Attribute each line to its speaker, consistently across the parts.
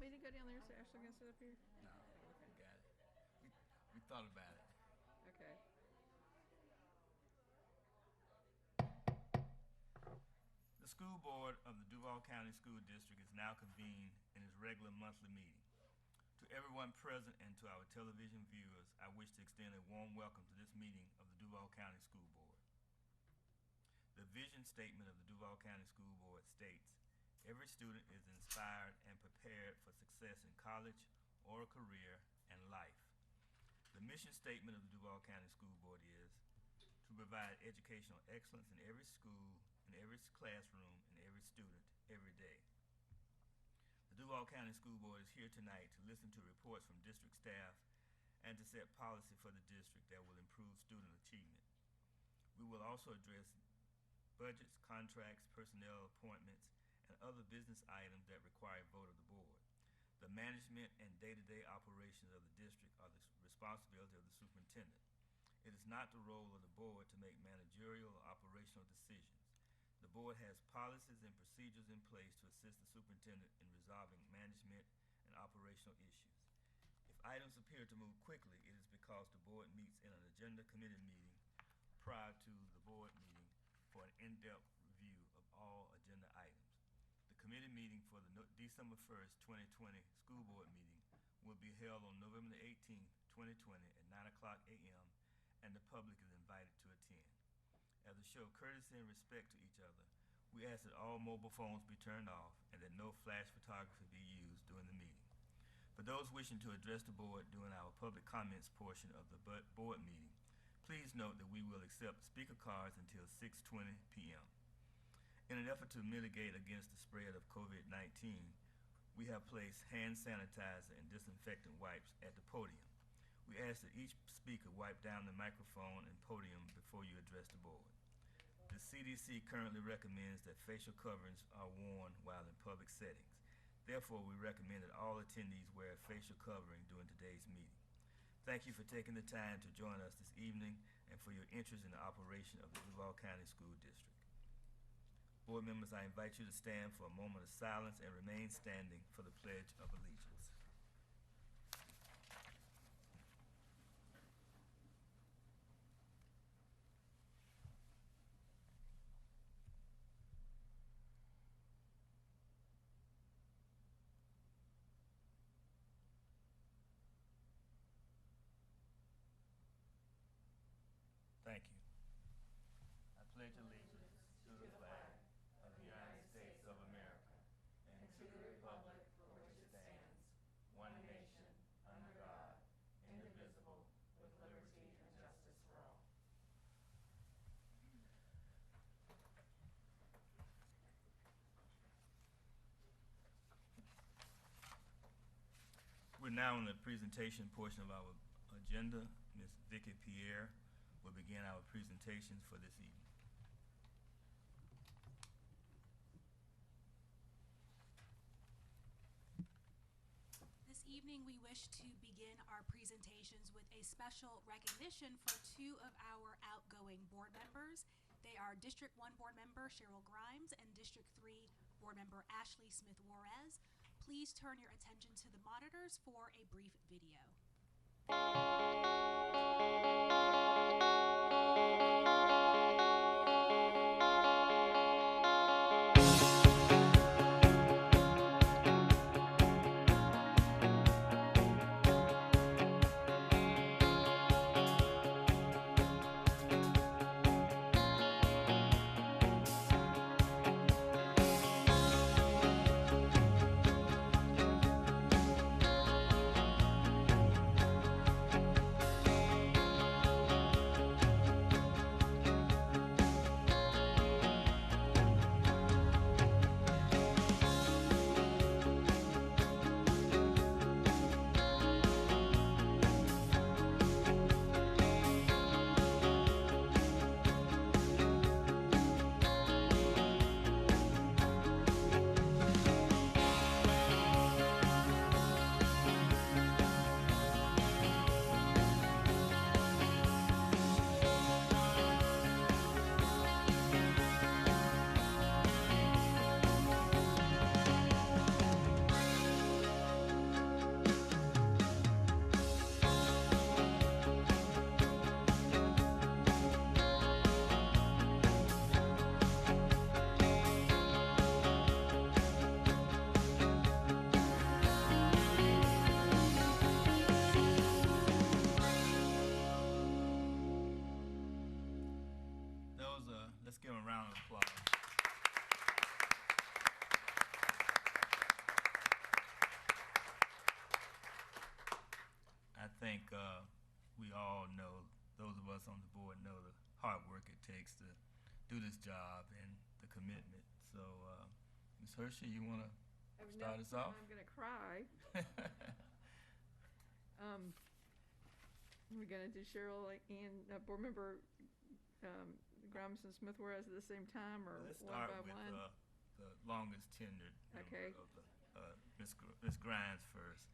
Speaker 1: me to go down there so Ashley can sit up here?
Speaker 2: No, we got it. We thought about it.
Speaker 1: Okay.
Speaker 2: The school board of the Duval County School District is now convened in its regular monthly meeting. To everyone present and to our television viewers, I wish to extend a warm welcome to this meeting of the Duval County School Board. The vision statement of the Duval County School Board states, "Every student is inspired and prepared for success in college or a career and life." The mission statement of the Duval County School Board is to provide educational excellence in every school, in every classroom, and every student, every day. The Duval County School Board is here tonight to listen to reports from district staff and to set policy for the district that will improve student achievement. We will also address budgets, contracts, personnel appointments, and other business items that require a vote of the board. The management and day-to-day operations of the district are the responsibility of the superintendent. It is not the role of the board to make managerial or operational decisions. The board has policies and procedures in place to assist the superintendent in resolving management and operational issues. If items appear to move quickly, it is because the board meets in an agenda committee meeting prior to the board meeting for an in-depth review of all agenda items. The committee meeting for the December 1st, 2020 school board meeting will be held on November 18th, 2020 at 9:00 a.m. and the public is invited to attend. As a show of courtesy and respect to each other, we ask that all mobile phones be turned off and that no flash photography be used during the meeting. For those wishing to address the board during our public comments portion of the board meeting, please note that we will accept speaker cards until 6:20 p.m. In an effort to mitigate against the spread of COVID-19, we have placed hand sanitizer and disinfectant wipes at the podium. We ask that each speaker wipe down the microphone and podium before you address the board. The CDC currently recommends that facial coverings are worn while in public settings. Therefore, we recommend that all attendees wear a facial covering during today's meeting. Thank you for taking the time to join us this evening and for your interest in the operation of the Duval County School District. Board members, I invite you to stand for a moment of silence and remain standing for the Pledge of Allegiance. Thank you. I pledge allegiance to the flag of the United States of America and to the republic for which it stands, one nation, under God, indivisible, with liberty and justice for all. We're now in the presentation portion of our agenda. Ms. Vicki Pierre will begin our presentations for this evening.
Speaker 3: This evening, we wish to begin our presentations with a special recognition for two of our outgoing board members. They are District 1 board member Cheryl Grimes and District 3 board member Ashley Smith Juarez. Please turn your attention to the monitors for a brief video.
Speaker 2: hard work it takes to do this job and the commitment. So, Ms. Hershey, you want to start us off?
Speaker 1: I'm going to cry. We're going to do Cheryl and Board Member Grimes and Smith Juarez at the same time, or
Speaker 2: Let's
Speaker 1: one
Speaker 2: start
Speaker 1: by
Speaker 2: with
Speaker 1: one?
Speaker 2: the longest tenured
Speaker 1: Okay.
Speaker 2: member of Ms. Grimes first.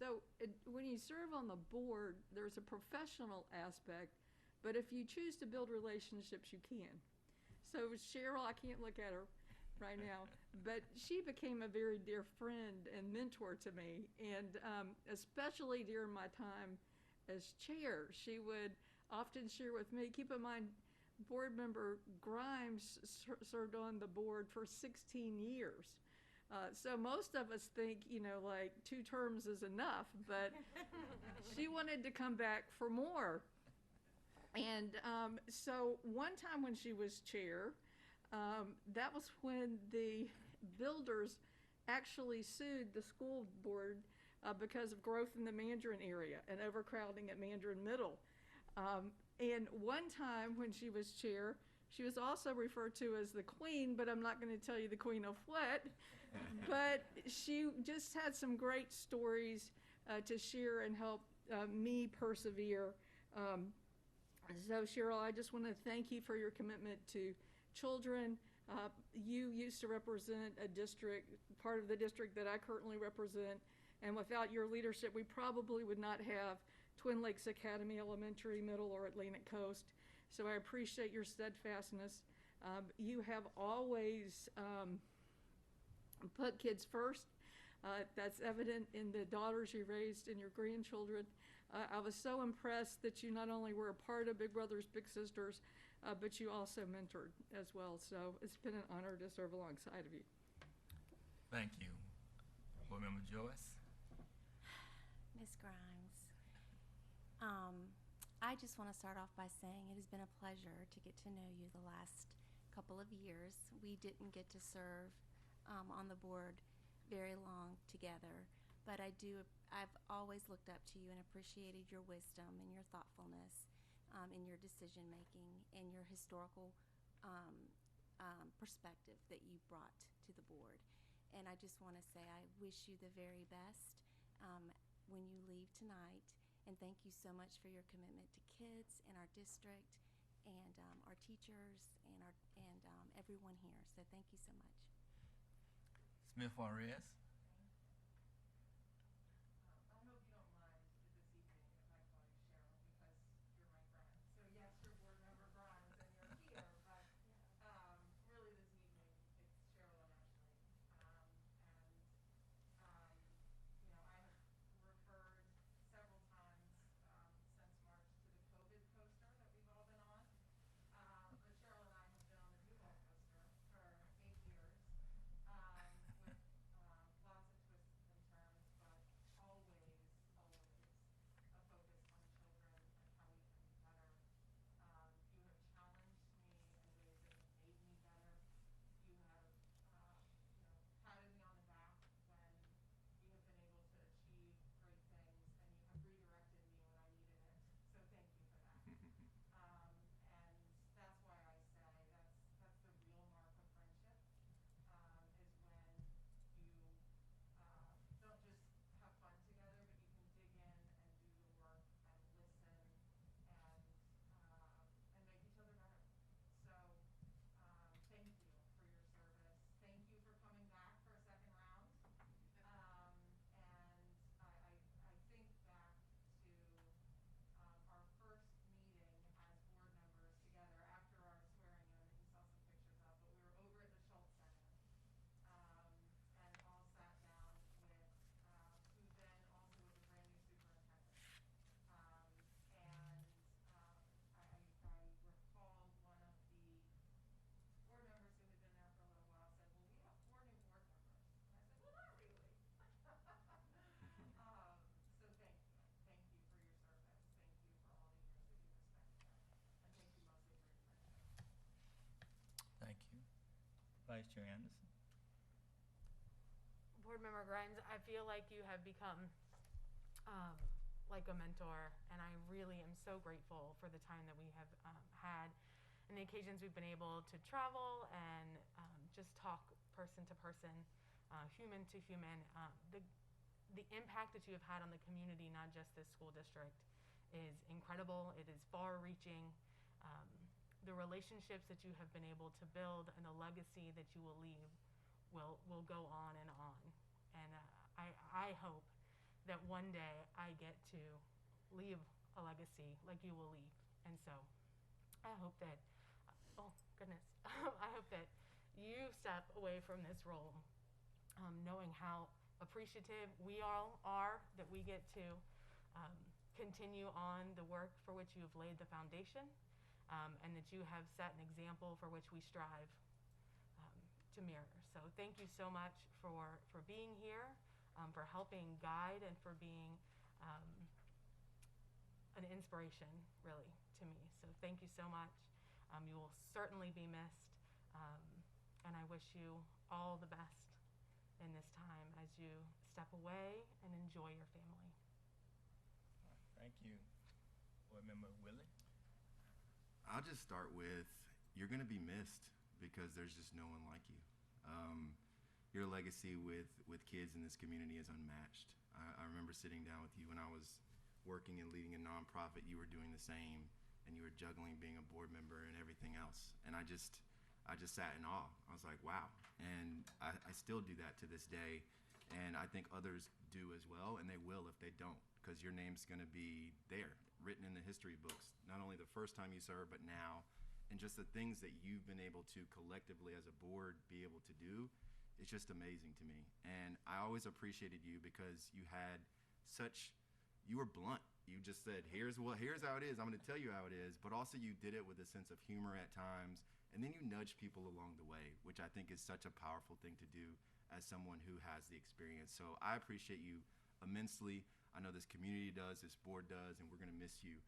Speaker 1: So when you serve on the board, there's a professional aspect, but if you choose to build relationships, you can. So Cheryl, I can't look at her right now, but she became a very dear friend and mentor to me, and especially during my time as chair, she would often share with me, keep in mind, Board Member Grimes served on the board for 16 years. So most of us think, like 2 terms is enough, but she wanted to come back for more. And so one time when she was chair, that was when the builders actually sued the school board because of growth in the Mandarin area and overcrowding at Mandarin Middle. And one time when she was chair, she was also referred to as the queen, but I'm not going to tell you the queen of what. But she just had some great stories to share and help me persevere. So Cheryl, I just want to thank you for your commitment to children. You used to represent a district, part of the district that I currently represent, and without your leadership, we probably would not have Twin Lakes Academy Elementary, Middle, or Atlantic Coast. So I appreciate your steadfastness. You have always put kids first. That's evident in the daughters you raised and your grandchildren. I was so impressed that you not only were a part of Big Brothers Big Sisters, but you also mentored as well. So it's been an honor to serve alongside of you.
Speaker 2: Thank you. Board Member Joyce.
Speaker 4: Ms. Grimes, I just want to start off by saying it has been a pleasure to get to know you the last couple of years. We didn't get to serve on the board very long together, but I've always looked up to you and appreciated your wisdom and your thoughtfulness in your decision making and your historical perspective that you brought to the board. And I just want to say I wish you the very best when you leave tonight, and thank you so much for your commitment to kids in our district and our teachers and everyone here. So thank you so much.
Speaker 2: Smith Juarez. Vice Chair Anderson.
Speaker 5: Board Member Grimes, I feel like you have become like a mentor, and I really am so grateful for the time that we have had and the occasions we've been able to travel and just talk person to person, human to human. The impact that you have had on the community, not just this school district, is incredible. It is far-reaching. The relationships that you have been able to build and the legacy that you will leave will go on and on. And I hope that one day I get to leave a legacy like you will leave. And so I hope that, oh goodness, I hope that you step away from this role knowing how appreciative we all are that we get to continue on the work for which you have laid the foundation, and that you have set an example for which we strive to mirror. So thank you so much for being here, for helping guide, and for being an inspiration, really, to me. So thank you so much. You will certainly be missed, and I wish you all the best in this time as you step away and enjoy your family.
Speaker 2: Thank you. Board Member Willie?
Speaker 6: I'll just start with, you're going to be missed because there's just no one like you. Your legacy with kids in this community is unmatched. I remember sitting down with you when I was working and leading a nonprofit. You were doing the same, and you were juggling being a board member and everything else. And I just sat in awe. I was like, wow. And I still do that to this day. And I think others do as well, and they will if they don't, because your name's going to be there, written in the history books, not only the first time you served, but now. And just the things that you've been able to collectively as a board be able to do, it's just amazing to me. And I always appreciated you because you were blunt. You just said, here's how it is. I'm going to tell you how it is. But also you did it with a sense of humor at times. And then you nudge people along the way, which I think is such a powerful thing to do as someone who has the experience. So I appreciate you immensely. I know this community does, this board does, and we're going to miss you.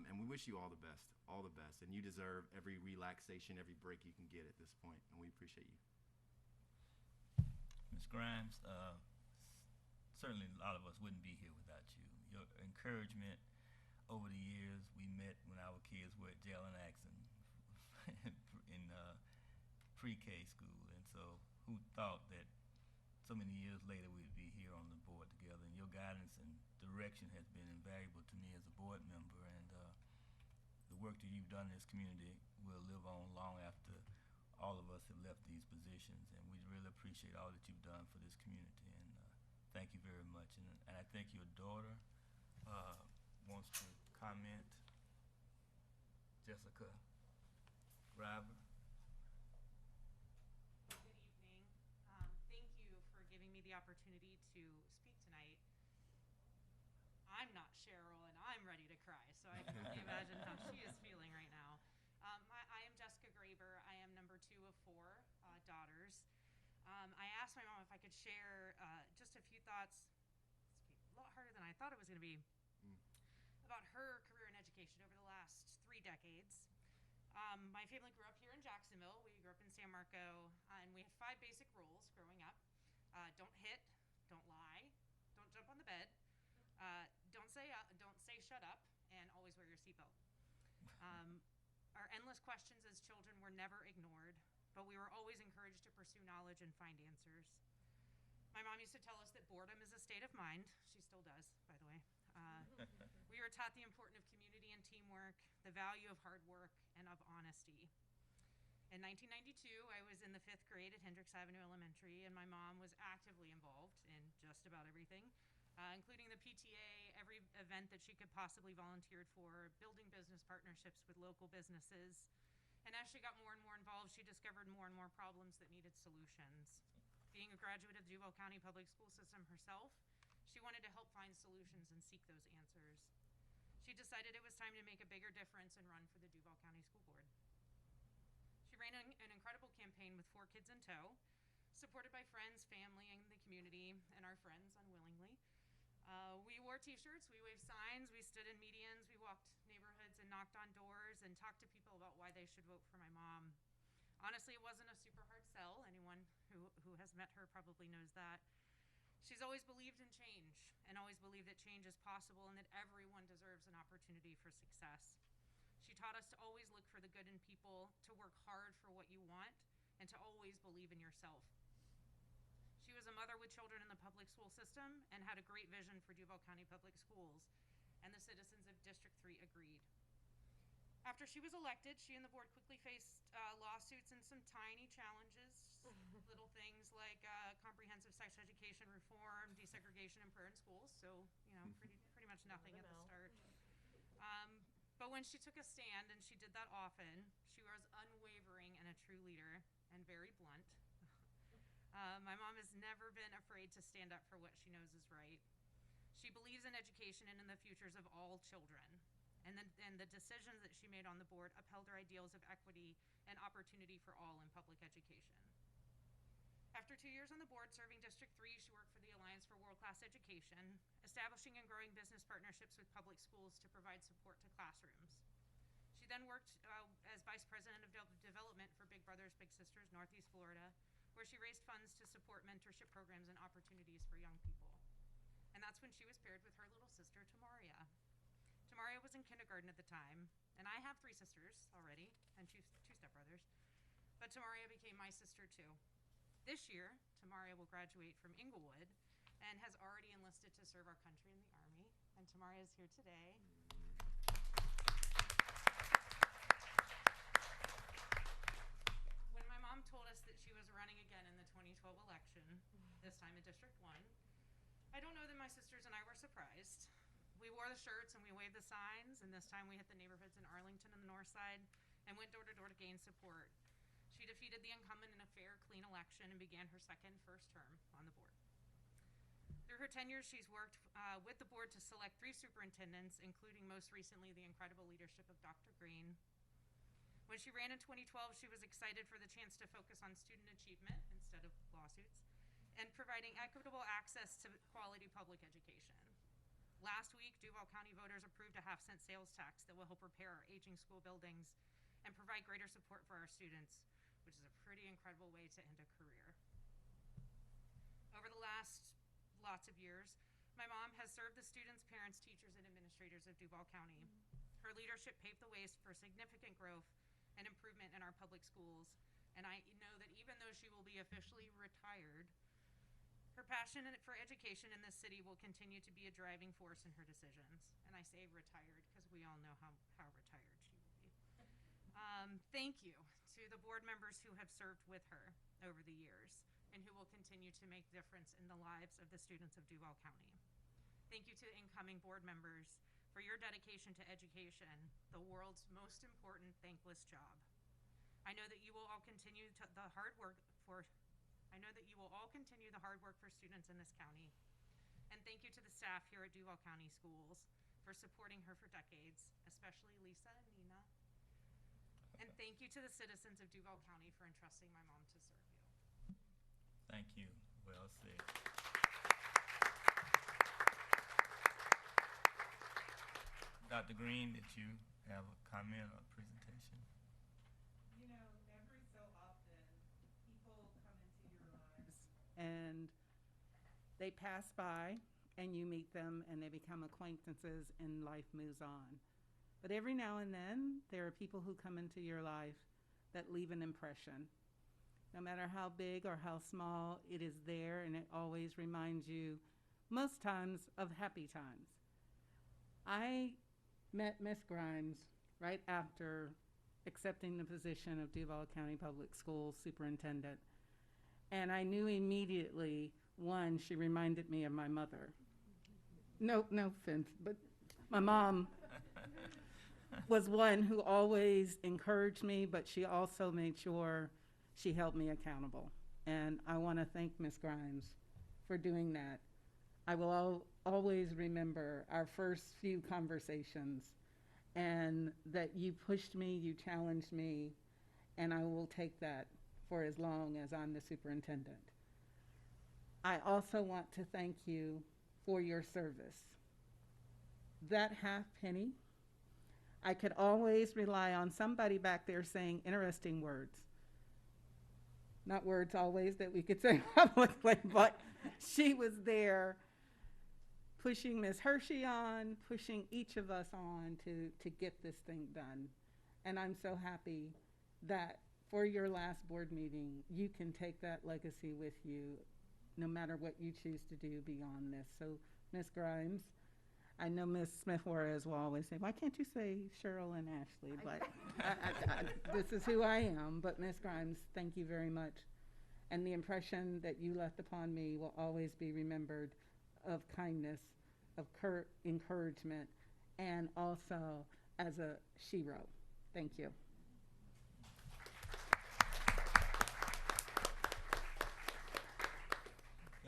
Speaker 6: And we wish you all the best, and you deserve every relaxation, every break you can get at this point, and we appreciate you.
Speaker 2: Ms. Grimes, certainly a lot of us wouldn't be here without you. Your encouragement over the years, we met when our kids were at Jalen Axon in pre-K school, and so who thought that so many years later we'd be here on the board together, and your guidance and direction has been invaluable to me as a board member, and the work that you've done in this community will live on long after all of us have left these positions, and we really appreciate all that you've done for this community, and thank you very much. And I think your daughter wants to comment. Jessica Griber.
Speaker 7: Good evening. Thank you for giving me the opportunity to speak tonight. I'm not Cheryl, and I'm ready to cry, so I can only imagine how she is feeling right now. I am Jessica Graber. I am number 2 of 4 daughters. I asked my mom if I could share just a few thoughts. It's a lot harder than I thought it was going to be. About her career in education over the last 3 decades. My family grew up here in Jacksonville. We grew up in San Marco, and we have 5 basic rules growing up. Don't hit, don't lie, don't jump on the bed, don't say shut up, and always wear your seatbelt. Our endless questions as children were never ignored, but we were always encouraged to pursue knowledge and find answers. My mom used to tell us that boredom is a state of mind. She still does, by the way. We were taught the importance of community and teamwork, the value of hard work, and of honesty. In 1992, I was in the 5th grade at Hendricks Avenue Elementary, and my mom was actively involved in just about everything, including the PTA, every event that she could possibly volunteer for, building business partnerships with local businesses. And as she got more and more involved, she discovered more and more problems that needed solutions. Being a graduate of the Duval County public school system herself, she wanted to help find solutions and seek those answers. She decided it was time to make a bigger difference and run for the Duval County School Board. She ran an incredible campaign with 4 kids in tow, supported by friends, family, and the community, and our friends unwillingly. We wore t-shirts, we waved signs, we stood in medians, we walked neighborhoods and knocked on doors and talked to people about why they should vote for my mom. Honestly, it wasn't a super hard sell. Anyone who has met her probably knows that. She's always believed in change and always believed that change is possible and that everyone deserves an opportunity for success. She taught us to always look for the good in people, to work hard for what you want, and to always believe in yourself. She was a mother with children in the public school system and had a great vision for Duval County Public Schools, and the citizens of District 3 agreed. After she was elected, she and the board quickly faced lawsuits and some tiny challenges, little things like comprehensive sex education reform, desegregation, and prayer in schools. So, pretty much nothing at the start. But when she took a stand, and she did that often, she was unwavering and a true leader and very blunt. My mom has never been afraid to stand up for what she knows is right. She believes in education and in the futures of all children. And the decisions that she made on the board upheld her ideals of equity and opportunity for all in public education. After 2 years on the board serving District 3, she worked for the Alliance for World-Class Education, establishing and growing business partnerships with public schools to provide support to classrooms. She then worked as Vice President of Development for Big Brothers Big Sisters Northeast Florida, where she raised funds to support mentorship programs and opportunities for young people. And that's when she was paired with her little sister, Tamaria. Tamaria was in kindergarten at the time, and I have 3 sisters already, and two stepbrothers, but Tamaria became my sister too. This year, Tamaria will graduate from Inglewood and has already enlisted to serve our country in the Army, and Tamaria is here today. When my mom told us that she was running again in the 2012 election, this time in District 1, I don't know that my sisters and I were surprised. We wore the shirts and we waved the signs, and this time we hit the neighborhoods in Arlington and the north side and went door to door to gain support. She defeated the incumbent in a fair, clean election and began her first term on the board. Through her tenure, she's worked with the board to select 3 superintendents, including most recently the incredible leadership of Dr. Green. When she ran in 2012, she was excited for the chance to focus on student achievement instead of lawsuits and providing equitable access to quality public education. Last week, Duval County voters approved a half-cent sales tax that will help repair our aging school buildings and provide greater support for our students, which is a pretty incredible way to end a career. Over the last lots of years, my mom has served the students, parents, teachers, and administrators of Duval County. Her leadership paved the ways for significant growth and improvement in our public schools, and I know that even though she will be officially retired, her passion for education in this city will continue to be a driving force in her decisions. And I say retired because we all know how retired she will be. Thank you to the board members who have served with her over the years and who will continue to make a difference in the lives of the students of Duval County. Thank you to the incoming board members for your dedication to education, the world's most important thankless job. I know that you will all continue the hard work for students in this county. And thank you to the staff here at Duval County Schools for supporting her for decades, especially Lisa and Nina. And thank you to the citizens of Duval County for entrusting my mom to serve you.
Speaker 2: Thank you. Well said. Dr. Green, did you have a comment or presentation?
Speaker 8: Every so often, people come into your lives and they pass by and you meet them and they become acquaintances and life moves on. But every now and then, there are people who come into your life that leave an impression. No matter how big or how small, it is there and it always reminds you, most times, of happy times. I met Miss Grimes right after accepting the position of Duval County Public Schools Superintendent. And I knew immediately, one, she reminded me of my mother. No offense, but my mom was one who always encouraged me, but she also made sure she held me accountable. And I want to thank Ms. Grimes for doing that. I will always remember our first few conversations and that you pushed me, you challenged me, and I will take that for as long as I'm the superintendent. I also want to thank you for your service. That half penny, I could always rely on somebody back there saying interesting words. not words always that we could say publicly, but she was there pushing Ms. Hershey on, pushing each of us on to get this thing done. And I'm so happy that for your last board meeting, you can take that legacy with you no matter what you choose to do beyond this. So, Ms. Grimes, I know Ms. Smith-Juarez will always say, why can't you say Cheryl and Ashley? But this is who I am. But Ms. Grimes, thank you very much. And the impression that you left upon me will always be remembered of kindness, of encouragement, and also as a shero. Thank you.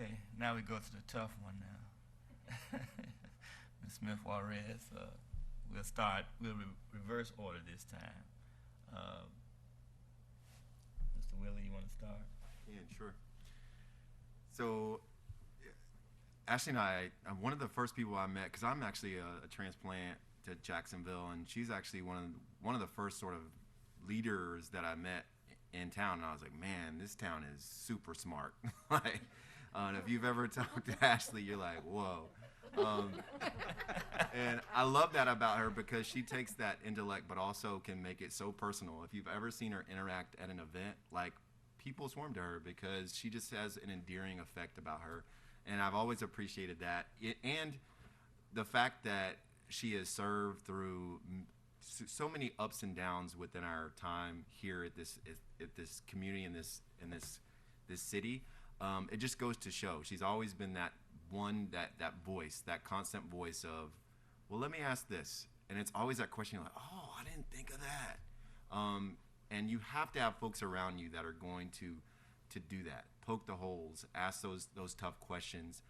Speaker 2: Okay, now we go to the tough one now. Ms. Smith-Juarez, we'll reverse order this time. Mr. Willie, you want to start?
Speaker 6: Yeah, sure. So, Ashley and I, one of the first people I met, because I'm actually a transplant to Jacksonville, and she's actually one of the first sort of leaders that I met in town, and I was like, man, this town is super smart. Like, if you've ever talked to Ashley, you're like, whoa. And I love that about her because she takes that intellect but also can make it so personal. If you've ever seen her interact at an event, like, people swarm to her because she just has an endearing effect about her. And I've always appreciated that. And the fact that she has served through so many ups and downs within our time here at this community, in this city. It just goes to show she's always been that one, that voice, that constant voice of, well, let me ask this. And it's always that question like, oh, I didn't think of that. And you have to have folks around you that are going to do that, poke the holes, ask those tough questions,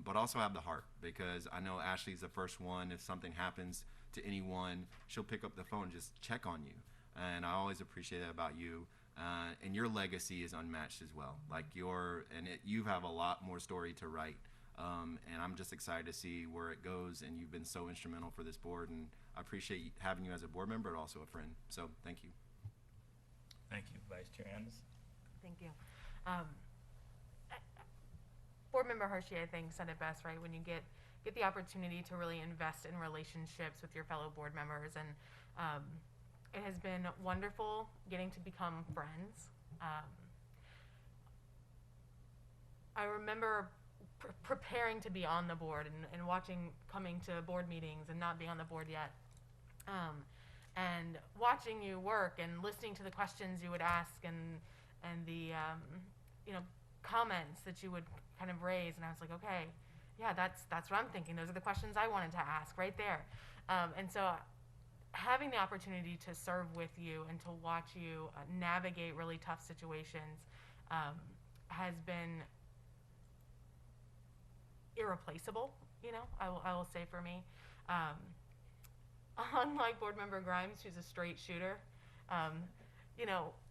Speaker 6: but also have the heart, because I know Ashley's the first one. If something happens to anyone, she'll pick up the phone and just check on you. And I always appreciate that about you. And your legacy is unmatched as well. Like you have a lot more story to write. And I'm just excited to see where it goes. And you've been so instrumental for this board, and I appreciate having you as a board member, but also a friend. So thank you.
Speaker 2: Thank you, Vice Chair Anderson.
Speaker 5: Thank you. Board Member Hershey, I think, said it best, right? When you get the opportunity to really invest in relationships with your fellow board members, and it has been wonderful getting to become friends. I remember preparing to be on the board and coming to board meetings and not being on the board yet. And watching you work and listening to the questions you would ask and the comments that you would kind of raise, and I was like, okay, yeah, that's what I'm thinking. Those are the questions I wanted to ask right there. And so having the opportunity to serve with you and to watch you navigate really tough situations has been irreplaceable. I will say for me. Unlike Board Member Grimes, who's a straight shooter,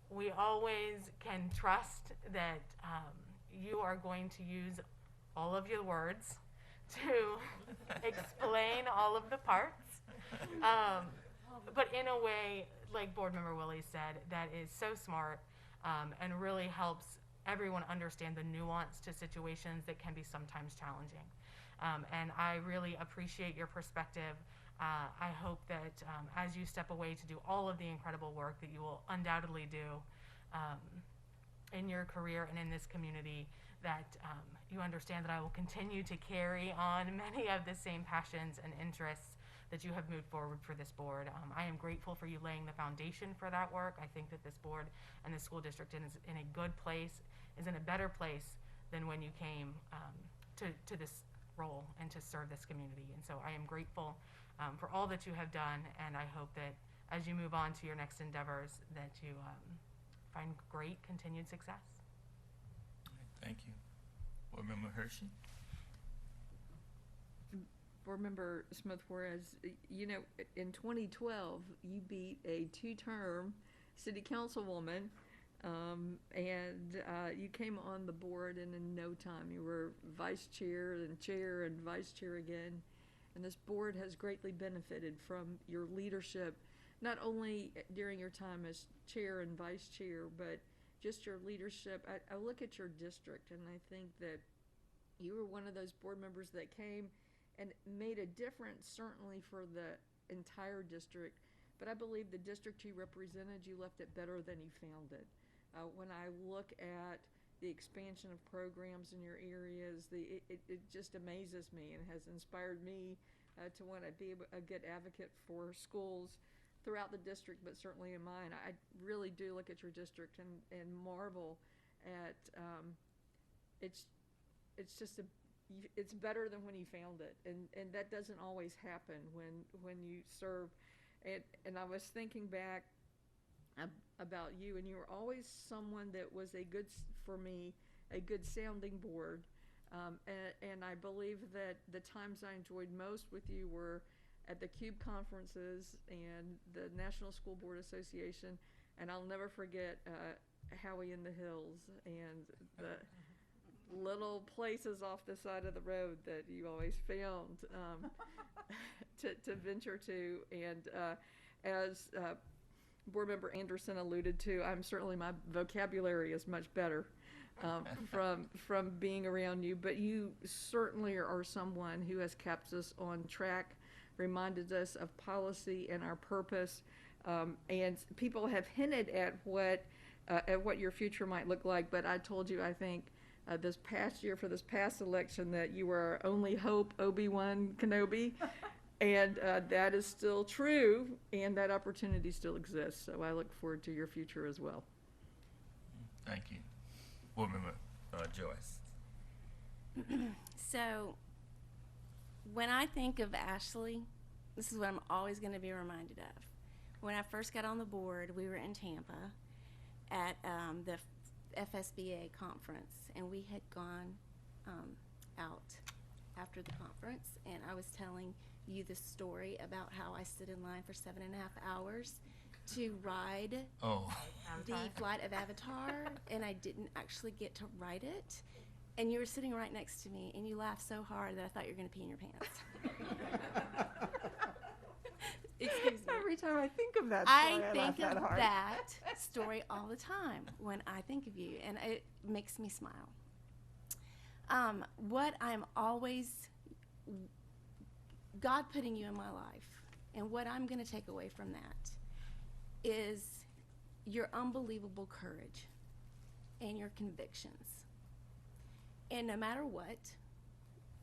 Speaker 5: we always can trust that you are going to use all of your words to explain all of the parts, but in a way, like Board Member Willie said, that is so smart and really helps everyone understand the nuance to situations that can be sometimes challenging. And I really appreciate your perspective. I hope that as you step away to do all of the incredible work that you will undoubtedly do in your career and in this community, that you understand that I will continue to carry on many of the same passions and interests that you have moved forward for this board. I am grateful for you laying the foundation for that work. I think that this board and the school district is in a good place, is in a better place than when you came to this role and to serve this community. And so I am grateful for all that you have done, and I hope that as you move on to your next endeavors, that you find great continued success.
Speaker 2: Thank you. Board Member Hershey.
Speaker 1: Board Member Smith-Juarez, in 2012, you beat a two-term city councilwoman, and you came on the board in no time. You were vice chair and vice chair again. And this board has greatly benefited from your leadership, not only during your time as chair and vice chair, but just your leadership. I look at your district, and I think that you were one of those board members that came and made a difference, certainly for the entire district. But I believe the district you represented, you left it better than you found it. When I look at the expansion of programs in your areas, it just amazes me and has inspired me to want to be a good advocate for schools throughout the district, but certainly in mine. I really do look at your district and marvel at it's just it's better than when you found it, and that doesn't always happen when you serve. And I was thinking back about you, and you were always someone that was for me, a good sounding board. And I believe that the times I enjoyed most with you were at the CUBE conferences and the National School Board Association, and I'll never forget Howie in the Hills and the little places off the side of the road that you always found to venture to. And as Board Member Anderson alluded to, my vocabulary is much better from being around you, but you certainly are someone who has kept us on track, reminded us of policy and our purpose, and people have hinted at what your future might look like. But I told you, I think this past year, for this past election, that you were our only hope, Obi-Wan Kenobi. And that is still true, and that opportunity still exists. So I look forward to your future as well.
Speaker 2: Thank you. Board Member Joyce.
Speaker 4: So when I think of Ashley, this is what I'm always going to be reminded of. When I first got on the board, we were in Tampa at the FSBA conference, and we had gone out after the conference, and I was telling you the story about how I stood in line for 7.5 hours to ride the Flight of Avatar, and I didn't actually get to ride it. And you were sitting right next to me, and you laughed so hard that I thought you were going to pee in your pants. Excuse me.
Speaker 8: Every time I think of that story,
Speaker 4: I think
Speaker 8: laugh
Speaker 4: of
Speaker 8: that hard.
Speaker 4: that story all the time when I think of you, and it makes me smile. What I'm always, God putting you in my life, and what I'm going to take away from that is your unbelievable courage and your convictions. And no matter what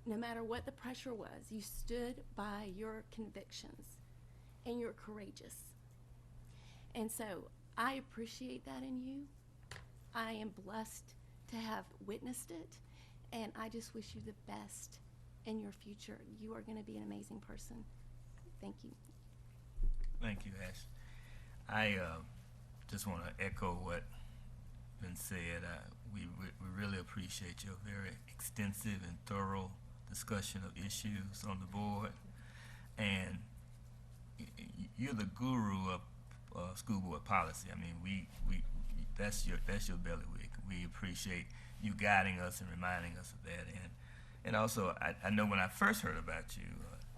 Speaker 4: the pressure was, you stood by your convictions, and you're courageous. And so I appreciate that in you. I am blessed to have witnessed it, and I just wish you the best in your future. You are going to be an amazing person. Thank you.
Speaker 2: Thank you, Ash. I just want to echo what been said. We really appreciate your very extensive and thorough discussion of issues on the board, and you're the guru of school board policy. I mean, we that's your bailiwick. We appreciate you guiding us and reminding us of that. And also, I know when I first heard about you,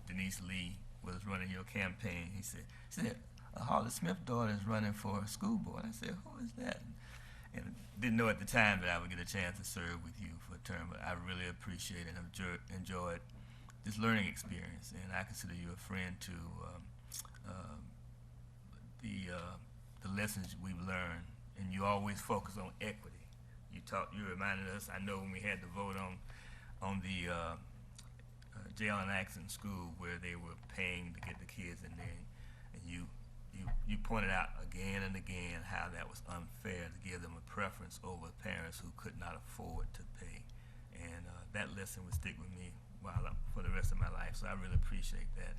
Speaker 2: Denise Lee was running your campaign. He said, Harley Smith's daughter is running for a school board. I said, who is that? And didn't know at the time that I would get a chance to serve with you for a term, but I really appreciate and enjoyed this learning experience. And I consider you a friend to the lessons we've learned. And you always focus on equity. You reminded us, I know when we had the vote on the jail and accident school where they were paying to get the kids in there, and you pointed out again and again how that was unfair to give them a preference over parents who could not afford to pay. And that lesson would stick with me for the rest of my life. So I really appreciate that.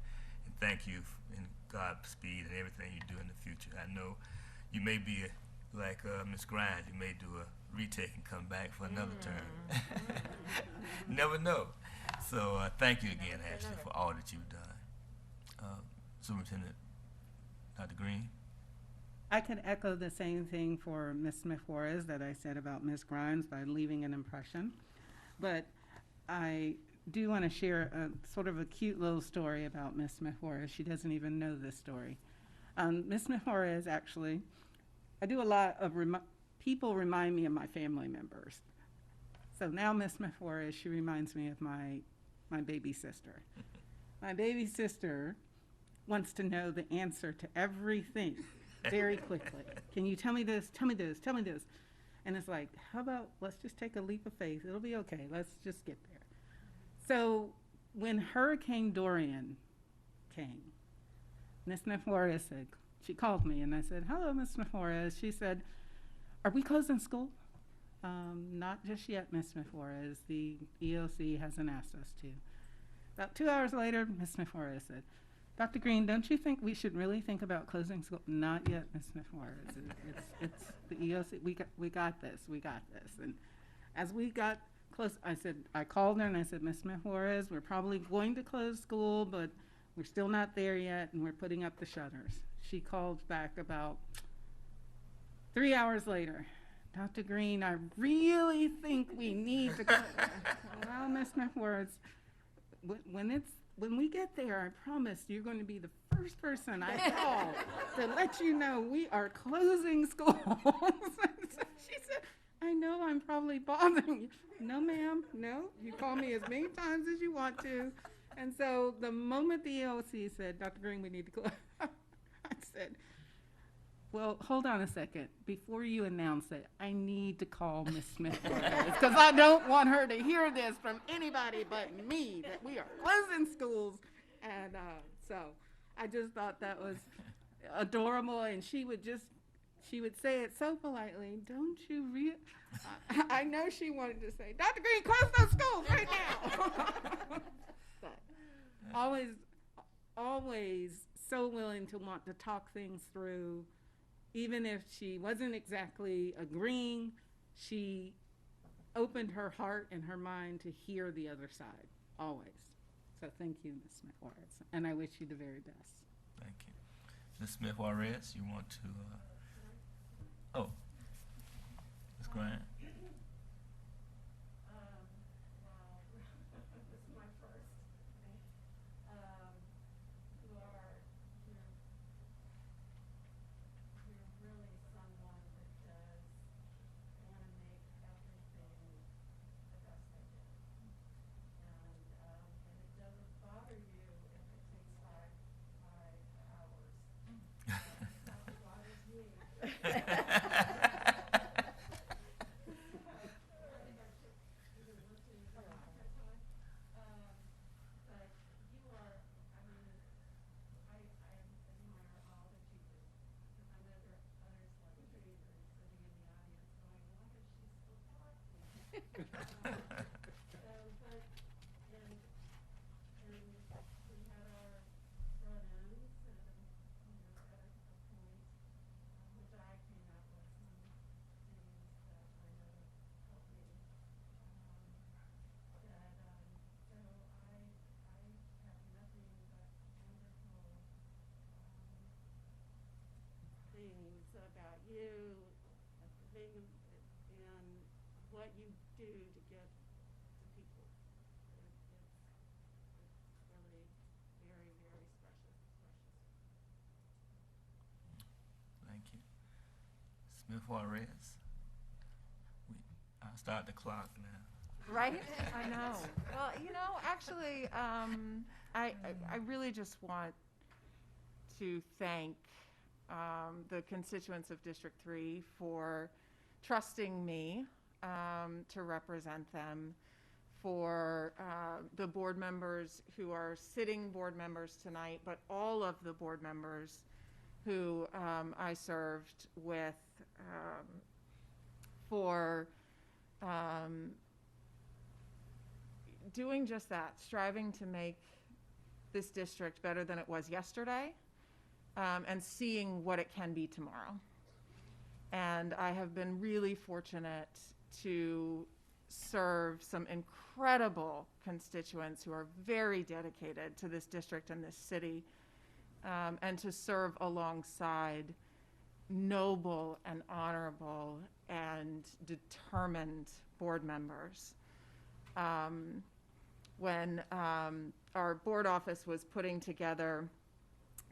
Speaker 2: And thank you, and Godspeed and everything you do in the future. I know you may be like Ms. Grimes, you may do a retake and come back for another term. Never know. So thank you again, Ashley, for all that you've done. Superintendent Dr. Green?
Speaker 8: I can echo the same thing for Ms. Smith-Juarez that I said about Ms. Grimes by leaving an impression. But I do want to share a sort of a cute little story about Ms. Smith-Juarez. She doesn't even know this story. Ms. Smith-Juarez, actually, I do a lot of people remind me of my family members. So now Miss Flores, she reminds me of my baby sister. My baby sister wants to know the answer to everything very quickly. Can you tell me this? Tell me this. Tell me this. And it's like, how about let's just take a leap of faith. It'll be okay. Let's just get there. So when Hurricane Dorian came, Miss Flores said, she called me and I said, hello, Miss Flores. She said, are we closing school? Not just yet, Miss Flores. The EOC hasn't asked us to. About 2 hours later, Miss Flores said, Dr. Green, don't you think we should really think about closing school? Not yet, Miss Flores. It's the EOC. We got this. We got this. And as we got close, I called her and I said, Miss Flores, we're probably going to close school, but we're still not there yet, and we're putting up the shutters. She called back about 3 hours later. Dr. Green, I really think we need to go. Well, Miss Flores, when we get there, I promise you're going to be the first person I call to let you know we are closing schools. She said, I know I'm probably bothering you. No, ma'am, no. You call me as many times as you want to. And so the moment the EOC said, Dr. Green, we need to close, I said, well, hold on a second. Before you announce it, I need to call Miss Smith because I don't want her to hear this from anybody but me that we are closing schools. And so I just thought that was adorable. And she would say it so politely. Don't you I know she wanted to say, Dr. Green, close those schools right now. But always so willing to want to talk things through. Even if she wasn't exactly agreeing, she opened her heart and her mind to hear the other side, always. So thank you, Ms. Smith-Juarez, and I wish you the very best.
Speaker 2: Thank you. Ms. Smith-Juarez, you want to, oh, Ms. Grant.
Speaker 8: Things about you, and what you do to get to people. It's really very, very precious.
Speaker 2: Thank you. Smith-Juarez. I'll start the clock now.
Speaker 9: Right? I know. Well, actually, I really just want to thank the constituents of District 3 for trusting me to represent them, for the board members who are sitting board members tonight, but all of the board members who I served with, for doing just that, striving to make this district better than it was yesterday, and seeing what it can be tomorrow. And I have been really fortunate to serve some incredible constituents who are very dedicated to this district and this city, and to serve alongside noble and honorable and determined board members. When our board office was putting together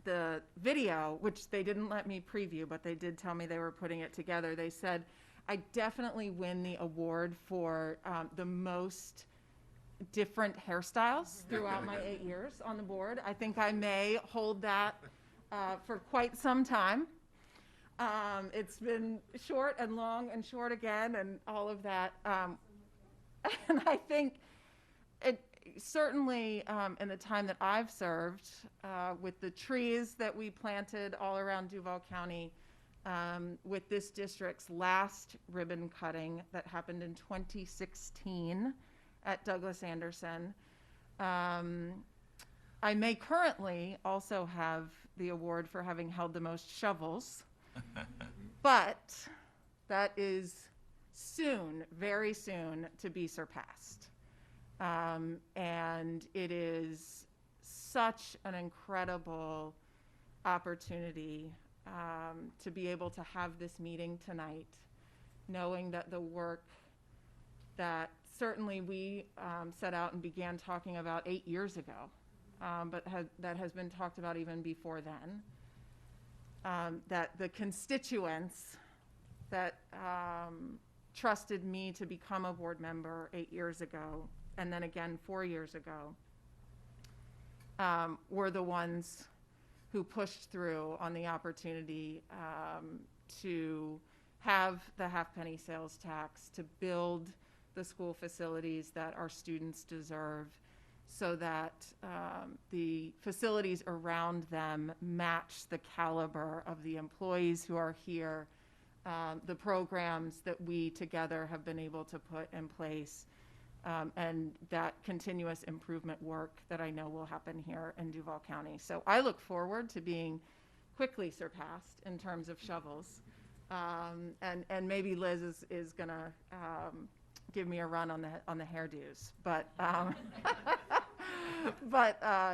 Speaker 9: the video, which they didn't let me preview, but they did tell me they were putting it together, they said, I definitely win the award for the most different hairstyles throughout my 8 years on the board. I think I may hold that for quite some time. It's been short and long and short again and all of that. And I think it certainly in the time that I've served with the trees that we planted all around Duval County, with this district's last ribbon cutting that happened in 2016 at Douglas Anderson. I may currently also have the award for having held the most shovels, but that is soon, very soon, to be surpassed. And it is such an incredible opportunity to be able to have this meeting tonight, knowing that the work that certainly we set out and began talking about 8 years ago, but that has been talked about even before then, that the constituents that trusted me to become a board member 8 years ago, and then again 4 years ago, were the ones who pushed through on the opportunity to have the half-penny sales tax, to build the school facilities that our students deserve, so that the facilities around them match the caliber of the employees who are here, the programs that we together have been able to put in place, and that continuous improvement work that I know will happen here in Duval County. So I look forward to being quickly surpassed in terms of shovels. And maybe Liz is gonna give me a run on the hairdos, but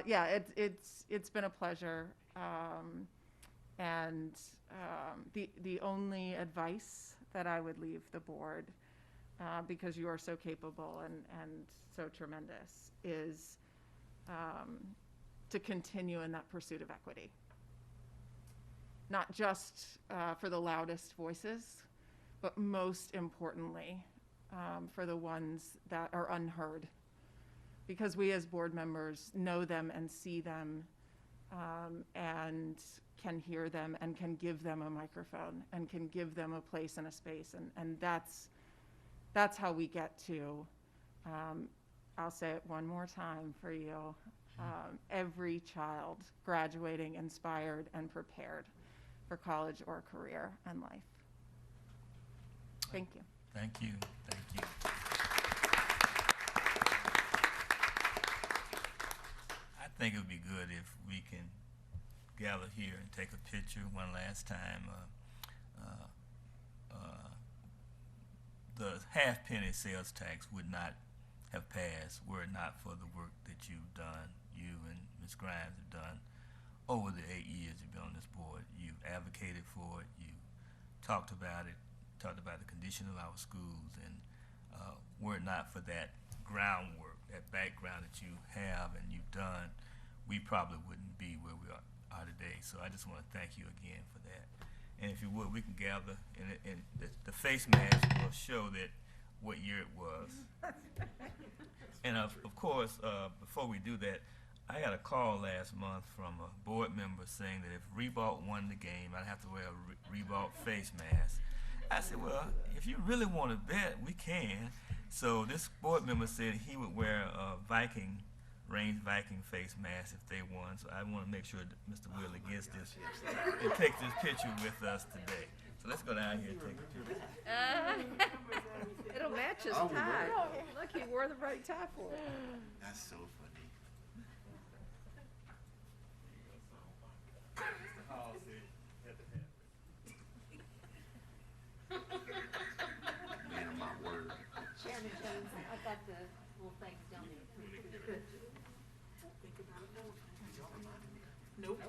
Speaker 9: yeah, it's been a pleasure. And the only advice that I would leave the board, because you are so capable and so tremendous, is to continue in that pursuit of equity. Not just for the loudest voices, but most importantly, for the ones that are unheard. Because we as board members know them and see them, and can hear them and can give them a microphone and can give them a place and a space. And that's how we get to, I'll say it one more time for you, every child graduating inspired and prepared for college or career and life. Thank you.
Speaker 2: Thank you. Thank you. I think it would be good if we can gather here and take a picture one last time. The half-penny sales tax would not have passed were it not for the work that you've done, you and Ms. Grimes have done over the 8 years you've been on this board. You've advocated for it, you talked about it, talked about the condition of our schools, and were it not for that groundwork, that background that you have and you've done, we probably wouldn't be where we are today. So I just want to thank you again for that. And if you would, we can gather, and the face mask will show that what year it was. And of course, before we do that, I got a call last month from a board member saying that if Reebok won the game, I'd have to wear a Reebok face mask. I said, well, if you really want to bet, we can. So this board member said he would wear a Reigns Viking face mask if they won. So I want to make sure that Mr. Willie gets this and takes this picture with us today. So let's go down here and take a picture.
Speaker 1: It'll match his
Speaker 6: Oh,
Speaker 1: tie.
Speaker 6: right.
Speaker 1: Look, he wore the right tie for it.
Speaker 6: That's so funny.
Speaker 2: Mr. Hall said, "Had to have it."
Speaker 6: Man of my word.
Speaker 10: Chairman Jones, I got the little things down there.
Speaker 9: Nope.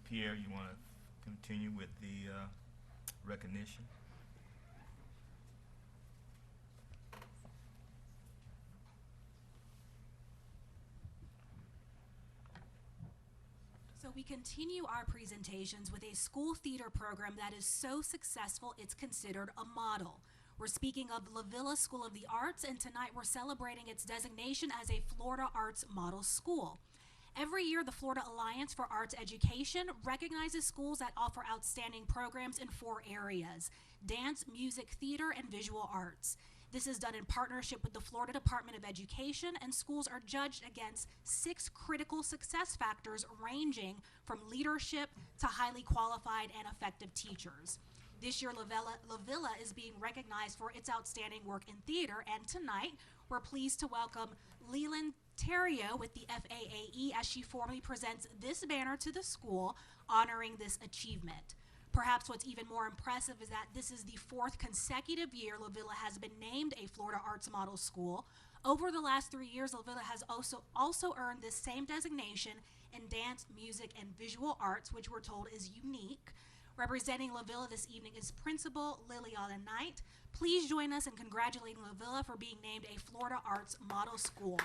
Speaker 2: Pierre, you want to continue with the recognition?
Speaker 3: So we continue our presentations with a school theater program that is so successful it's considered a model. We're speaking of La Villa School of the Arts, and tonight we're celebrating its designation as a Florida Arts Model School. Every year, the Florida Alliance for Arts Education recognizes schools that offer outstanding programs in 4 areas: dance, music, theater, and visual arts. This is done in partnership with the Florida Department of Education, and schools are judged against 6 critical success factors ranging from leadership to highly qualified and effective teachers. This year, La Villa is being recognized for its outstanding work in theater, and tonight we're pleased to welcome Leland Terrio with the FAAE as she formally presents this banner to the school honoring this achievement. Perhaps what's even more impressive is that this is the 4th consecutive year La Villa has been named a Florida Arts Model School. Over the last 3 years, La Villa has also earned this same designation in dance, music, and visual arts, which we're told is unique. Representing La Villa this evening is Principal Liliana Knight. Please join us in congratulating La Villa for being named a Florida Arts Model School.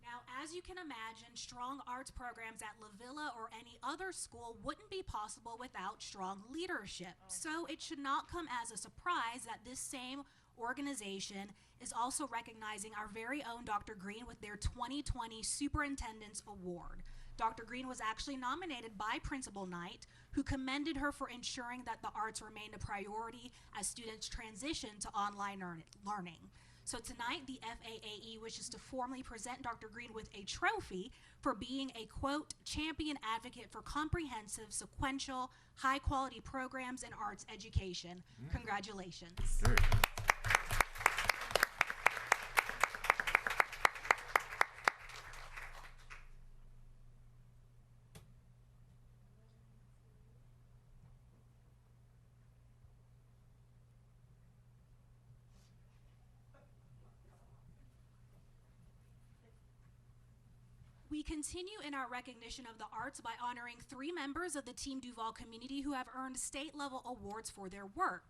Speaker 3: Now, as you can imagine, strong arts programs at La Villa or any other school wouldn't be possible without strong leadership. So it should not come as a surprise that this same organization is also recognizing our very own Dr. Green with their 2020 Superintendent's Award. Dr. Green was actually nominated by Principal Knight, who commended her for ensuring that the arts remained a priority as students transition to online learning. So tonight, the FAAE wishes to formally present Dr. Green with a trophy for being a, quote, champion advocate for comprehensive, sequential, high-quality programs in arts education. Congratulations.
Speaker 6: Sure.
Speaker 3: We continue in our recognition of the arts by honoring 3 members of the Team Duval community who have earned state-level awards for their work.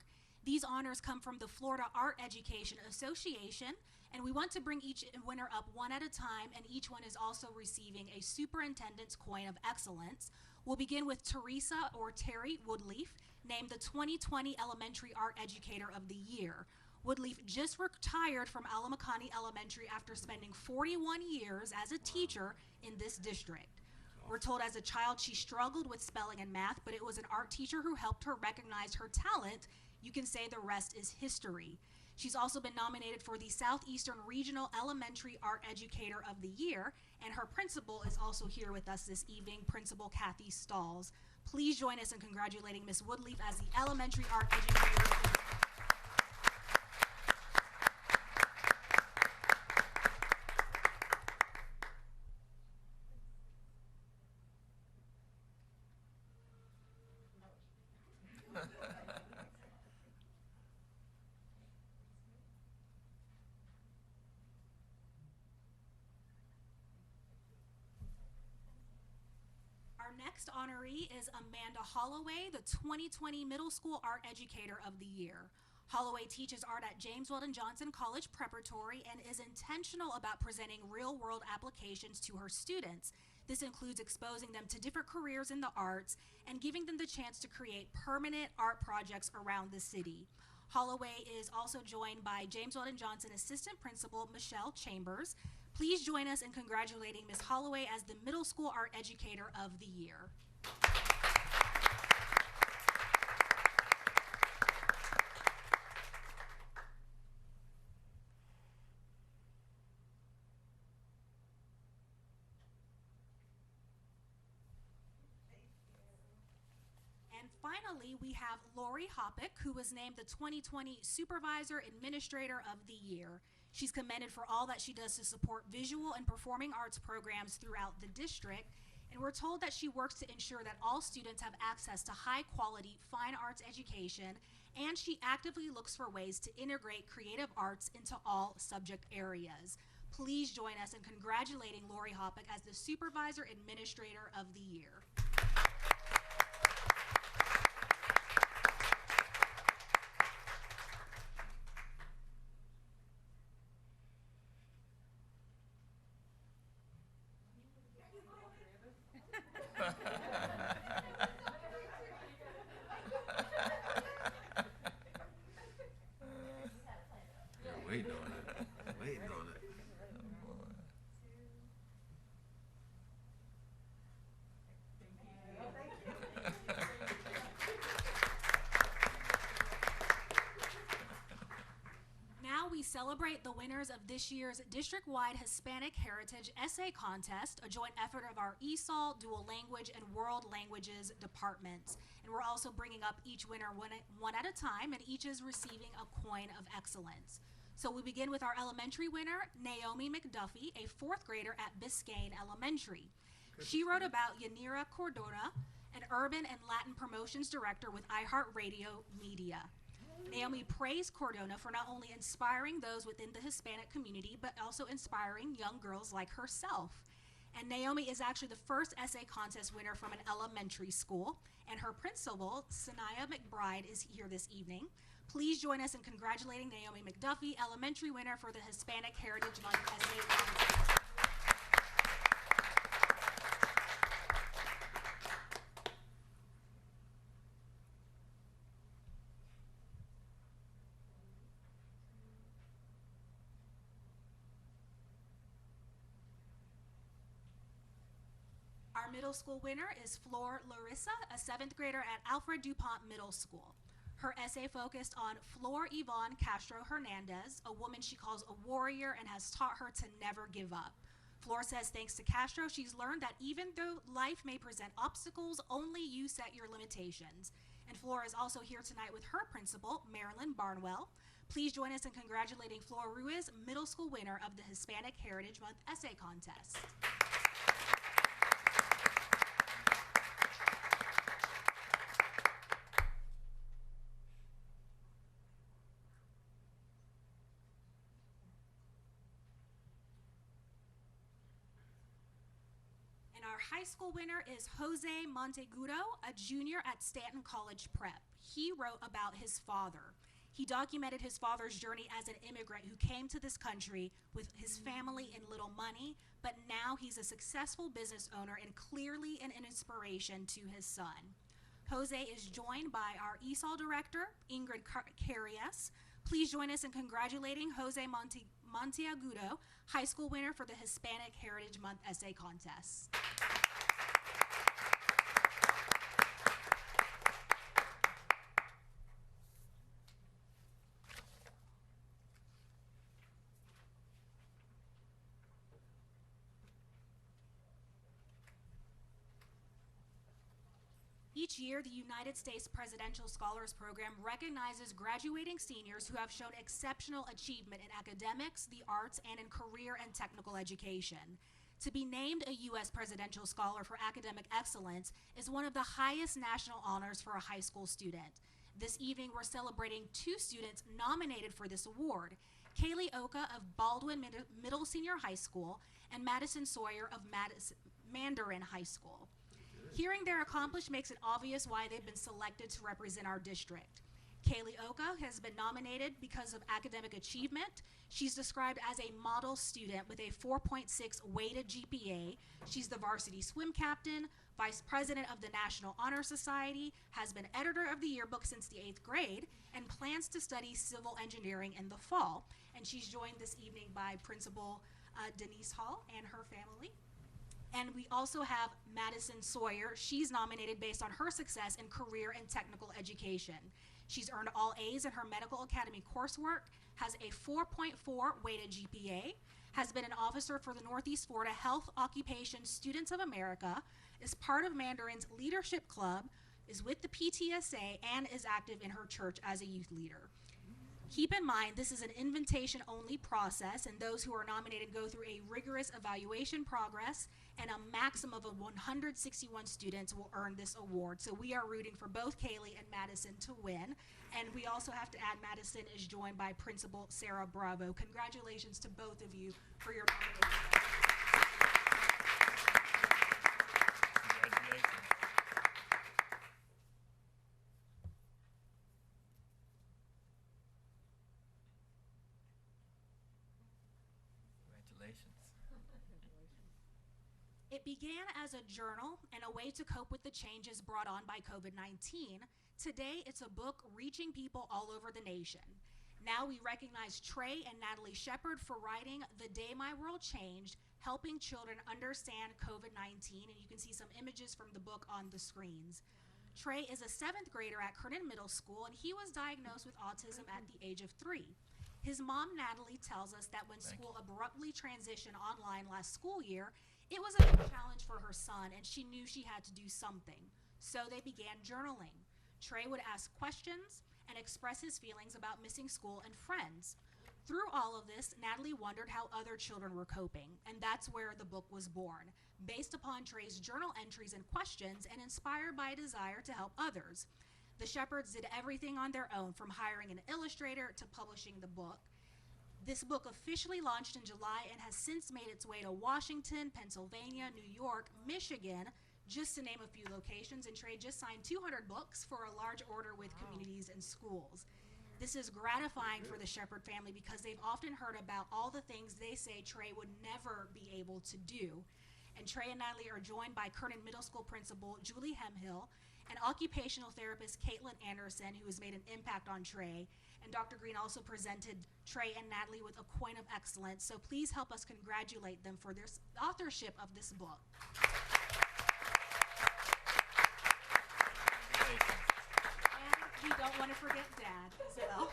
Speaker 3: These honors come from the Florida Art Education Association, and we want to bring each winner up one at a time, and each one is also receiving a Superintendent's Coin of Excellence. We'll begin with Teresa or Terry Woodleaf, named the 2020 Elementary Art Educator of the Year. Woodleaf just retired from Alamocani Elementary after spending 41 years as a teacher in this district. We're told as a child she struggled with spelling and math, but it was an art teacher who helped her recognize her talent. You can say the rest is history. She's also been nominated for the Southeastern Regional Elementary Art Educator of the Year, and her principal is also here with us this evening, Principal Kathy Stalls. Please join us in congratulating Ms. Woodleaf as the Elementary Art Educator. Our next honoree is Amanda Holloway, the 2020 Middle School Art Educator of the Year. Holloway teaches art at James Weldon Johnson College Preparatory and is intentional about presenting real-world applications to her students. This includes exposing them to different careers in the arts and giving them the chance to create permanent art projects around the city. Holloway is also joined by James Weldon Johnson Assistant Principal Michelle Chambers. Please join us in congratulating Ms. Holloway as the Middle School Art Educator of the Year. And finally, we have Lori Hoppick, who was named the 2020 Supervisor Administrator of the Year. She's commended for all that she does to support visual and performing arts programs throughout the district, and we're told that she works to ensure that all students have access to high-quality fine arts education, and she actively looks for ways to integrate creative arts into all subject areas. Please join us in congratulating Lori Hoppick as the Supervisor Administrator of the Year.
Speaker 6: You're waiting on it. Waiting on it.
Speaker 3: Now we celebrate the winners of this year's district-wide Hispanic Heritage Essay Contest, a joint effort of our ESOL, Dual Language, and World Languages departments. And we're also bringing up each winner one at a time, and each is receiving a coin of excellence. So we begin with our elementary winner, Naomi McDuffie, a fourth grader at Biscayne Elementary. She wrote about Yanira Cordona, an urban and Latin promotions director with iHeartRadio Media. Naomi praised Cordona for not only inspiring those within the Hispanic community, but also inspiring young girls like herself. And Naomi is actually the first essay contest winner from an elementary school, and her principal, Sanaya McBride, is here this evening. Please join us in congratulating Naomi McDuffie, elementary winner for the Hispanic Heritage Month Essay Contest. Our middle school winner is Flor Larissa, a seventh grader at Alfred DuPont Middle School. Her essay focused on Flor Yvonne Castro Hernandez, a woman she calls a warrior and has taught her to never give up. Flor says thanks to Castro, she's learned that even though life may present obstacles, only you set your limitations. And Flor is also here tonight with her principal, Marilyn Barnwell. Please join us in congratulating Flor Ruiz, middle school winner of the Hispanic Heritage Month Essay Contest. Our high school winner is Jose Montegudo, a junior at Stanton College Prep. He wrote about his father. He documented his father's journey as an immigrant who came to this country with his family and little money, but now he's a successful business owner and clearly an inspiration to his son. Jose is joined by our ESOL director, Ingrid Carias. Please join us in congratulating Jose Monteagudo, high school winner for the Hispanic Heritage Month Essay Contest. Each year, the United States Presidential Scholars Program recognizes graduating seniors who have shown exceptional achievement in academics, the arts, and in career and technical education. To be named a U.S. Presidential Scholar for Academic Excellence is one of the highest national honors for a high school student. This evening, we're celebrating two students nominated for this award, Kaylee Oka of Baldwin Middle Senior High School and Madison Sawyer of Mandarin High School. Hearing their accomplishment makes it obvious why they've been selected to represent our district. Kaylee Oka has been nominated because of academic achievement. She's described as a model student with a 4.6 weighted GPA. She's the varsity swim captain, vice president of the National Honor Society, has been editor of the yearbook since the 8th grade, and plans to study civil engineering in the fall. And she's joined this evening by Principal Denise Hall and her family. And we also have Madison Sawyer. She's nominated based on her success in career and technical education. She's earned all A's in her medical academy coursework, has a 4.4 weighted GPA, has been an officer for the Northeast Florida Health Occupation Students of America, is part of Mandarin's Leadership Club, is with the PTSA, and is active in her church as a youth leader. Keep in mind, this is an invitation-only process, and those who are nominated go through a rigorous evaluation progress, and a maximum of 161 students will earn this award. So we are rooting for both Kaylee and Madison to win. And we also have to add Madison is joined by Principal Sarah Bravo. Congratulations to both of you for your nomination.
Speaker 2: Congratulations. Congratulations.
Speaker 3: It began as a journal and a way to cope with the changes brought on by COVID-19. Today, it's a book reaching people all over the nation. Now we recognize Trey and Natalie Shepard for writing The Day My World Changed, helping children understand COVID-19, and you can see some images from the book on the screens. Trey is a 7th grader at Kernan Middle School, and he was diagnosed with autism at the age of 3. His mom, Natalie, tells us that when school abruptly transitioned online last school year, it was a big challenge for her son, and she knew she had to do something. So they began journaling. Trey would ask questions and express his feelings about missing school and friends. Through all of this, Natalie wondered how other children were coping, and that's where the book was born, based upon Trey's journal entries and questions and inspired by a desire to help others. The Shepards did everything on their own, from hiring an illustrator to publishing the book. This book officially launched in July and has since made its way to Washington, Pennsylvania, New York, Michigan, just to name a few locations, and Trey just signed 200 books for a large order with communities and schools. This is gratifying for the Shepard family because they've often heard about all the things they say Trey would never be able to do. And Trey and Natalie are joined by Kernan Middle School Principal Julie Hemhill and occupational therapist Caitlin Anderson, who has made an impact on Trey. And Dr. Green also presented Trey and Natalie with a coin of excellence. So please help us congratulate them for their authorship of this book. And we don't want to forget Dad as well,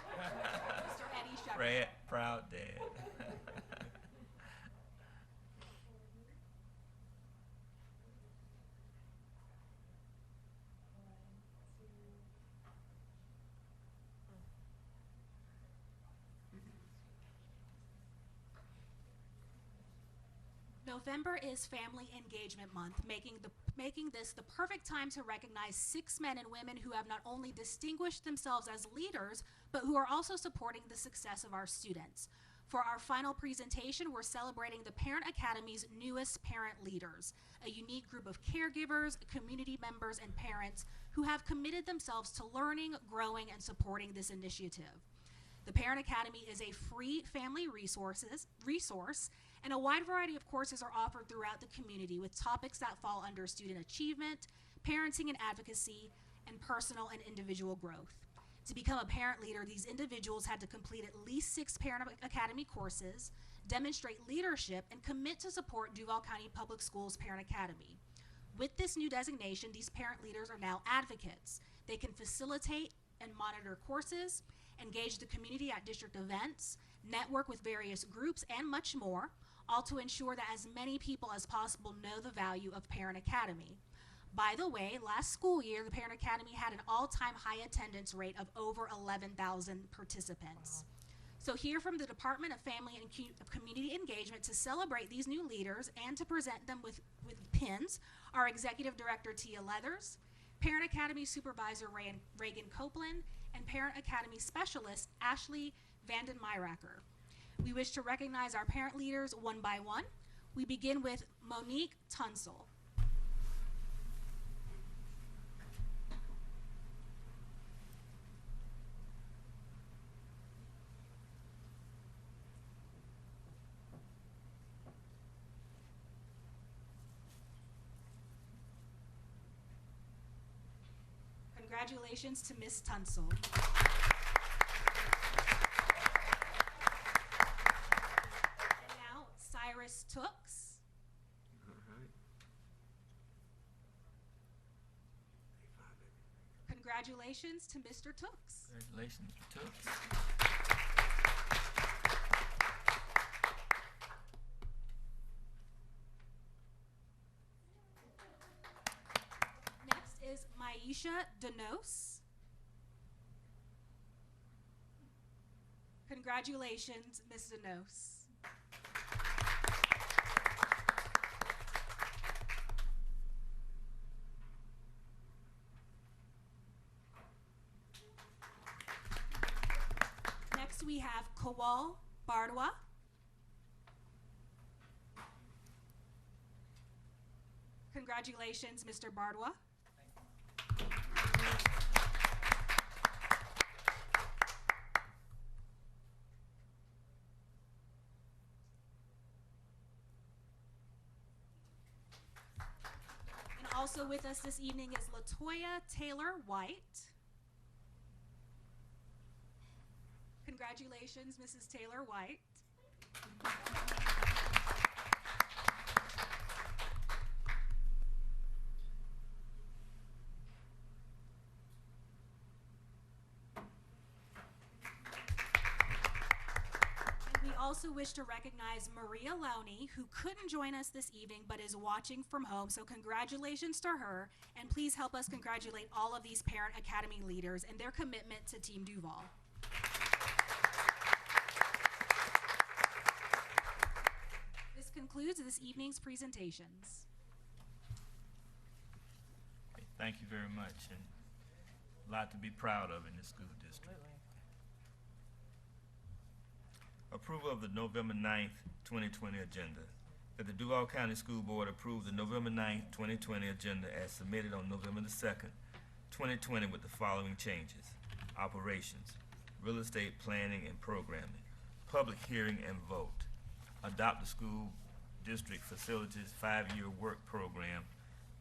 Speaker 3: Mr. Eddie Shepard.
Speaker 2: Proud dad.
Speaker 3: November is Family Engagement Month, making this the perfect time to recognize 6 men and women who have not only distinguished themselves as leaders, but who are also supporting the success of our students. For our final presentation, we're celebrating the Parent Academy's newest parent leaders, a unique group of caregivers, community members, and parents who have committed themselves to learning, growing, and supporting this initiative. The Parent Academy is a free family resource, and a wide variety of courses are offered throughout the community with topics that fall under student achievement, parenting and advocacy, and personal and individual growth. To become a parent leader, these individuals had to complete at least 6 Parent Academy courses, demonstrate leadership, and commit to support Duval County Public Schools Parent Academy. With this new designation, these parent leaders are now advocates. They can facilitate and monitor courses, engage the community at district events, network with various groups, and much more, all to ensure that as many people as possible know the value of Parent Academy. By the way, last school year, the Parent Academy had an all-time high attendance rate of over 11,000 participants. So here from the Department of Family and Community Engagement to celebrate these new leaders and to present them with pins, our Executive Director, Tia Leathers, Parent Academy Supervisor Reagan Copeland, and Parent Academy Specialist Ashley Vanden Myracker. We wish to recognize our parent leaders one by one. We begin with Monique Tunsil. Congratulations to Ms. Tunsil. And now, Cyrus Tooks.
Speaker 6: All right.
Speaker 3: Congratulations to Mr. Tooks.
Speaker 2: Congratulations, Mr. Tooks.
Speaker 3: Next is Aisha Denos. Congratulations, Ms. Denos. Next, we have Kowal Bardwa. Congratulations, Mr. Bardwa. And also with us this evening is Latoya Taylor White. Congratulations, Mrs. Taylor White. And we also wish to recognize Maria Lowney, who couldn't join us this evening but is watching from home. So congratulations to her, and please help us congratulate all of these Parent Academy leaders and their commitment to Team Duval. This concludes this evening's presentations.
Speaker 2: Okay, thank you very much, and a lot to be proud of in this school district. Approval of the November 9th, 2020 agenda. That the Duval County School Board approve the November 9th, 2020 agenda as submitted on November the 2nd, 2020 with the following changes. Operations, real estate planning and programming, public hearing and vote. Adopt the school district facilities 5-year work program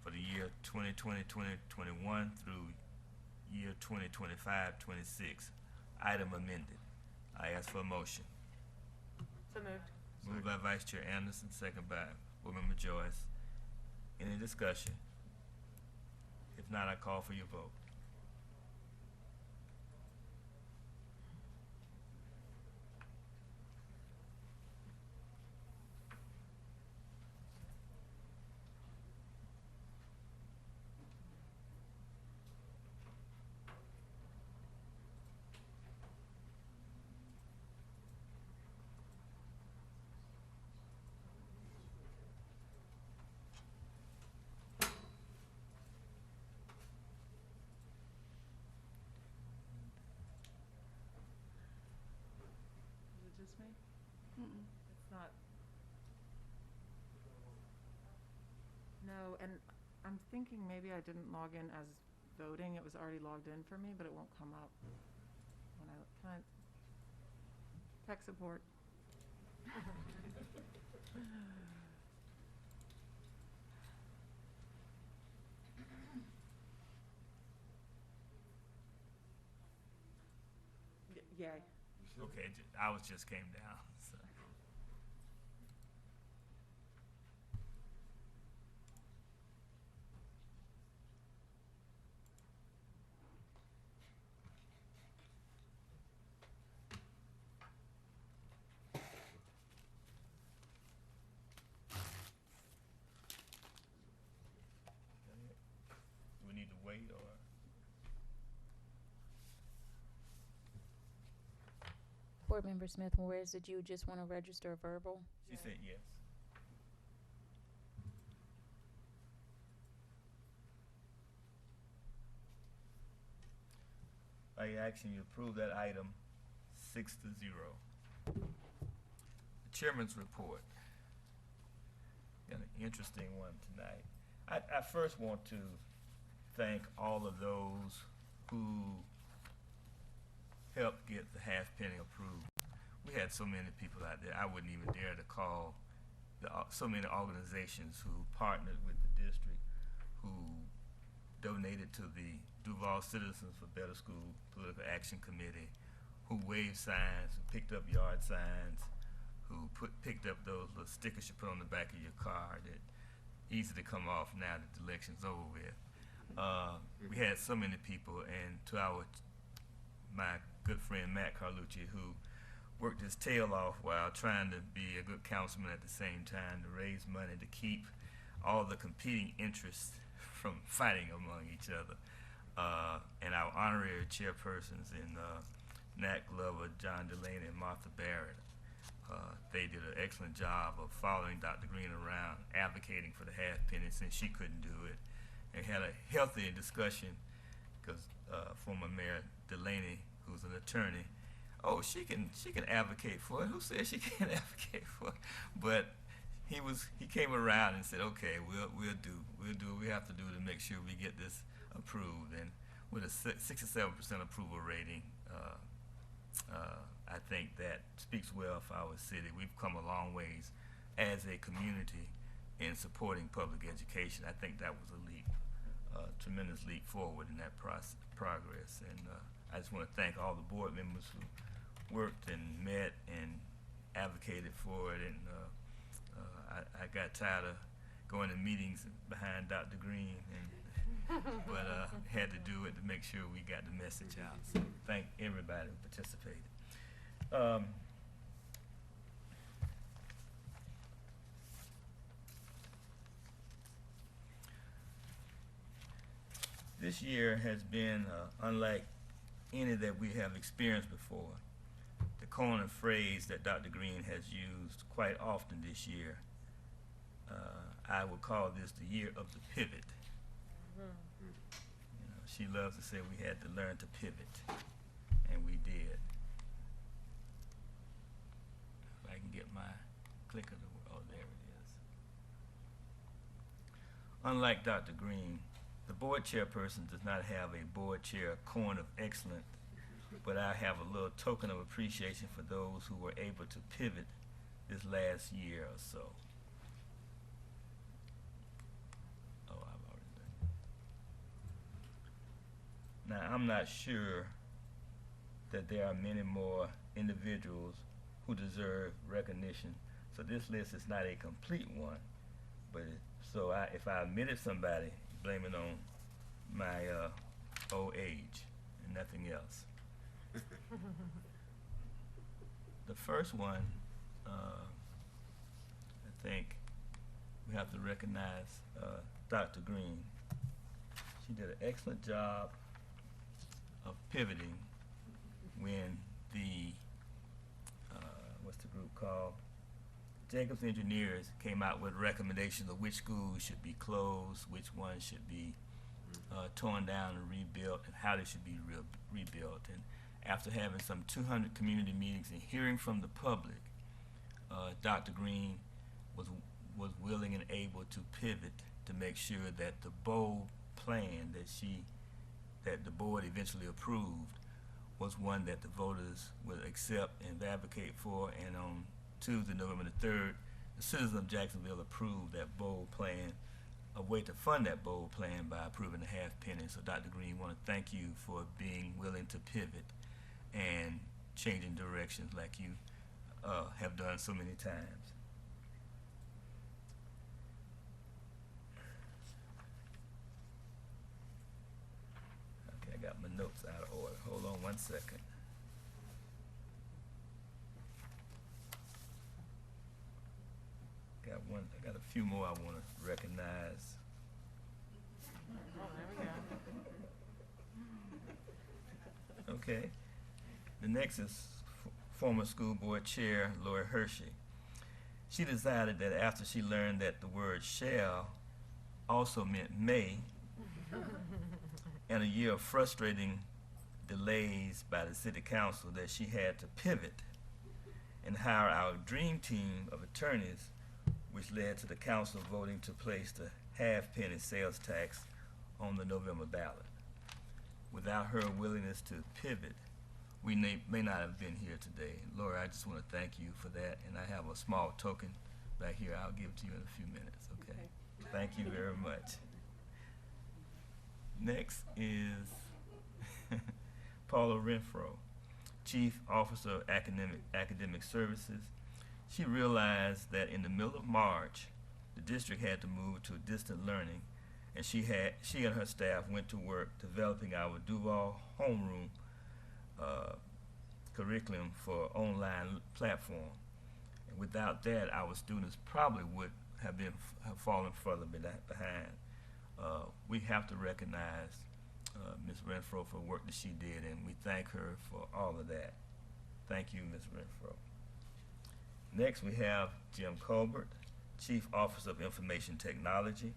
Speaker 2: for the year 2020-2021 through year 2025-26. Item amended. I ask for a motion.
Speaker 5: So moved.
Speaker 2: Moved by Vice Chair Anderson, second by Board Member Joyce. Any discussion? If not, I call for your vote.
Speaker 9: Is it just me? It's not. No, and I'm thinking maybe I didn't log in as voting. It was already logged in for me, but it won't come up when can I tech support? Yay.
Speaker 2: Okay, ours just came down. So. Do we need to wait or?
Speaker 10: Board Member Smith Morris, did you just want to register verbal?
Speaker 2: She said yes. By your action, you approve that item 6-0. The chairman's report. Got an interesting one tonight. I first want to thank all of those who helped get the half penny approved. We had so many people out there, I wouldn't even dare to call so many organizations who partnered with the district, who donated to the Duval Citizens for Better School Political Action Committee, who waved signs, who picked up yard signs, who picked up those little stickers you put on the back of your car that easy to come off now that the election's over with. We had so many people, and to my good friend Matt Carlucci, who worked his tail off while trying to be a good councilman at the same time to raise money to keep all the competing interests from fighting among each other. and our honorary chairpersons in Nat Glover, John Delaney, and Martha Barrett. They did an excellent job of following Dr. Green around, advocating for the half penny since she couldn't do it. They had a healthy discussion because former Mayor Delaney, who's an attorney, oh, she can advocate for it. Who says she can't advocate for it? But he came around and said, okay, we'll do what we have to do to make sure we get this approved. And with a 67% approval rating, I think that speaks well for our city. We've come a long ways as a community in supporting public education. I think that was a leap, tremendous leap forward in that progress. And I just want to thank all the board members who worked and met and advocated for it. And I got tired of going to meetings behind Dr. Green, but had to do it to make sure we got the message out. So thank everybody who participated. This year has been unlike any that we have experienced before. The common phrase that Dr. Green has used quite often this year, I would call this the year of the pivot. You know, she loves to say we had to learn to pivot, and we did. If I can get my clicker to work, oh, there it is. Unlike Dr. Green, the board chairperson does not have a board chair corn of excellence, but I have a little token of appreciation for those who were able to pivot this last year or so. Oh, I've already done it. Now, I'm not sure that there are many more individuals who deserve recognition, so this list is not a complete one, but if I omitted somebody, blame it on my old age and nothing else. The first one, I think we have to recognize Dr. Green. She did an excellent job of pivoting when the, what's the group called? Jacobs Engineers came out with recommendations of which schools should be closed, which ones should be torn down and rebuilt, and how they should be rebuilt. And after having some 200 community meetings and hearing from the public, Dr. Green was willing and able to pivot to make sure that the bold plan that the board eventually approved was one that the voters would accept and advocate for. And on Tuesday, November the 3rd, the citizens of Jacksonville approved that bold plan, a way to fund that bold plan by approving the half penny. So Dr. Green, want to thank you for being willing to pivot and changing directions like you have done so many times. Okay, I got my notes out of order. Hold on one second. I got a few more I want to recognize.
Speaker 5: Oh, there we go.
Speaker 2: Okay. The next is former school board chair Lori Hershey. She decided that after she learned that the word shall also meant may, and a year of frustrating delays by the city council, that she had to pivot and hire our dream team of attorneys, which led to the council voting to place the half penny sales tax on the November ballot. Without her willingness to pivot, we may not have been here today. Laura, I just want to thank you for that, and I have a small token back here. I'll give it to you in a few minutes, okay? Thank you very much. Next is Paula Renfro, Chief Officer of Academic Services. She realized that in the middle of March, the district had to move to distant learning, and she and her staff went to work developing our Duval homeroom curriculum for online platform. And without that, our students probably would have fallen further behind. We have to recognize Ms. Renfro for the work that she did, and we thank her for all of that. Thank you, Ms. Renfro. Next, we have Jim Colbert, Chief Officer of Information Technology.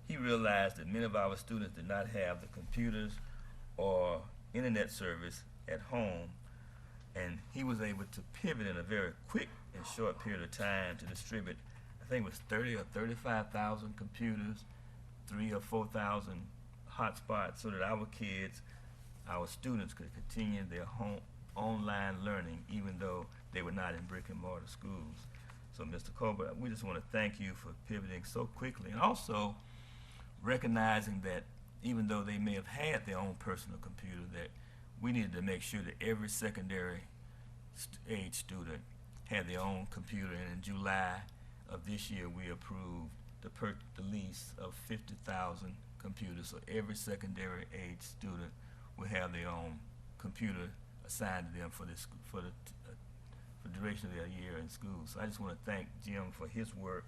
Speaker 2: He realized that many of our students did not have the computers or internet service at home, and he was able to pivot in a very quick and short period of time to distribute, I think it was 30 or 35,000 computers, 3 or 4,000 hotspots, so that our kids, our students, could continue their home online learning even though they were not in brick and mortar schools. So Mr. Colbert, we just want to thank you for pivoting so quickly, and also recognizing that even though they may have had their own personal computer, that we needed to make sure that every secondary age student had their own computer. And in July of this year, we approved the lease of 50,000 computers, so every secondary age student will have their own computer assigned to them for the duration of their year in school. So I just want to thank Jim for his work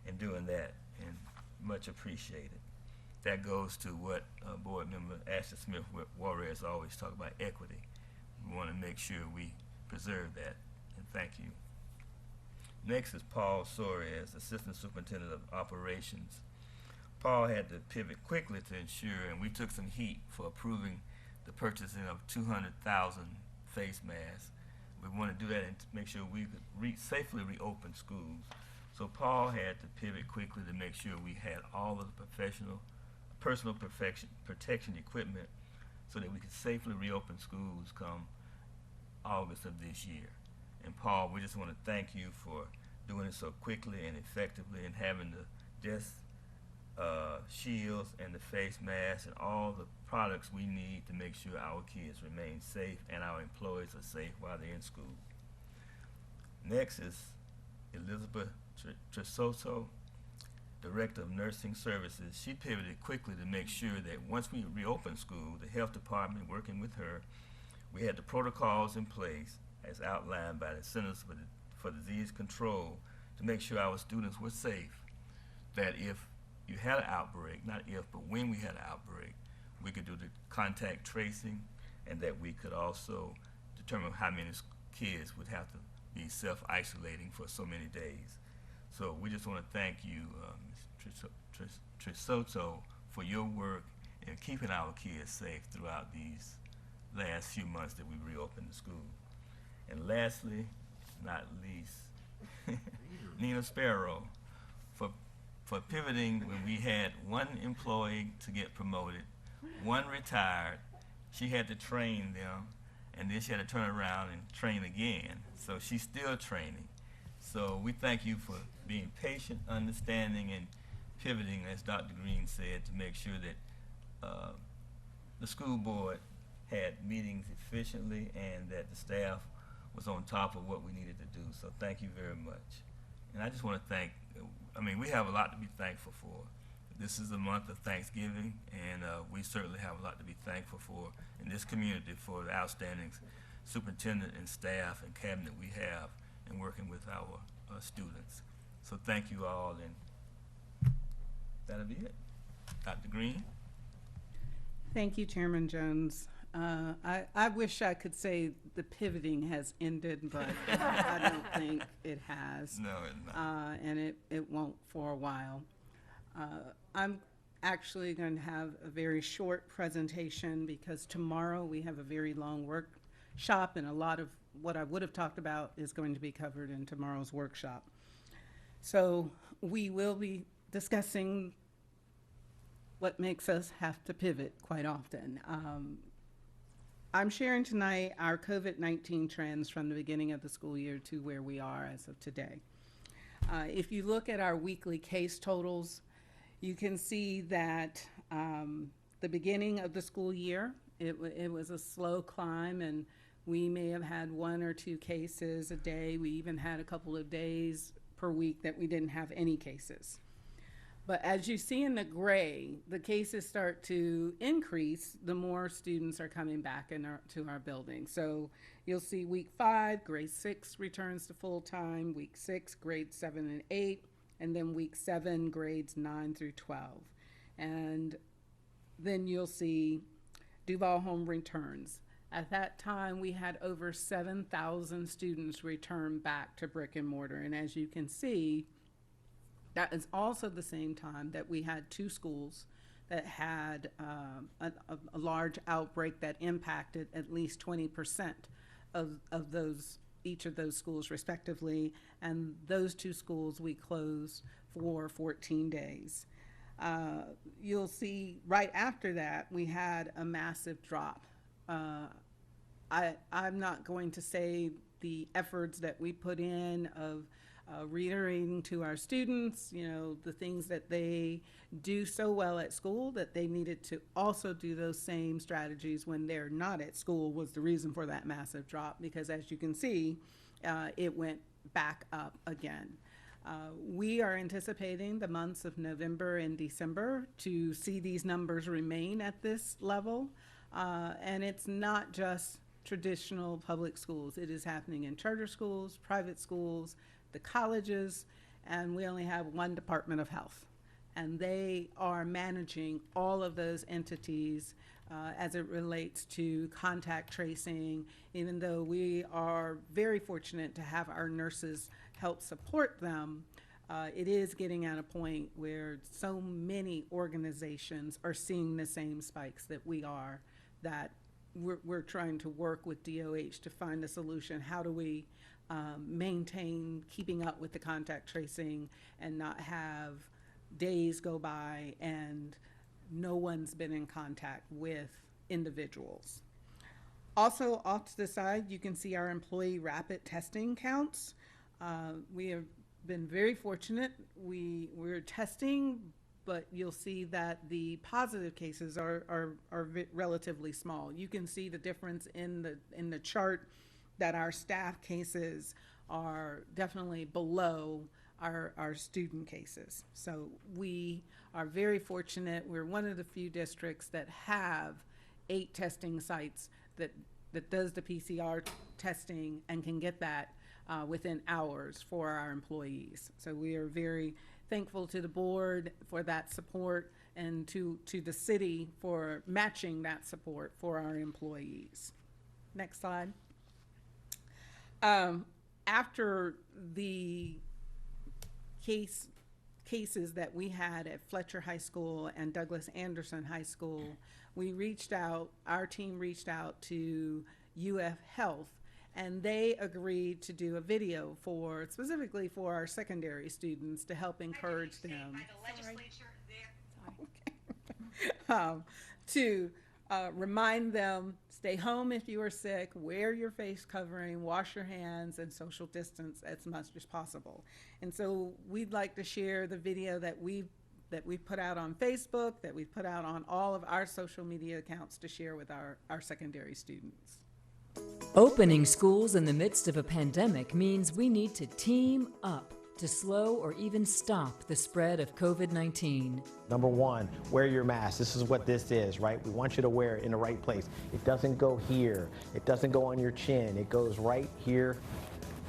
Speaker 2: in doing that, and much appreciated. That goes to what Board Member Ashley Smith Juarez always talk about, equity. We want to make sure we preserve that, and thank you. Next is Paul Soares, Assistant Superintendent of Operations. Paul had to pivot quickly to ensure, and we took some heat for approving the purchasing of 200,000 face masks. We want to do that and to make sure we could safely reopen schools. So Paul had to pivot quickly to make sure we had all of the personal protection equipment so that we could safely reopen schools come August of this year. And Paul, we just want to thank you for doing it so quickly and effectively, and having the desk shields and the face masks and all the products we need to make sure our kids remain safe and our employees are safe while they're in school. Next is Elizabeth Tresoto, Director of Nursing Services. She pivoted quickly to make sure that once we reopened school, the health department, working with her, we had the protocols in place as outlined by the Centers for Disease Control to make sure our students were safe. That if you had an outbreak, not if, but when we had an outbreak, we could do the contact tracing, and that we could also determine how many kids would have to be self-isolating for so many days. So we just want to thank you, Ms. Tresoto, for your work in keeping our kids safe throughout these last few months that we reopened the school. And lastly, not least, Nina Sparrow, for pivoting when we had one employee to get promoted, one retired. She had to train them, and then she had to turn around and train again. So she's still training. So we thank you for being patient, understanding, and pivoting, as Dr. Green said, to make sure that the school board had meetings efficiently and that the staff was on top of what we needed to do. So thank you very much. And I just want to thank, we have a lot to be thankful for. This is the month of Thanksgiving, and we certainly have a lot to be thankful for in this community for the outstanding superintendent and staff and cabinet we have in working with our students. So thank you all, and that'll be it. Dr. Green?
Speaker 8: Thank you, Chairman Jones. I wish I could say the pivoting has ended, but I don't think it has.
Speaker 2: No, it's not.
Speaker 8: And it won't for a while. I'm actually going to have a very short presentation because tomorrow we have a very long workshop, and a lot of what I would have talked about is going to be covered in tomorrow's workshop. So we will be discussing what makes us have to pivot quite often. I'm sharing tonight our COVID-19 trends from the beginning of the school year to where we are as of today. If you look at our weekly case totals, you can see that the beginning of the school year, it was a slow climb, and we may have had 1 or 2 cases a day. We even had a couple of days per week that we didn't have any cases. But as you see in the gray, the cases start to increase the more students are coming back to our building. So you'll see week 5, grade 6 returns to full-time, week 6, grades 7 and 8, and then week 7, grades 9 through 12. And then you'll see Duval home returns. At that time, we had over 7,000 students return back to brick and mortar. And as you can see, that is also the same time that we had 2 schools that had a large outbreak that impacted at least 20% of those, each of those schools respectively. And those 2 schools we closed for 14 days. You'll see right after that, we had a massive drop. I'm not going to say the efforts that we put in of reiterating to our students, you know, the things that they do so well at school that they needed to also do those same strategies when they're not at school was the reason for that massive drop, because as you can see, it went back up again. We are anticipating the months of November and December to see these numbers remain at this level. And it's not just traditional public schools. It is happening in charter schools, private schools, the colleges, and we only have 1 Department of Health. And they are managing all of those entities as it relates to contact tracing, even though we are very fortunate to have our nurses help support them. It is getting at a point where so many organizations are seeing the same spikes that we are, that we're trying to work with DOH to find a solution. How do we maintain keeping up with the contact tracing and not have days go by and no one's been in contact with individuals? Also, off to the side, you can see our employee rapid testing counts. We have been very fortunate. We're testing, but you'll see that the positive cases are relatively small. You can see the difference in the chart that our staff cases are definitely below our student cases. So we are very fortunate. We're one of the few districts that have 8 testing sites that does the PCR testing and can get that within hours for our employees. So we are very thankful to the board for that support and to the city for matching that support for our employees. Next slide. After the cases that we had at Fletcher High School and Douglas Anderson High School, our team reached out to UF Health, and they agreed to do a video specifically for our secondary students to help encourage them. To remind them, stay home if you are sick, wear your face covering, wash your hands, and social distance as much as possible. And so we'd like to share the video that we've put out on Facebook, that we've put out on all of our social media accounts to share with our secondary students.
Speaker 11: Opening schools in the midst of a pandemic means we need to team up to slow or even stop the spread of COVID-19.
Speaker 12: Number 1, wear your mask. This is what this is, right? We want you to wear it in the right place. It doesn't go here. It doesn't go on your chin. It goes right here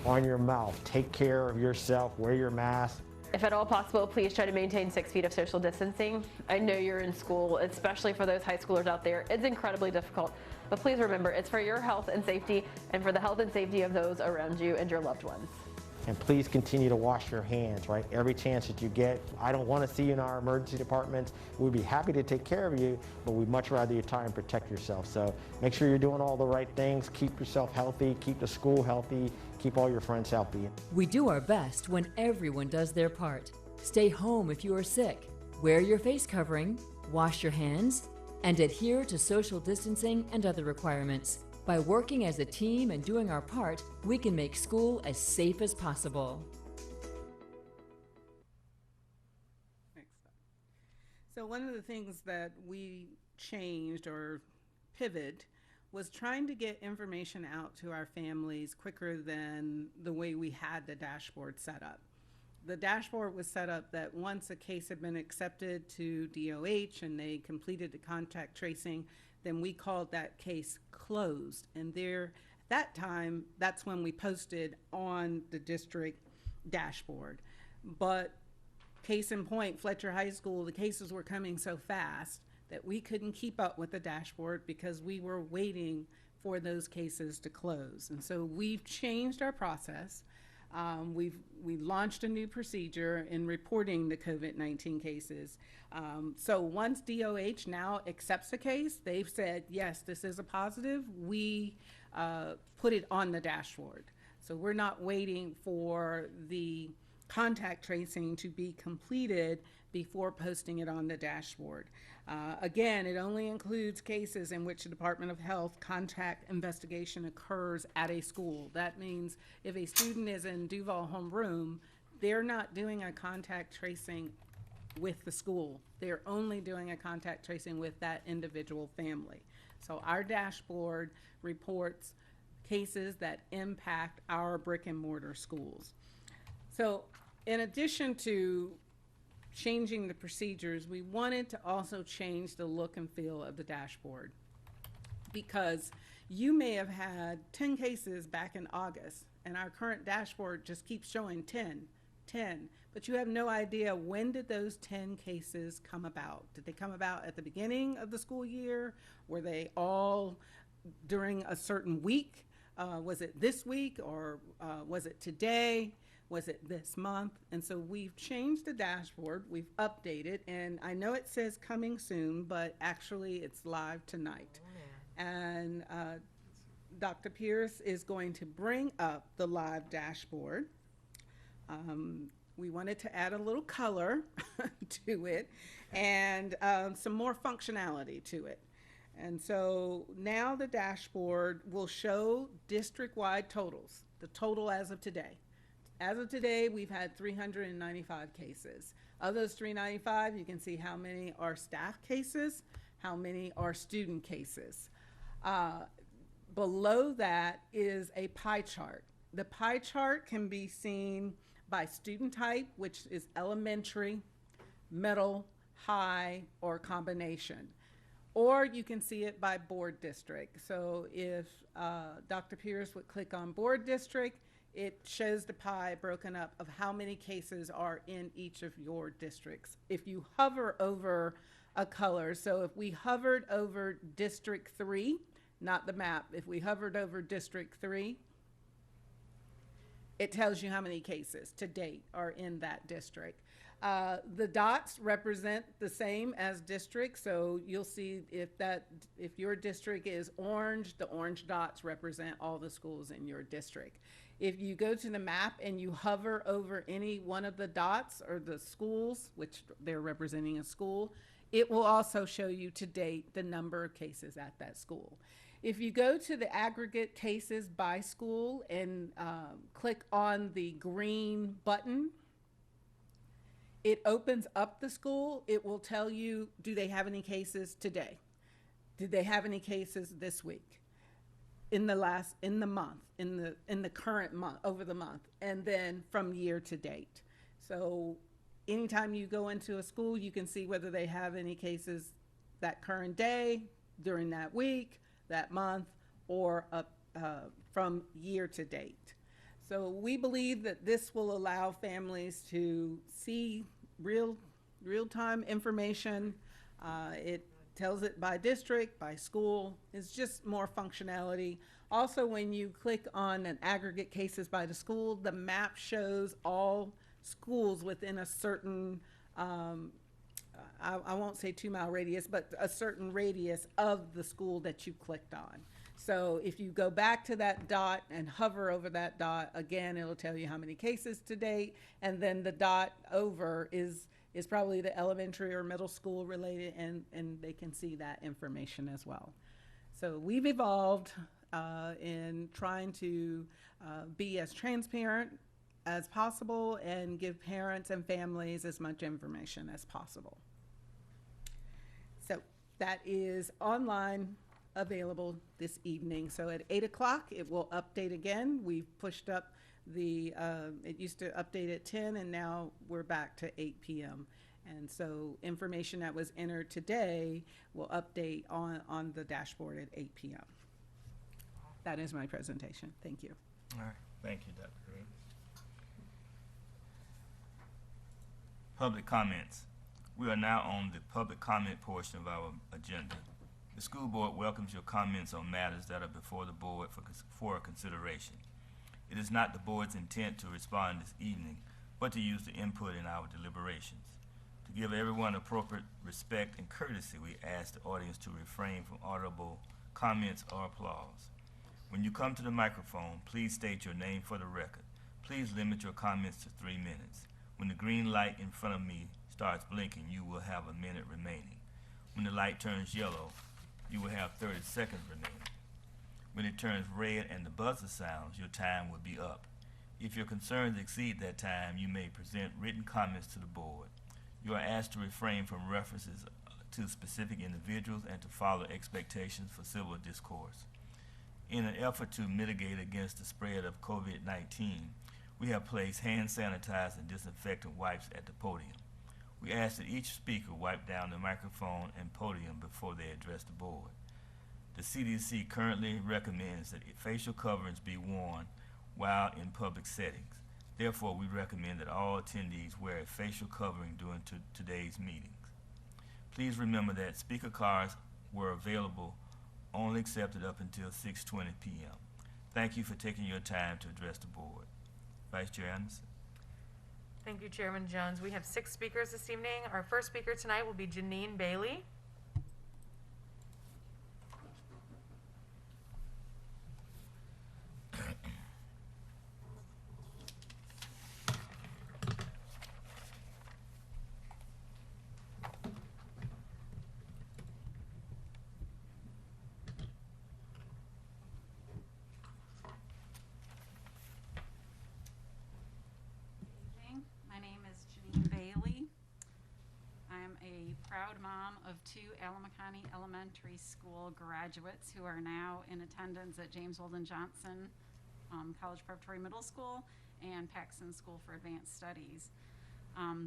Speaker 12: on your mouth. Take care of yourself. Wear your mask.
Speaker 13: If at all possible, please try to maintain 6 feet of social distancing. I know you're in school, especially for those high schoolers out there. It's incredibly difficult, but please remember, it's for your health and safety and for the health and safety of those around you and your loved ones.
Speaker 12: And please continue to wash your hands, right? Every chance that you get. I don't want to see you in our emergency departments. We'd be happy to take care of you, but we'd much rather you try and protect yourself. So make sure you're doing all the right things. Keep yourself healthy, keep the school healthy, keep all your friends healthy.
Speaker 11: We do our best when everyone does their part. Stay home if you are sick. Wear your face covering, wash your hands, and adhere to social distancing and other requirements. By working as a team and doing our part, we can make school as safe as possible.
Speaker 8: Next slide. So one of the things that we changed or pivoted was trying to get information out to our families quicker than the way we had the dashboard set up. The dashboard was set up that once a case had been accepted to DOH and they completed the contact tracing, then we called that case closed. And there, at that time, that's when we posted on the district dashboard. But case in point, Fletcher High School, the cases were coming so fast that we couldn't keep up with the dashboard because we were waiting for those cases to close. And so we've changed our process. We launched a new procedure in reporting the COVID-19 cases. So once DOH now accepts a case, they've said, yes, this is a positive, we put it on the dashboard. So we're not waiting for the contact tracing to be completed before posting it on the dashboard. Again, it only includes cases in which the Department of Health contact investigation occurs at a school. That means if a student is in Duval homeroom, they're not doing a contact tracing with the school. They're only doing a contact tracing with that individual family. So our dashboard reports cases that impact our brick and mortar schools. So in addition to changing the procedures, we wanted to also change the look and feel of the dashboard, because you may have had 10 cases back in August and our current dashboard just keeps showing 10, but you have no idea when did those 10 cases come about. Did they come about at the beginning of the school year? Were they all during a certain week? Was it this week, or was it today? Was it this month? And so we've changed the dashboard, we've updated, and I know it says coming soon, but actually it's live tonight. And Dr. Pierce is going to bring up the live dashboard. We wanted to add a little color to it and some more functionality to it. And so now the dashboard will show district-wide totals, the total as of today. As of today, we've had 395 cases. Of those 395, you can see how many are staff cases, how many are student cases. Below that is a pie chart. The pie chart can be seen by student type, which is elementary, middle, high, or combination. Or you can see it by board district. So if Dr. Pierce would click on board district, it shows the pie broken up of how many cases are in each of your districts. If you hover over a color, so if we hovered over District 3, not the map, if we hovered over District 3, it tells you how many cases to date are in that district. The dots represent the same as districts, so you'll see if your district is orange, the orange dots represent all the schools in your district. If you go to the map and you hover over any one of the dots or the schools, which they're representing a school, it will also show you to date the number of cases at that school. If you go to the aggregate cases by school and click on the green button, it opens up the school. It will tell you, do they have any cases today? Did they have any cases this week? In the month, in the current month, over the month, and then from year to date. So anytime you go into a school, you can see whether they have any cases that current day, during that week, that month, or from year to date. So we believe that this will allow families to see real-time information. It tells it by district, by school. It's just more functionality. Also, when you click on an aggregate cases by the school, the map shows all schools within a certain, I won't say 2-mile radius, but a certain radius of the school that you clicked on. So if you go back to that dot and hover over that dot, again, it'll tell you how many cases to date, and then the dot over is probably the elementary or middle school related, and they can see that information as well. So we've evolved in trying to be as transparent as possible and give parents and families as much information as possible. So that is online, available this evening. So at 8 o'clock, it will update again. We've pushed up it used to update at 10, and now we're back to 8 p.m. And so information that was entered today will update on the dashboard at 8 p.m. That is my presentation. Thank you.
Speaker 2: All right. Thank you, Dr. Green. Public comments. We are now on the public comment portion of our agenda. The school board welcomes your comments on matters that are before the board for consideration. It is not the board's intent to respond this evening, but to use the input in our deliberations. To give everyone appropriate respect and courtesy, we ask the audience to refrain from audible comments or applause. When you come to the microphone, please state your name for the record. Please limit your comments to 3 minutes. When the green light in front of me starts blinking, you will have a minute remaining. When the light turns yellow, you will have 30 seconds remaining. When it turns red and the buzzer sounds, your time will be up. If your concerns exceed that time, you may present written comments to the board. You are asked to refrain from references to specific individuals and to follow expectations for civil discourse. In an effort to mitigate against the spread of COVID-19, we have placed hand sanitizer and disinfectant wipes at the podium. We ask that each speaker wipe down the microphone and podium before they address the board. The CDC currently recommends that facial coverings be worn while in public settings. Therefore, we recommend that all attendees wear a facial covering during today's meetings. Please remember that speaker cards were available, only accepted up until 6:20 p.m. Thank you for taking your time to address the board. Vice Chair Anderson.
Speaker 5: Thank you, Chairman Jones. We have 6 speakers this evening. Our first speaker tonight will be Janine Bailey.
Speaker 14: Proud mom of 2 Alamo County Elementary School graduates who are now in attendance at James Weldon Johnson College Preparatory Middle School and Paxton School for Advanced Studies.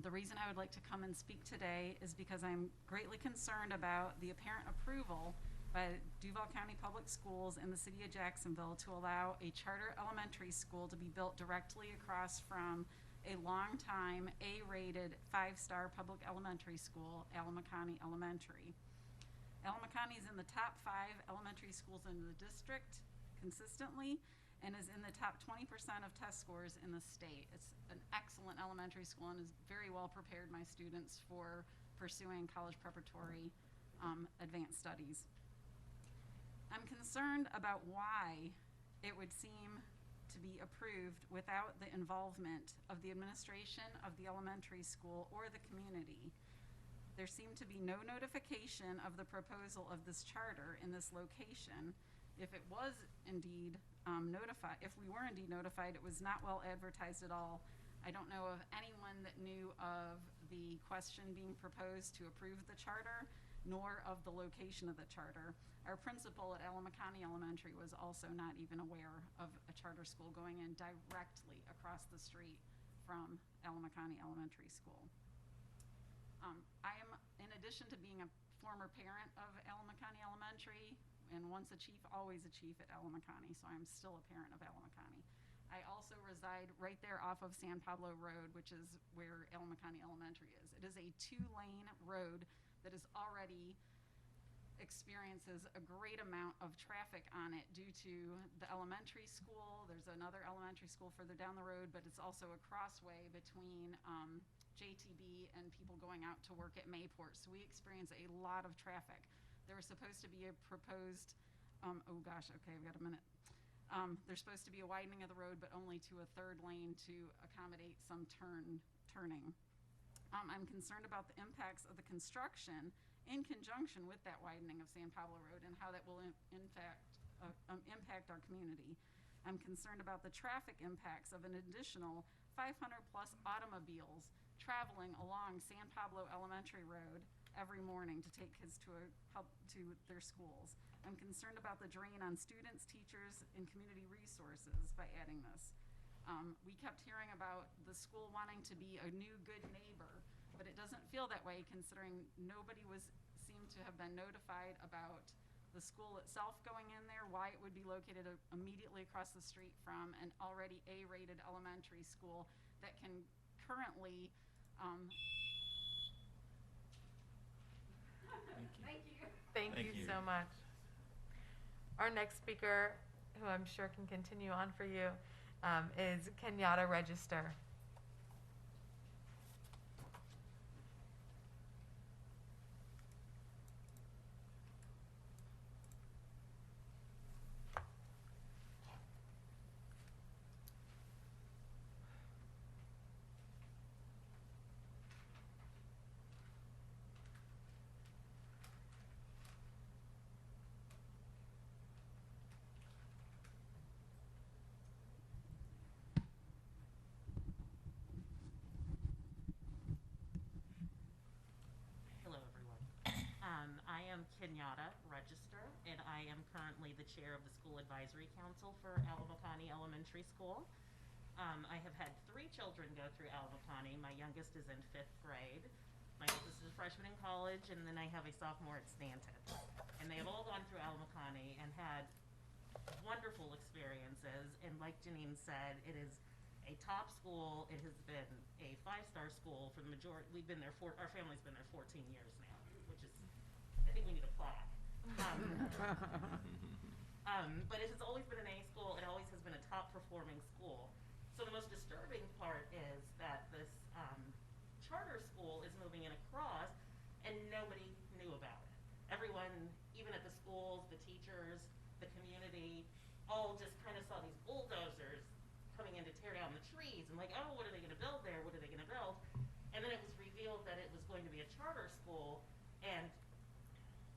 Speaker 14: The reason I would like to come and speak today is because I'm greatly concerned about the apparent approval by Duval County Public Schools in the city of Jacksonville to allow a charter elementary school to be built directly across from a long-time A-rated 5-star public elementary school, Alamo County Elementary. Alamo County is in the top 5 elementary schools in the district consistently and is in the top 20% of test scores in the state. It's an excellent elementary school and has very well prepared my students for pursuing college preparatory advanced studies. I'm concerned about why it would seem to be approved without the involvement of the administration of the elementary school or the community. There seemed to be no notification of the proposal of this charter in this location. If it was indeed if we were indeed notified, it was not well advertised at all. I don't know of anyone that knew of the question being proposed to approve the charter, nor of the location of the charter. Our principal at Alamo County Elementary was also not even aware of a charter school going in directly across the street from Alamo County Elementary School. I am, in addition to being a former parent of Alamo County Elementary, and once a chief, always a chief at Alamo County, so I'm still a parent of Alamo County. I also reside right there off of San Pablo Road, which is where Alamo County Elementary is. It is a 2-lane road that is already experiences a great amount of traffic on it due to the elementary school. There's another elementary school further down the road, but it's also a crossway between JTB and people going out to work at Mayport. So we experience a lot of traffic. There was supposed to be a proposed, oh gosh, okay, I've got a minute. There's supposed to be a widening of the road, but only to a 3rd lane to accommodate some turning. I'm concerned about the impacts of the construction in conjunction with that widening of San Pablo Road and how that will impact our community. I'm concerned about the traffic impacts of an additional 500+ automobiles traveling along San Pablo Elementary Road every morning to take kids to their schools. I'm concerned about the drain on students, teachers, and community resources by adding this. We kept hearing about the school wanting to be a new good neighbor, but it doesn't feel that way considering nobody seemed to have been notified about the school itself going in there, why it would be located immediately across the street from an already A-rated elementary school that can currently
Speaker 5: Thank you so much. Our next speaker, who I'm sure can continue on for you, is Kenyatta Register.
Speaker 15: Hello, everyone. I am Kenyatta Register, and I am currently the chair of the School Advisory Council for Alamacani Elementary School. I have had 3 children go through Alamacani. My youngest is in 5th grade. My oldest is a freshman in college, and then I have a sophomore at Stanton. And they have all gone through Alamacani and had wonderful experiences. And like Janine said, it is a top school. It has been a 5-star school for the majority. We've been there our family's been there 14 years now, which is, I think we need a plaque. But it has always been an A school. It always has been a top performing school. So the most disturbing part is that this charter school is moving in across and nobody knew about it. Everyone, even at the schools, the teachers, the community, all just kind of saw these bulldozers coming in to tear down the trees and like, oh, what are they going to build there? What are they going to build? And then it was revealed that it was going to be a charter school. And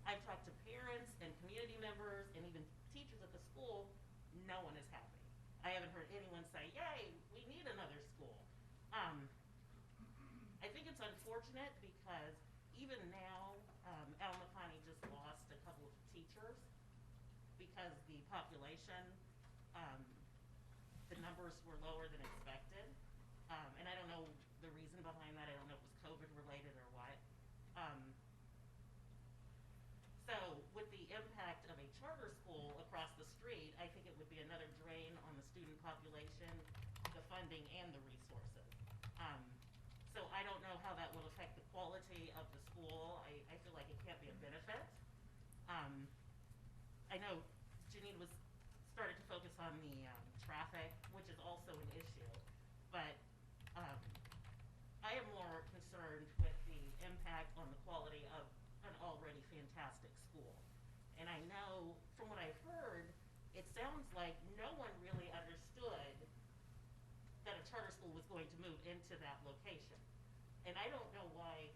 Speaker 15: I've talked to parents and community members and even teachers at the school. No one is happy. I haven't heard anyone say, yay, we need another school. I think it's unfortunate because even now, Alamacani just lost a couple of teachers because the population, the numbers were lower than expected. And I don't know the reason behind that. I don't know if it was COVID related or what. So with the impact of a charter school across the street, I think it would be another drain on the student population, the funding, and the resources. So I don't know how that will affect the quality of the school. I feel like it can't be a benefit. I know Janine started to focus on the traffic, which is also an issue, but I am more concerned with the impact on the quality of an already fantastic school. And I know from what I've heard, it sounds like no one really understood that a charter school was going to move into that location. And I don't know why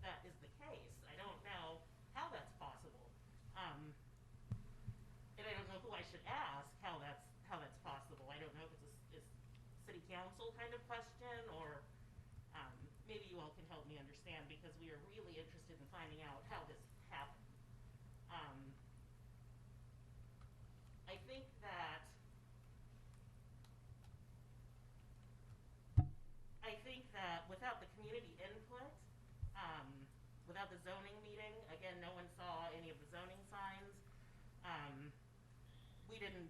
Speaker 15: that is the case. I don't know how that's possible. And I don't know who I should ask how that's possible. I don't know if it's a city council kind of question, or maybe you all can help me understand, because we are really interested in finding out how this happened. I think that without the community input, without the zoning meeting, again, no one saw any of the zoning signs. We didn't,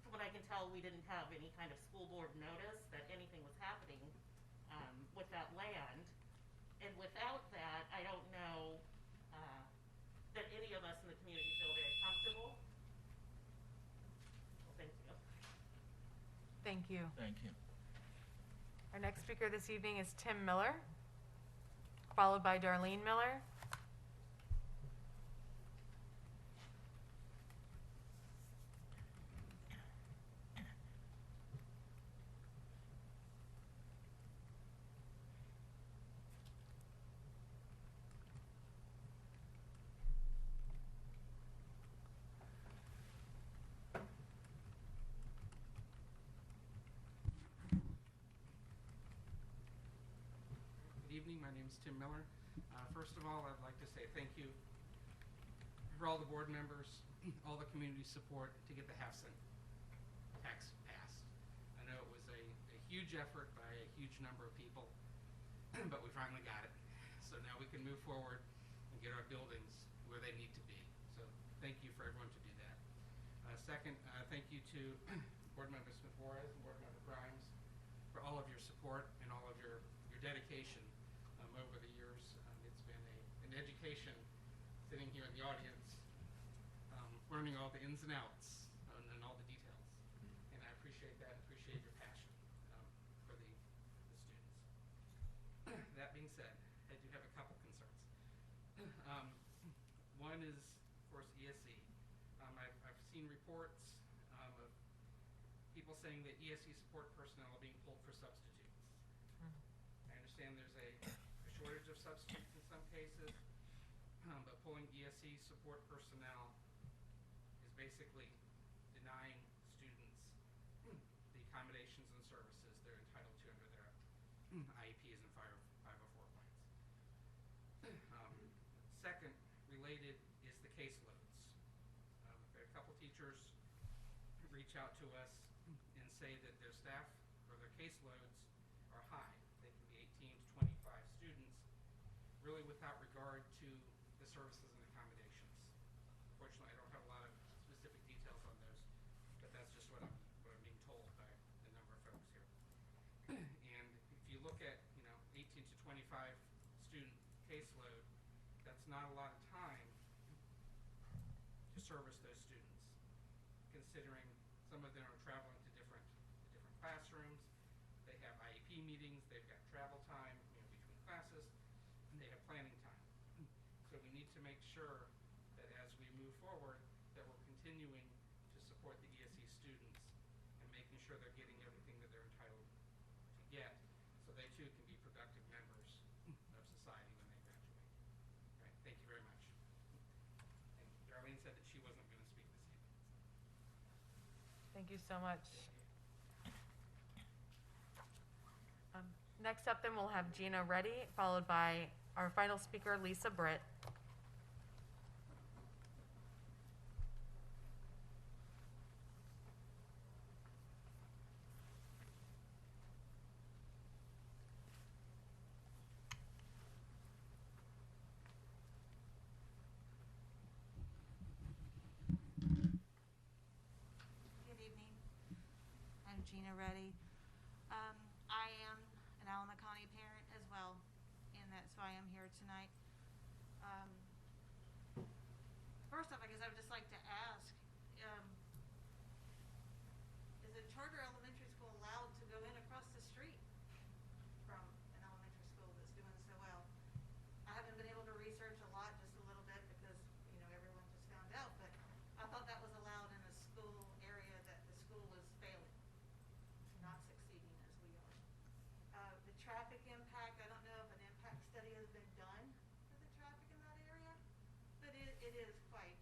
Speaker 15: from what I can tell, we didn't have any kind of school board notice that anything was happening with that land. And without that, I don't know that any of us in the community feel very comfortable. Well, thank you.
Speaker 5: Thank you.
Speaker 2: Thank you.
Speaker 5: Our next speaker this evening is Tim Miller, followed by Darlene Miller.
Speaker 16: Good evening. My name is Tim Miller. First of all, I'd like to say thank you for all the board members, all the community support to get the half-cent tax passed. I know it was a huge effort by a huge number of people, but we finally got it. So now we can move forward and get our buildings where they need to be. So thank you for everyone to do that. Second, thank you to Board Member Smith-Juarez and Board Member Grimes for all of your support and all of your dedication over the years. It's been an education sitting here in the audience, learning all the ins and outs and all the details. And I appreciate that and appreciate your passion for the students. That being said, I do have a couple concerns. One is, of course, ESE. I've seen reports of people saying that ESE support personnel are being pulled for substitutes. I understand there's a shortage of substitutes in some cases, but pulling ESE support personnel is basically denying students the accommodations and services they're entitled to under their IEPs and 504 plans. Second, related is the caseloads. I've had a couple teachers reach out to us and say that their staff or their caseloads are high. They can be 18 to 25 students, really without regard to the services and accommodations. Unfortunately, I don't have a lot of specific details on those, but that's just what I'm being told by a number of folks here. And if you look at 18 to 25 student caseload, that's not a lot of time to service those students, considering some of them are traveling to different classrooms. They have IEP meetings, they've got travel time between classes, and they have planning time. So we need to make sure that as we move forward, that we're continuing to support the ESE students and making sure they're getting everything that they're entitled to get, so they too can be productive members of society when they graduate. All right, thank you very much. And Darlene said that she wasn't going to speak this evening.
Speaker 5: Thank you so much. Next up then we'll have Gina Reddy, followed by our final speaker, Lisa Britt.
Speaker 17: Good evening. I'm Gina Reddy. I am an Alamo County parent as well, and that's why I'm here tonight. First off, I guess I would just like to ask, is a charter elementary school allowed to go in across the street from an elementary school that's doing so well? I haven't been able to research a lot, just a little bit, because everyone just found out, but I thought that was allowed in a school area that the school was failing, not succeeding as we are. The traffic impact, I don't know if an impact study has been done for the traffic in that area, but it is quite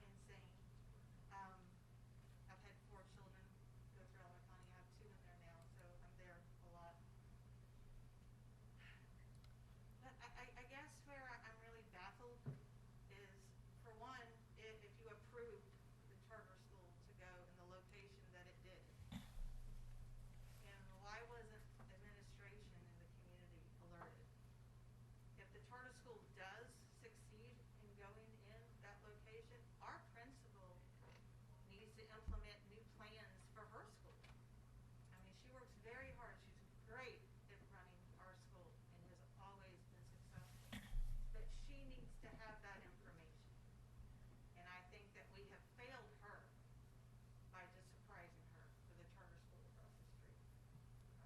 Speaker 17: insane. I've had 4 children go through Alamo County. I have 2 in there now, so I'm there a lot. But I guess where I'm really baffled is, for one, if you approved the charter school to go in the location that it did, and why wasn't administration in the community alerted? If the charter school does succeed in going in that location, our principal needs to implement new plans for her school. I mean, she works very hard. She's great at running our school and has always been successful. But she needs to have that information. And I think that we have failed her by just surprising her with a charter school across the street.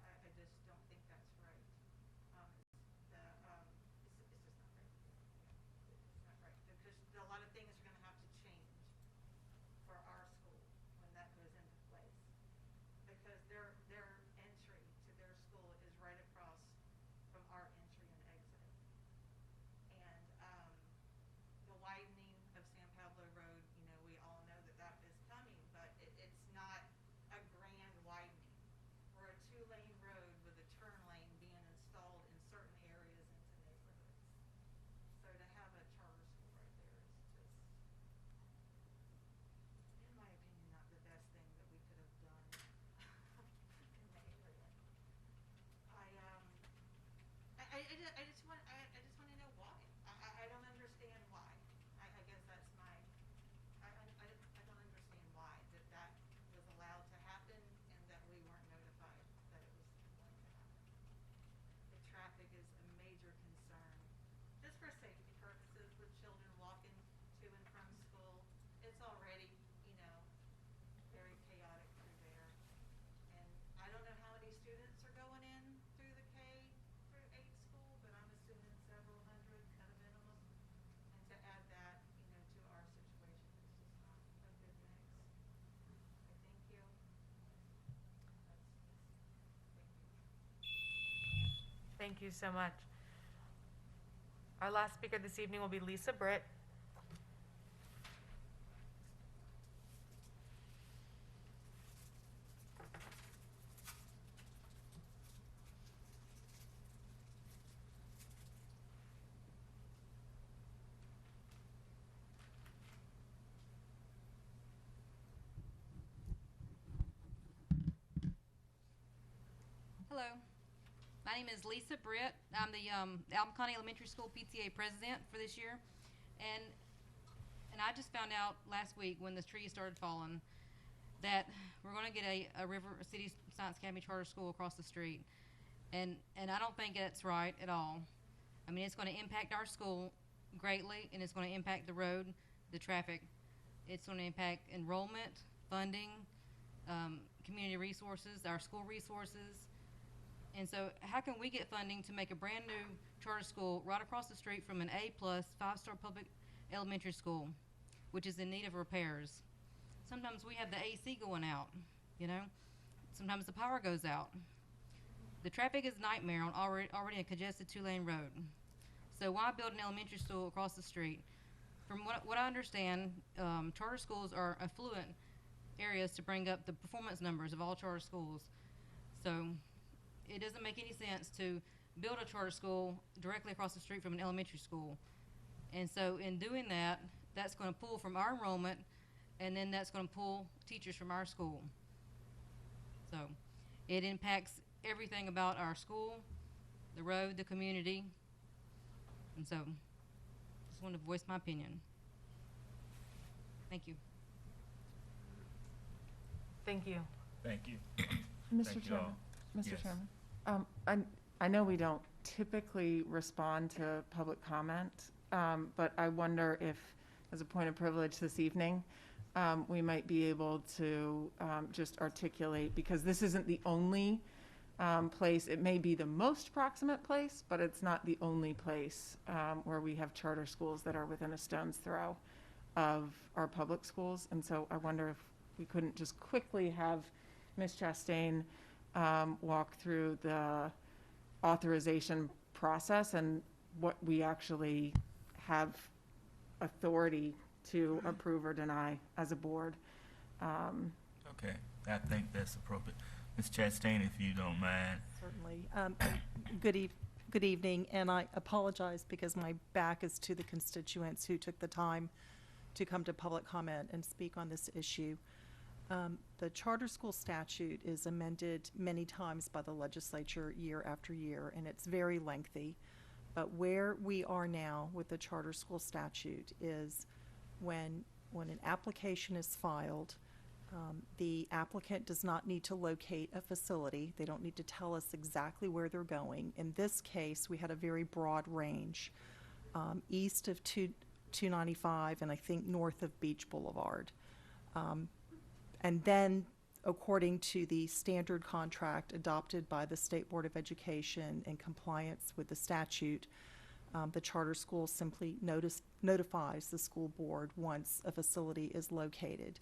Speaker 17: I just don't think that's right. It's just not right. It's not right, because a lot of things are going to have to change for our school when that goes into place, because their entry to their school is right across from our entry and exit. And the widening of San Pablo Road, we all know that is coming, but it's not a grand widening. We're a 2-lane road with a turn lane being installed in certain areas into neighborhoods. So to have a charter school right there is just, in my opinion, not the best thing that we could have done in the area. I just want to know why. I don't understand why. I guess that's my, I don't understand why that was allowed to happen and that we weren't notified that it was going to happen. The traffic is a major concern, just for safety purposes with children walking
Speaker 5: Thank you so much. Our last speaker this evening will be Lisa Britt.
Speaker 18: Hello, my name is Lisa Britt. I'm the Alben County Elementary School PTA president for this year, and I just found out last week when the trees started falling that we're going to get a River City Science Academy charter school across the street, and I don't think that's right at all. I mean, it's going to impact our school greatly, and it's going to impact the road, the traffic. It's going to impact enrollment, funding, community resources, our school resources. And so how can we get funding to make a brand new charter school right across the street from an A+ 5-star public elementary school, which is in need of repairs? Sometimes we have the AC going out, you know? Sometimes the power goes out. The traffic is a nightmare on already a congested 2-lane road. So why build an elementary school across the street? From what I understand, charter schools are affluent areas to bring up the performance numbers of all charter schools. So it doesn't make any sense to build a charter school directly across the street from an elementary school. And so in doing that, that's going to pull from our enrollment, and then that's going to pull teachers from our school. So it impacts everything about our school, the road, the community. And so just wanted to voice my opinion. Thank you.
Speaker 5: Thank you.
Speaker 2: Thank you.
Speaker 9: Mr.
Speaker 2: Thank you
Speaker 9: Chairman.
Speaker 2: all.
Speaker 9: Mr.
Speaker 2: Yes.
Speaker 9: Chairman, I know we don't typically respond to public comment, but I wonder if, as a point of privilege this evening, we might be able to just articulate, because this isn't the only place. It may be the most proximate place, but it's not the only place where we have charter schools that are within a stone's throw of our public schools. And so I wonder if we couldn't just quickly have Ms. Chastain walk through the authorization process and what we actually have authority to approve or deny as a board.
Speaker 2: Okay, I think that's appropriate. Ms. Chastain, if you don't mind.
Speaker 19: Certainly. Good evening, and I apologize because my back is to the constituents who took the time to come to public comment and speak on this issue. The charter school statute is amended many times by the legislature year after year, and it's very lengthy. But where we are now with the charter school statute is when an application is filed, the applicant does not need to locate a facility. They don't need to tell us exactly where they're going. In this case, we had a very broad range, east of 295 and I think north of Beach Boulevard. And then, according to the standard contract adopted by the State Board of Education in compliance with the statute, the charter school simply notifies the school board once a facility is located.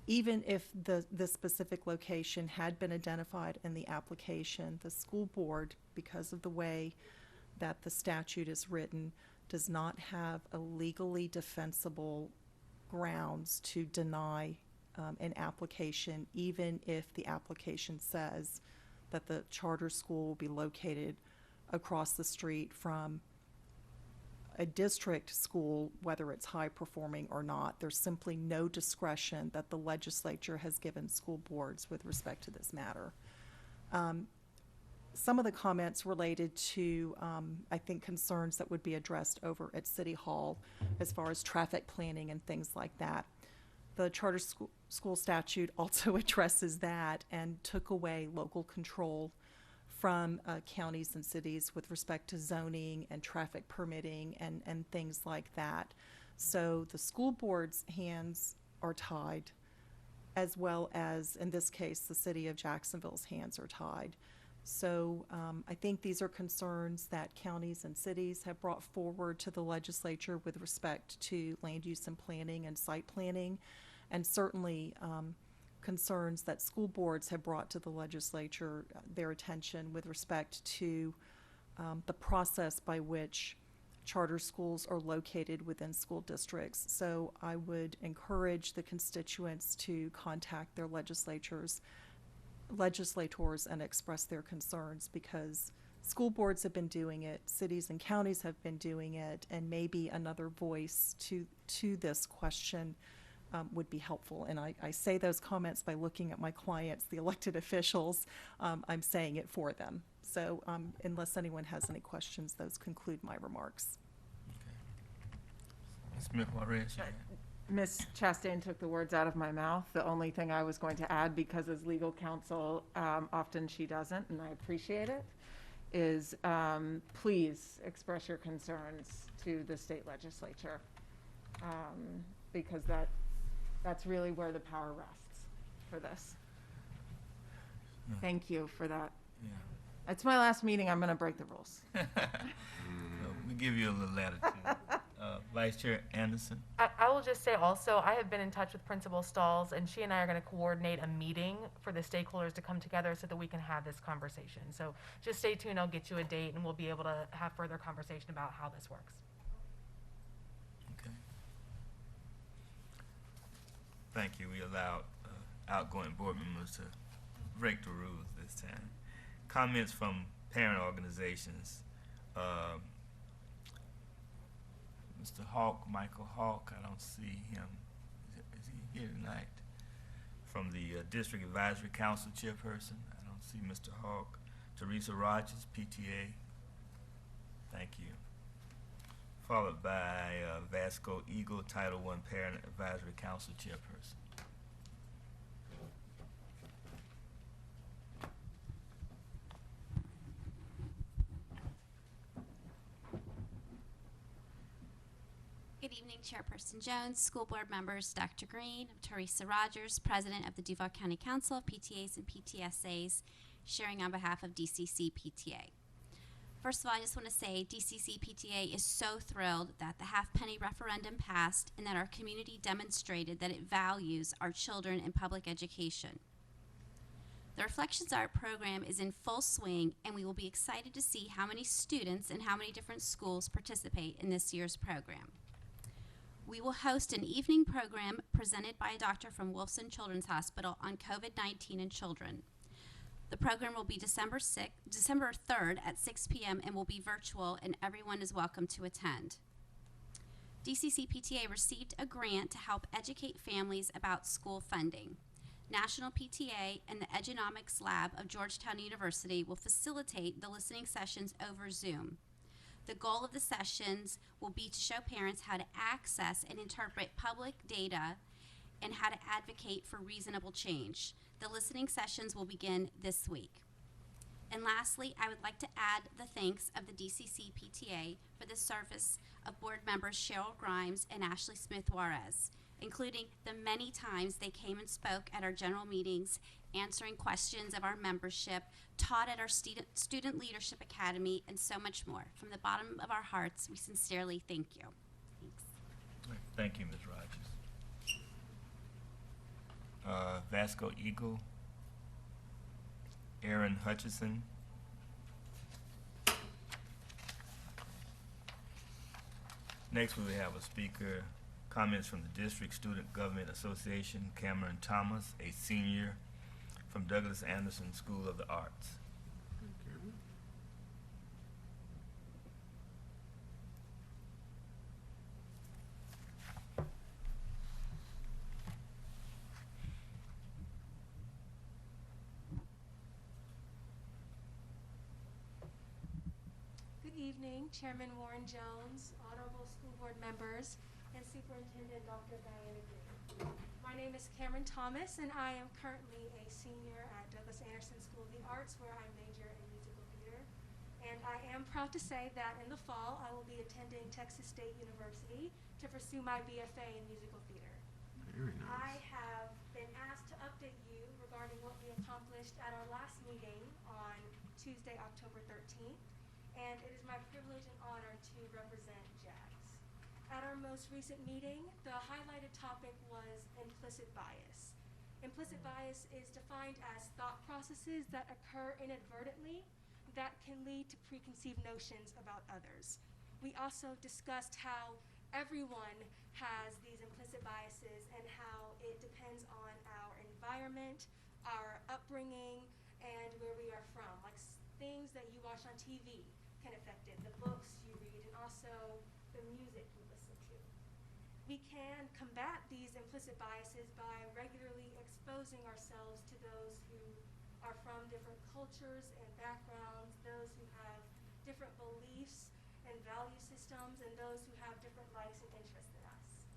Speaker 19: Even if the specific location had been identified in the application, the school board, because of the way that the statute is written, does not have a legally defensible grounds to deny an application, even if the application says that the charter school will be located across the street from a district school, whether it's high performing or not. There's simply no discretion that the legislature has given school boards with respect to this matter. Some of the comments related to, I think, concerns that would be addressed over at City Hall as far as traffic planning and things like that. The charter school statute also addresses that and took away local control from counties and cities with respect to zoning and traffic permitting and things like that. So the school board's hands are tied, as well as, in this case, the city of Jacksonville's hands are tied. So I think these are concerns that counties and cities have brought forward to the legislature with respect to land use and planning and site planning. And certainly concerns that school boards have brought to the legislature, their attention with respect to the process by which charter schools are located within school districts. So I would encourage the constituents to contact their legislators and express their concerns, because school boards have been doing it, cities and counties have been doing it, and maybe another voice to this question would be helpful. And I say those comments by looking at my clients, the elected officials. I'm saying it for them. So unless anyone has any questions, those conclude my remarks.
Speaker 2: Ms. Smith, Juarez,
Speaker 9: Ms. Chastain took the words out of my mouth. The only thing I was going to add, because as legal counsel, often she doesn't, and I appreciate it, is please express your concerns to the state legislature, because that's really where the power rests for this. Thank you for that.
Speaker 2: Yeah.
Speaker 9: It's my last meeting. I'm going to break the rules.
Speaker 2: We give you a little latitude. Vice Chair Anderson.
Speaker 5: I will just say also, I have been in touch with Principal Stalls, and she and I are going to coordinate a meeting for the stakeholders to come together so that we can have this conversation. So just stay tuned. I'll get you a date, and we'll be able to have further conversation about how this works.
Speaker 2: Okay. Thank you. We allowed outgoing board members to break the rules this time. Comments from parent organizations. Mr. Hawk, Michael Hawk, I don't see him. Is he here tonight? From the District Advisory Council Chairperson, I don't see Mr. Hawk. Teresa Rogers, PTA. Thank you. Followed by Vasco Eagle, Title I Parent Advisory Council Chairperson.
Speaker 20: Good evening, Chairperson Jones, school board members, Dr. Green, I'm Teresa Rogers, President of the Duval County Council of PTAs and PTSAs, sharing on behalf of DCC PTA. First of all, I just want to say DCC PTA is so thrilled that the half-penny referendum passed and that our community demonstrated that it values our children in public education. The Reflections Art program is in full swing, and we will be excited to see how many students and how many different schools participate in this year's program. We will host an evening program presented by a doctor from Wolfson Children's Hospital on COVID-19 in children. The program will be December 3rd at 6 p.m. and will be virtual, and everyone is welcome to attend. DCC PTA received a grant to help educate families about school funding. National PTA and the Edunomics Lab of Georgetown University will facilitate the listening sessions over Zoom. The goal of the sessions will be to show parents how to access and interpret public data and how to advocate for reasonable change. The listening sessions will begin this week. And lastly, I would like to add the thanks of the DCC PTA for the service of board members Cheryl Grimes and Ashley Smith Juarez, including the many times they came and spoke at our general meetings, answering questions of our membership, taught at our Student Leadership Academy, and so much more. From the bottom of our hearts, we sincerely thank you. Thanks.
Speaker 2: Thank you, Ms. Rogers. Vasco Eagle, Aaron Hutchison. Next, we will have a speaker. Comments from the District Student Government Association, Cameron Thomas, a senior from Douglas Anderson School of the Arts.
Speaker 21: Good evening, Chairman Warren Jones, honorable school board members, and Superintendent Dr. Diana Green. My name is Cameron Thomas, and I am currently a senior at Douglas Anderson School of the Arts, where I major in musical theater. And I am proud to say that in the fall, I will be attending Texas State University to pursue my BFA in musical theater.
Speaker 6: Very nice.
Speaker 21: I have been asked to update you regarding what we accomplished at our last meeting on Tuesday, October 13th, and it is my privilege and honor to represent JAGS. At our most recent meeting, the highlighted topic was implicit bias. Implicit bias is defined as thought processes that occur inadvertently that can lead to preconceived notions about others. We also discussed how everyone has these implicit biases and how it depends on our environment, our upbringing, and where we are from. Like things that you watch on TV can affect it, the books you read, and also the music you listen to. We can combat these implicit biases by regularly exposing ourselves to those who are from different cultures and backgrounds, those who have different beliefs and value systems, and those who have different likes and interests than us.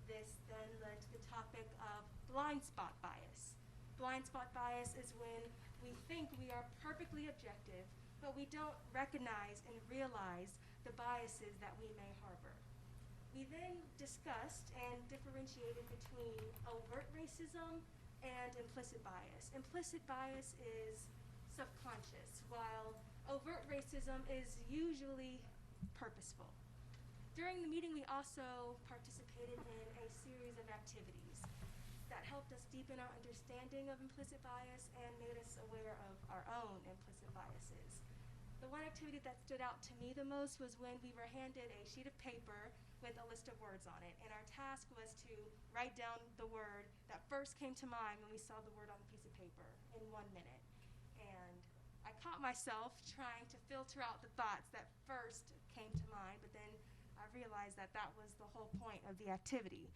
Speaker 21: This then led to the topic of blind spot bias. Blind spot bias is when we think we are perfectly objective, but we don't recognize and realize the biases that we may harbor. We then discussed and differentiated between overt racism and implicit bias. Implicit bias is subconscious, while overt racism is usually purposeful. During the meeting, we also participated in a series of activities that helped us deepen our understanding of implicit bias and made us aware of our own implicit biases. The one activity that stood out to me the most was when we were handed a sheet of paper with a list of words on it, and our task was to write down the word that first came to mind when we saw the word on a piece of paper in 1 minute. And I caught myself trying to filter out the thoughts that first came to mind, but then I realized that that was the whole point of the activity.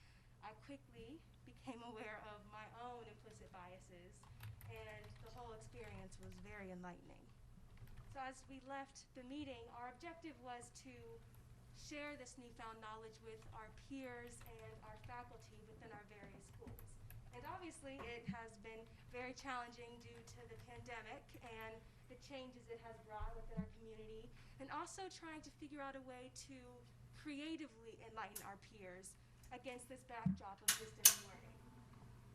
Speaker 21: I quickly became aware of my own implicit biases, and the whole experience was very enlightening. So as we left the meeting, our objective was to share this newfound knowledge with our peers and our faculty within our various schools. And obviously it has been very challenging due to the pandemic and the changes it has brought within our community, and also trying to figure out a way to creatively enlighten our peers against this backdrop of distance learning.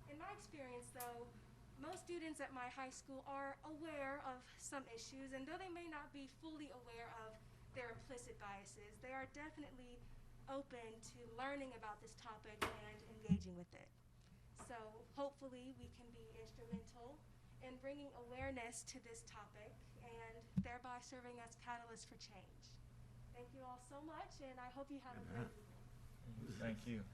Speaker 21: In my experience though, most students at my high school are aware of some issues, and though they may not be fully aware of their implicit biases, they are definitely open to learning about this topic and engaging with it. So hopefully we can be instrumental in bringing awareness to this topic and thereby serving as catalysts for change. Thank you all so much, and I hope you have a great evening.
Speaker 2: Thank you.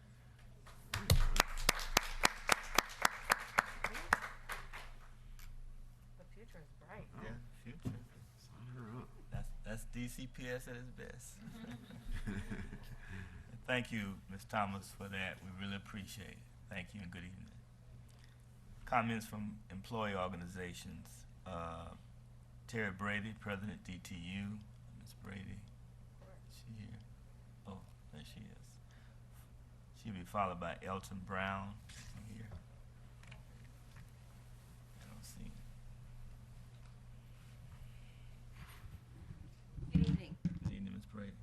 Speaker 5: The future is bright.
Speaker 2: Yeah, future. That's DCPS at its best. Thank you, Ms. Thomas, for that. We really appreciate it. Thank you and good evening. Comments from employee organizations. Terry Brady, President DTU. Ms. Brady, is she here? Oh, there she is. She'll be followed by Elton Brown. Here. I don't see him.
Speaker 7: Good evening.
Speaker 2: Good evening, Ms. Brady.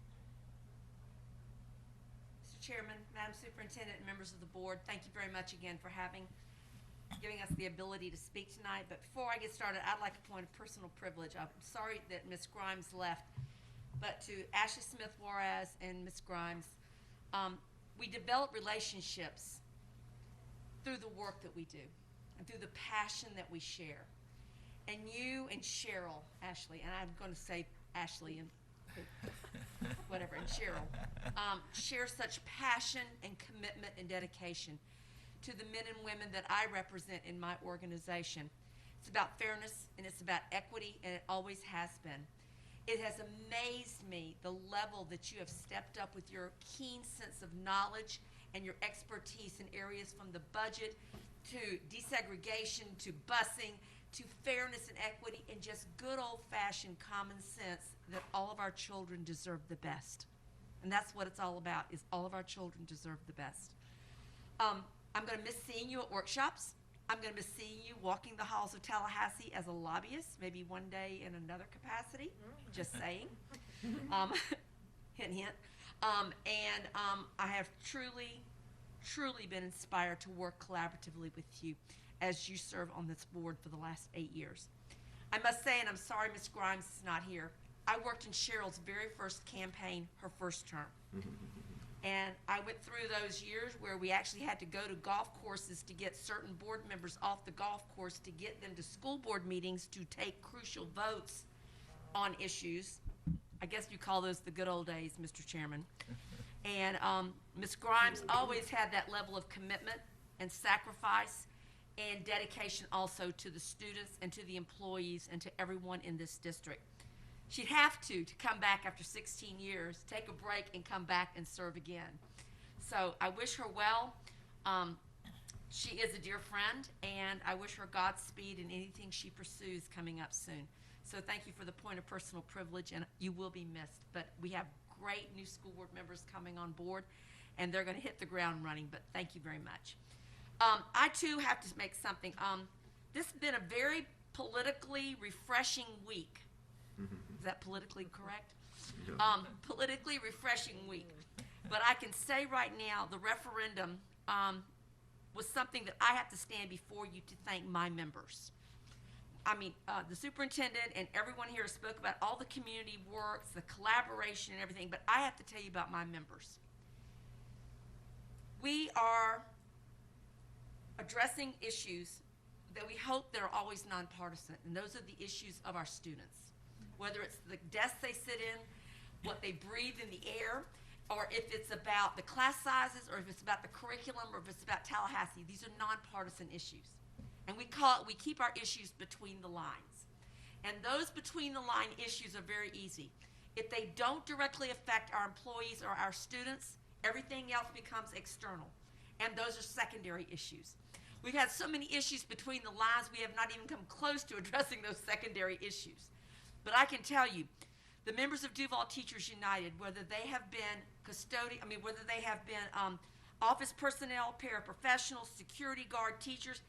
Speaker 7: Mr. Chairman, Madam Superintendent, and members of the board, thank you very much again for giving us the ability to speak tonight. But before I get started, I'd like a point of personal privilege. I'm sorry that Ms. Grimes left, but to Ashley Smith Juarez and Ms. Grimes, we develop relationships through the work that we do and through the passion that we share. And you and Cheryl, Ashley, and I'm going to say Ashley and whatever, and Cheryl, share such passion and commitment and dedication to the men and women that I represent in my organization. It's about fairness and it's about equity, and it always has been. It has amazed me the level that you have stepped up with your keen sense of knowledge and your expertise in areas from the budget to desegregation to busing to fairness and equity and just good old-fashioned common sense that all of our children deserve the best. And that's what it's all about, is all of our children deserve the best. I'm going to miss seeing you at workshops. I'm going to miss seeing you walking the halls of Tallahassee as a lobbyist, maybe one day in another capacity, just saying. Hint, hint. I have truly, truly been inspired to work collaboratively with you as you serve on this board for the last 8 years. I must say, and I'm sorry Ms. Grimes is not here, I worked in Cheryl's very first campaign, her first term. And I went through those years where we actually had to go to golf courses to get certain board members off the golf course to get them to school board meetings to take crucial votes on issues. I guess you call those the good old days, Mr. Chairman. And Ms. Grimes always had that level of commitment and sacrifice and dedication also to the students and to the employees and to everyone in this district. She'd have to come back after 16 years, take a break, and come back and serve again. So I wish her well. She is a dear friend, and I wish her Godspeed in anything she pursues coming up soon. So thank you for the point of personal privilege, and you will be missed. But we have great new school board members coming on board, and they're going to hit the ground running, but thank you very much. I, too, have to make something. This has been a very politically refreshing week. Is that politically correct?
Speaker 6: Yeah.
Speaker 7: Politically refreshing week. But I can say right now, the referendum was something that I have to stand before you to thank my members. I mean, the superintendent and everyone here spoke about all the community works, the collaboration and everything, but I have to tell you about my members. We are addressing issues that we hope that are always nonpartisan, and those are the issues of our students. Whether it's the desks they sit in, what they breathe in the air, or if it's about the class sizes, or if it's about the curriculum, or if it's about Tallahassee, these are nonpartisan issues. And we keep our issues between the lines. And those between the line issues are very easy. If they don't directly affect our employees or our students, everything else becomes external. And those are secondary issues. We've had so many issues between the lines, we have not even come close to addressing those secondary issues. But I can tell you, the members of Duval Teachers United, whether they have been whether they have been office personnel, paraprofessionals, security guard teachers,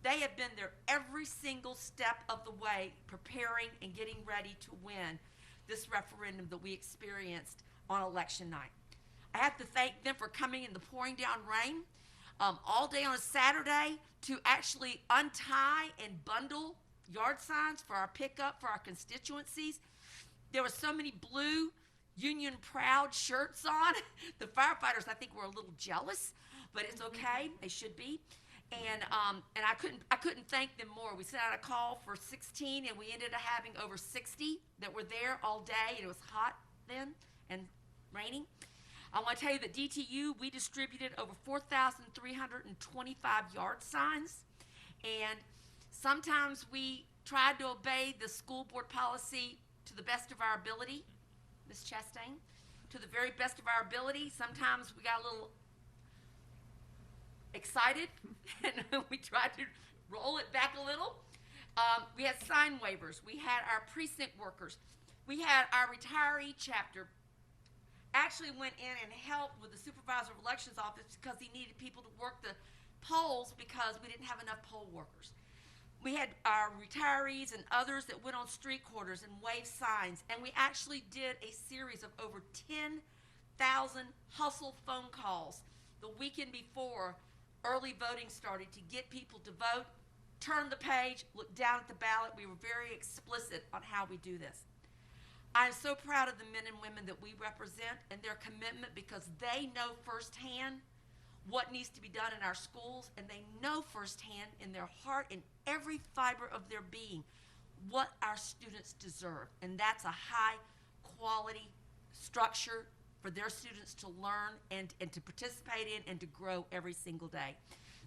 Speaker 7: they have been there every single step of the way, preparing and getting ready to win this referendum that we experienced on election night. I have to thank them for coming in the pouring down rain all day on a Saturday to actually untie and bundle yard signs for our pickup for our constituencies. There were so many blue Union Proud shirts on. The firefighters, I think, were a little jealous, but it's okay. They should be. And I couldn't thank them more. We sent out a call for 16, and we ended up having over 60 that were there all day. And it was hot then and raining. I want to tell you that DTU, we distributed over 4,325 yard signs, and sometimes we tried to obey the school board policy to the best of our ability, Ms. Chastain, to the very best of our ability. Sometimes we got a little excited, and we tried to roll it back a little. We had sign waivers. We had our precinct workers. We had our retiree chapter actually went in and helped with the supervisor of elections office because he needed people to work the polls because we didn't have enough poll workers. We had our retirees and others that went on street corners and waved signs, and we actually did a series of over 10,000 hustle phone calls the weekend before early voting started to get people to vote, turn the page, look down at the ballot. We were very explicit on how we do this. I'm so proud of the men and women that we represent and their commitment, because they know firsthand what needs to be done in our schools, and they know firsthand in their heart, in every fiber of their being, what our students deserve. And that's a high quality structure for their students to learn and to participate in and to grow every single day.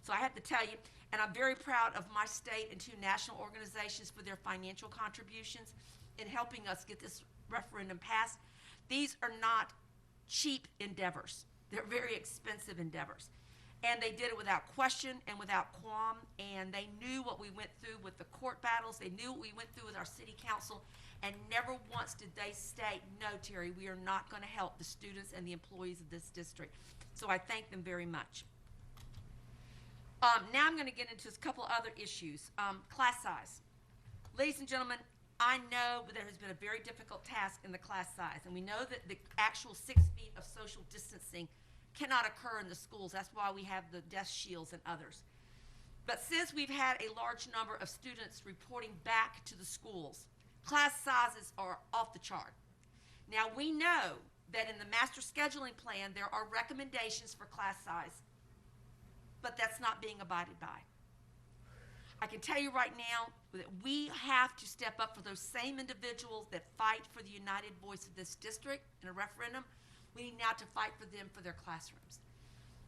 Speaker 7: So I have to tell you, and I'm very proud of my state and 2 national organizations for their financial contributions in helping us get this referendum passed. These are not cheap endeavors. They're very expensive endeavors. And they did it without question and without qualm, and they knew what we went through with the court battles. They knew what we went through with our city council, and never once did they state, no, Terry, we are not going to help the students and the employees of this district. So I thank them very much. Now I'm going to get into a couple other issues. Class size. Ladies and gentlemen, I know there has been a very difficult task in the class size, and we know that the actual 6 feet of social distancing cannot occur in the schools. That's why we have the desk shields and others. But since we've had a large number of students reporting back to the schools, class sizes are off the chart. Now we know that in the master scheduling plan, there are recommendations for class size, but that's not being abided by. I can tell you right now that we have to step up for those same individuals that fight for the united voice of this district in a referendum. We need now to fight for them for their classrooms.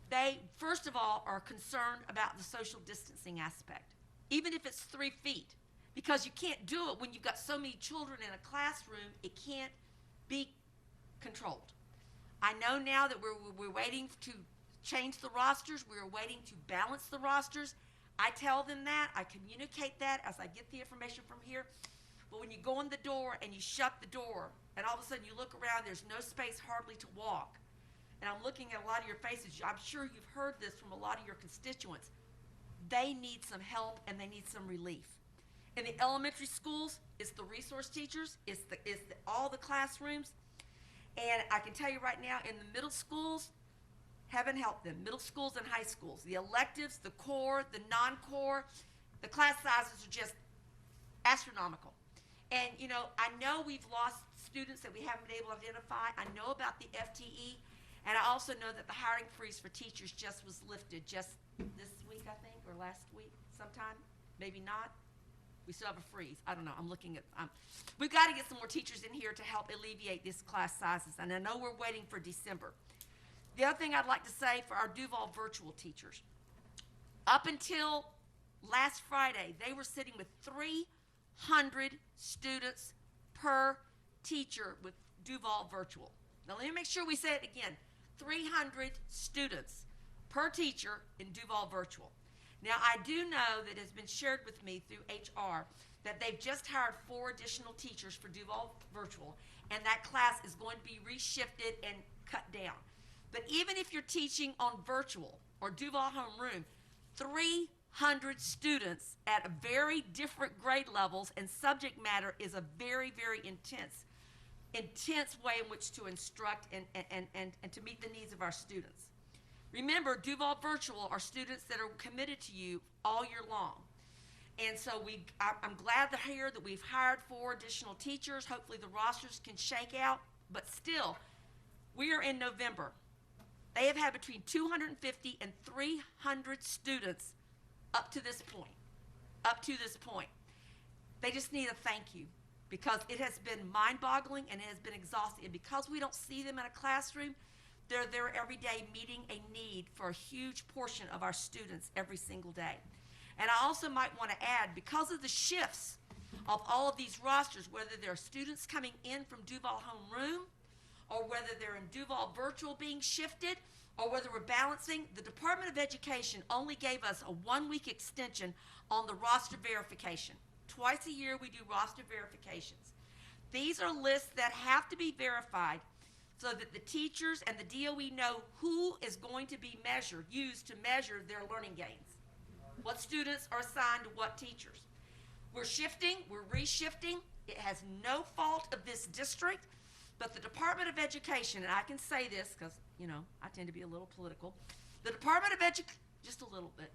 Speaker 7: They, first of all, are concerned about the social distancing aspect, even if it's 3 feet, because you can't do it when you've got so many children in a classroom. It can't be controlled. I know now that we're waiting to change the rosters. We're waiting to balance the rosters. I tell them that. I communicate that as I get the information from here. But when you go in the door and you shut the door, and all of a sudden you look around, there's no space hardly to walk. And I'm looking at a lot of your faces. I'm sure you've heard this from a lot of your constituents. They need some help and they need some relief. In the elementary schools, it's the resource teachers, it's all the classrooms. And I can tell you right now, in the middle schools, heaven help them, middle schools and high schools, the electives, the core, the non-core, the class sizes are just astronomical. And, you know, I know we've lost students that we haven't been able to identify. I know about the FTE, and I also know that the hiring freeze for teachers just was lifted just this week, I think, or last week sometime, maybe not. We still have a freeze. I don't know. I'm looking at, we've got to get some more teachers in here to help alleviate these class sizes, and I know we're waiting for December. The other thing I'd like to say for our Duval virtual teachers, up until last Friday, they were sitting with 300 students per teacher with Duval virtual. Now let me make sure we say it again, 300 students per teacher in Duval virtual. Now I do know that it's been shared with me through HR that they've just hired 4 additional teachers for Duval virtual, and that class is going to be reshifted and cut down. But even if you're teaching on virtual or Duval homeroom, 300 students at very different grade levels and subject matter is a very, very intense way in which to instruct and to meet the needs of our students. Remember, Duval virtual are students that are committed to you all year long. And so I'm glad to hear that we've hired 4 additional teachers. Hopefully the rosters can shake out, but still, we are in November. They have had between 250 and 300 students up to this point. They just need a thank you because it has been mind-boggling and it has been exhausting. And because we don't see them in a classroom, they're there every day meeting a need for a huge portion of our students every single day. And I also might want to add, because of the shifts of all of these rosters, whether they're students coming in from Duval homeroom, or whether they're in Duval virtual being shifted, or whether we're balancing, the Department of Education only gave us a 1-week extension on the roster verification. Twice a year we do roster verifications. These are lists that have to be verified so that the teachers and the DOE know who is going to be used to measure their learning gains. What students are assigned to what teachers. We're shifting, we're reshifting. It has no fault of this district, but the Department of Education, and I can say this because, you know, I tend to be a little political. The Department of Education, just a little bit.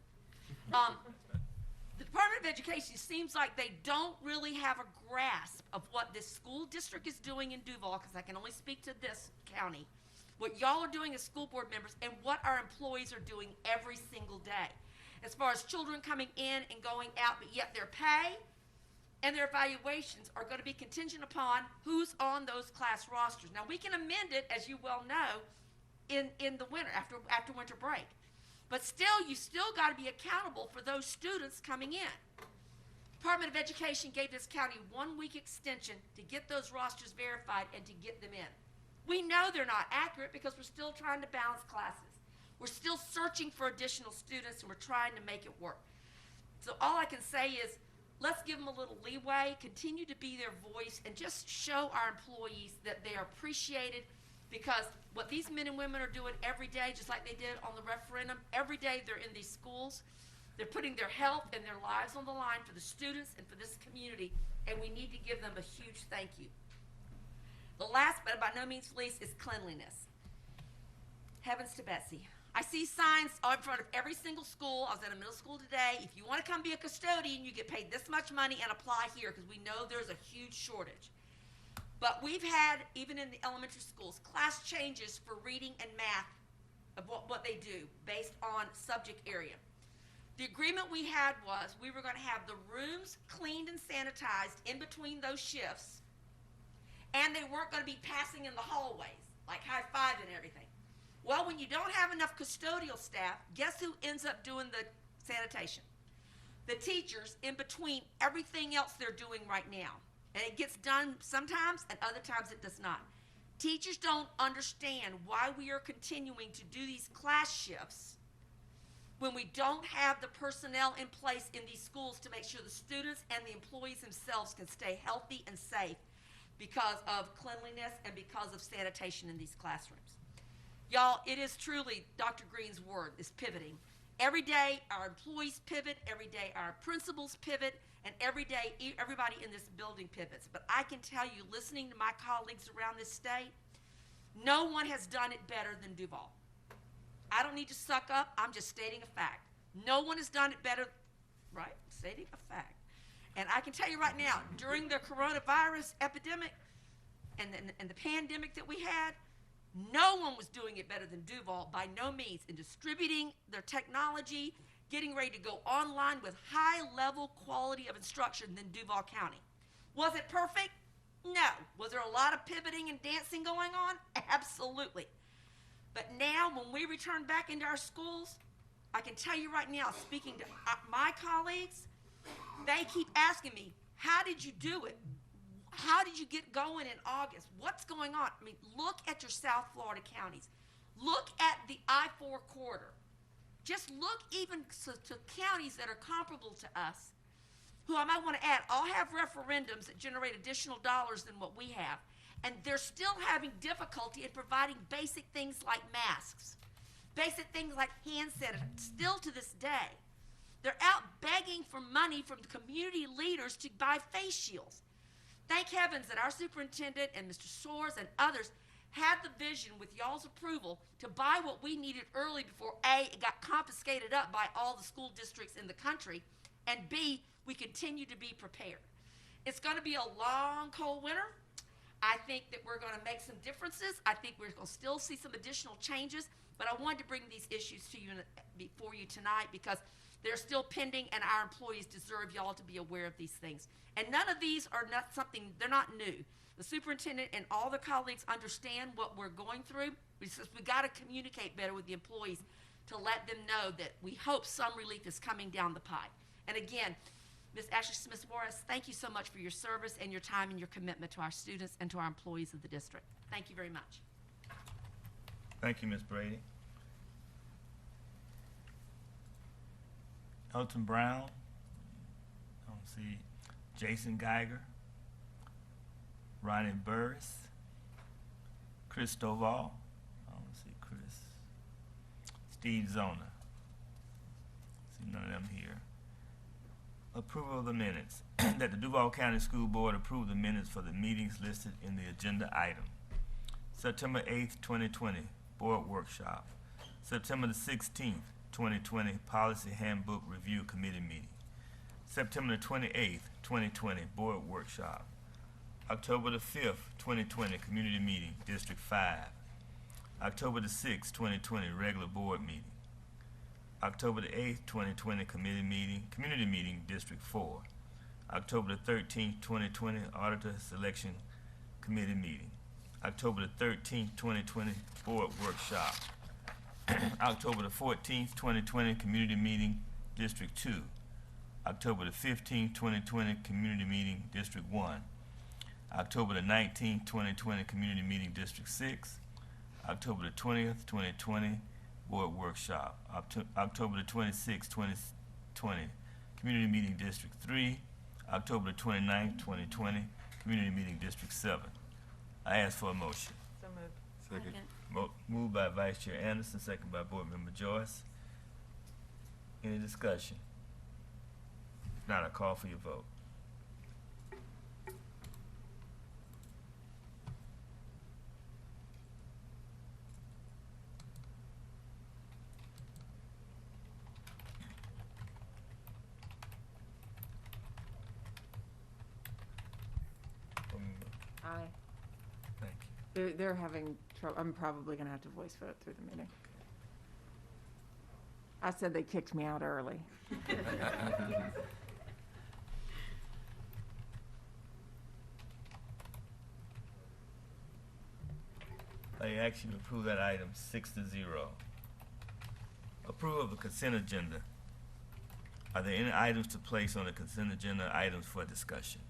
Speaker 7: The Department of Education seems like they don't really have a grasp of what this school district is doing in Duval, because I can only speak to this county, what y'all are doing as school board members, and what our employees are doing every single day. As far as children coming in and going out, but yet their pay and their evaluations are going to be contingent upon who's on those class rosters. Now, we can amend it, as you well know, in the winter, after winter break. But still, you still got to be accountable for those students coming in. Department of Education gave this county 1-week extension to get those rosters verified and to get them in. We know they're not accurate because we're still trying to balance classes. We're still searching for additional students, and we're trying to make it work. So all I can say is, let's give them a little leeway, continue to be their voice, and just show our employees that they are appreciated, because what these men and women are doing every day, just like they did on the referendum, every day they're in these schools. They're putting their health and their lives on the line for the students and for this community, and we need to give them a huge thank you. The last, but by no means least, is cleanliness. Heavens to Betsy. I see signs in front of every single school. I was at a middle school today. If you want to come be a custodian, you get paid this much money and apply here, because we know there's a huge shortage. But we've had, even in the elementary schools, class changes for reading and math of what they do based on subject area. The agreement we had was we were going to have the rooms cleaned and sanitized in between those shifts, and they weren't going to be passing in the hallways, like high-five and everything. Well, when you don't have enough custodial staff, guess who ends up doing the sanitation? The teachers in between everything else they're doing right now. And it gets done sometimes, and other times it does not. Teachers don't understand why we are continuing to do these class shifts when we don't have the personnel in place in these schools to make sure the students and the employees themselves can stay healthy and safe because of cleanliness and because of sanitation in these classrooms. Y'all, it is truly Dr. Green's word is pivoting. Every day our employees pivot, every day our principals pivot, and every day everybody in this building pivots. But I can tell you, listening to my colleagues around this state, no one has done it better than Duval. I don't need to suck up, I'm just stating a fact. No one has done it better, right? Stating a fact. And I can tell you right now, during the coronavirus epidemic and the pandemic that we had, no one was doing it better than Duval, by no means, in distributing their technology, getting ready to go online with high-level quality of instruction than Duval County. Was it perfect? No. Was there a lot of pivoting and dancing going on? Absolutely. But now, when we return back into our schools, I can tell you right now, speaking to my colleagues, they keep asking me, how did you do it? How did you get going in August? What's going on? I mean, look at your South Florida counties. Look at the I-4 corridor. Just look even to counties that are comparable to us, who I might want to add, all have referendums that generate additional dollars than what we have. And they're still having difficulty in providing basic things like masks, basic things like hand sanitizer, still to this day. They're out begging for money from the community leaders to buy face shields. Thank heavens that our superintendent and Mr. Soares and others had the vision, with y'all's approval, to buy what we needed early before A, it got confiscated up by all the school districts in the country, and B, we continue to be prepared. It's going to be a long, cold winter. I think that we're going to make some differences. I think we're going to still see some additional changes, but I wanted to bring these issues to you before you tonight because they're still pending, and our employees deserve y'all to be aware of these things. And none of these are not something, they're not new. The superintendent and all the colleagues understand what we're going through. We got to communicate better with the employees to let them know that we hope some relief is coming down the pipe. And again, Ms. Ashley Smith-Morris, thank you so much for your service and your time and your commitment to our students and to our employees of the district. Thank you very much.
Speaker 2: Thank you, Ms. Brady. Elton Brown. I don't see Jason Geiger. Ronnie Burris. Chris Stovall. I don't see Chris. Steve Zona. See none of them here. Approval of the minutes. That the Duval County School Board approve the minutes for the meetings listed in the agenda item. September 8th, 2020, Board Workshop. September the 16th, 2020, Policy Handbook Review Committee meeting. September the 28th, 2020, Board Workshop. October the 5th, 2020, Community Meeting, District 5. October the 6th, 2020, Regular Board Meeting. October the 8th, 2020, Community Meeting, District 4. October the 13th, 2020, Auditor Selection Committee Meeting. October the 13th, 2020, Board Workshop. October the 14th, 2020, Community Meeting, District 2. October the 15th, 2020, Community Meeting, District 1. October the 19th, 2020, Community Meeting, District 6. October the 20th, 2020, Board Workshop. October the 26th, 2020, Community Meeting, District 3. October the 29th, 2020, Community Meeting, District 7. I ask for a motion.
Speaker 5: So moved.
Speaker 6: Second.
Speaker 2: Moved by Vice Chair Anderson, second by Board Member Joyce. Any discussion? If not, I call for your vote.
Speaker 9: Aye. They're having trouble. I'm probably going to have to voice vote through the meeting. I said they kicked me out early.
Speaker 2: I ask you to approve that item 6-0. Approval of the consent agenda. Are there any items to place on the consent agenda, items for discussion?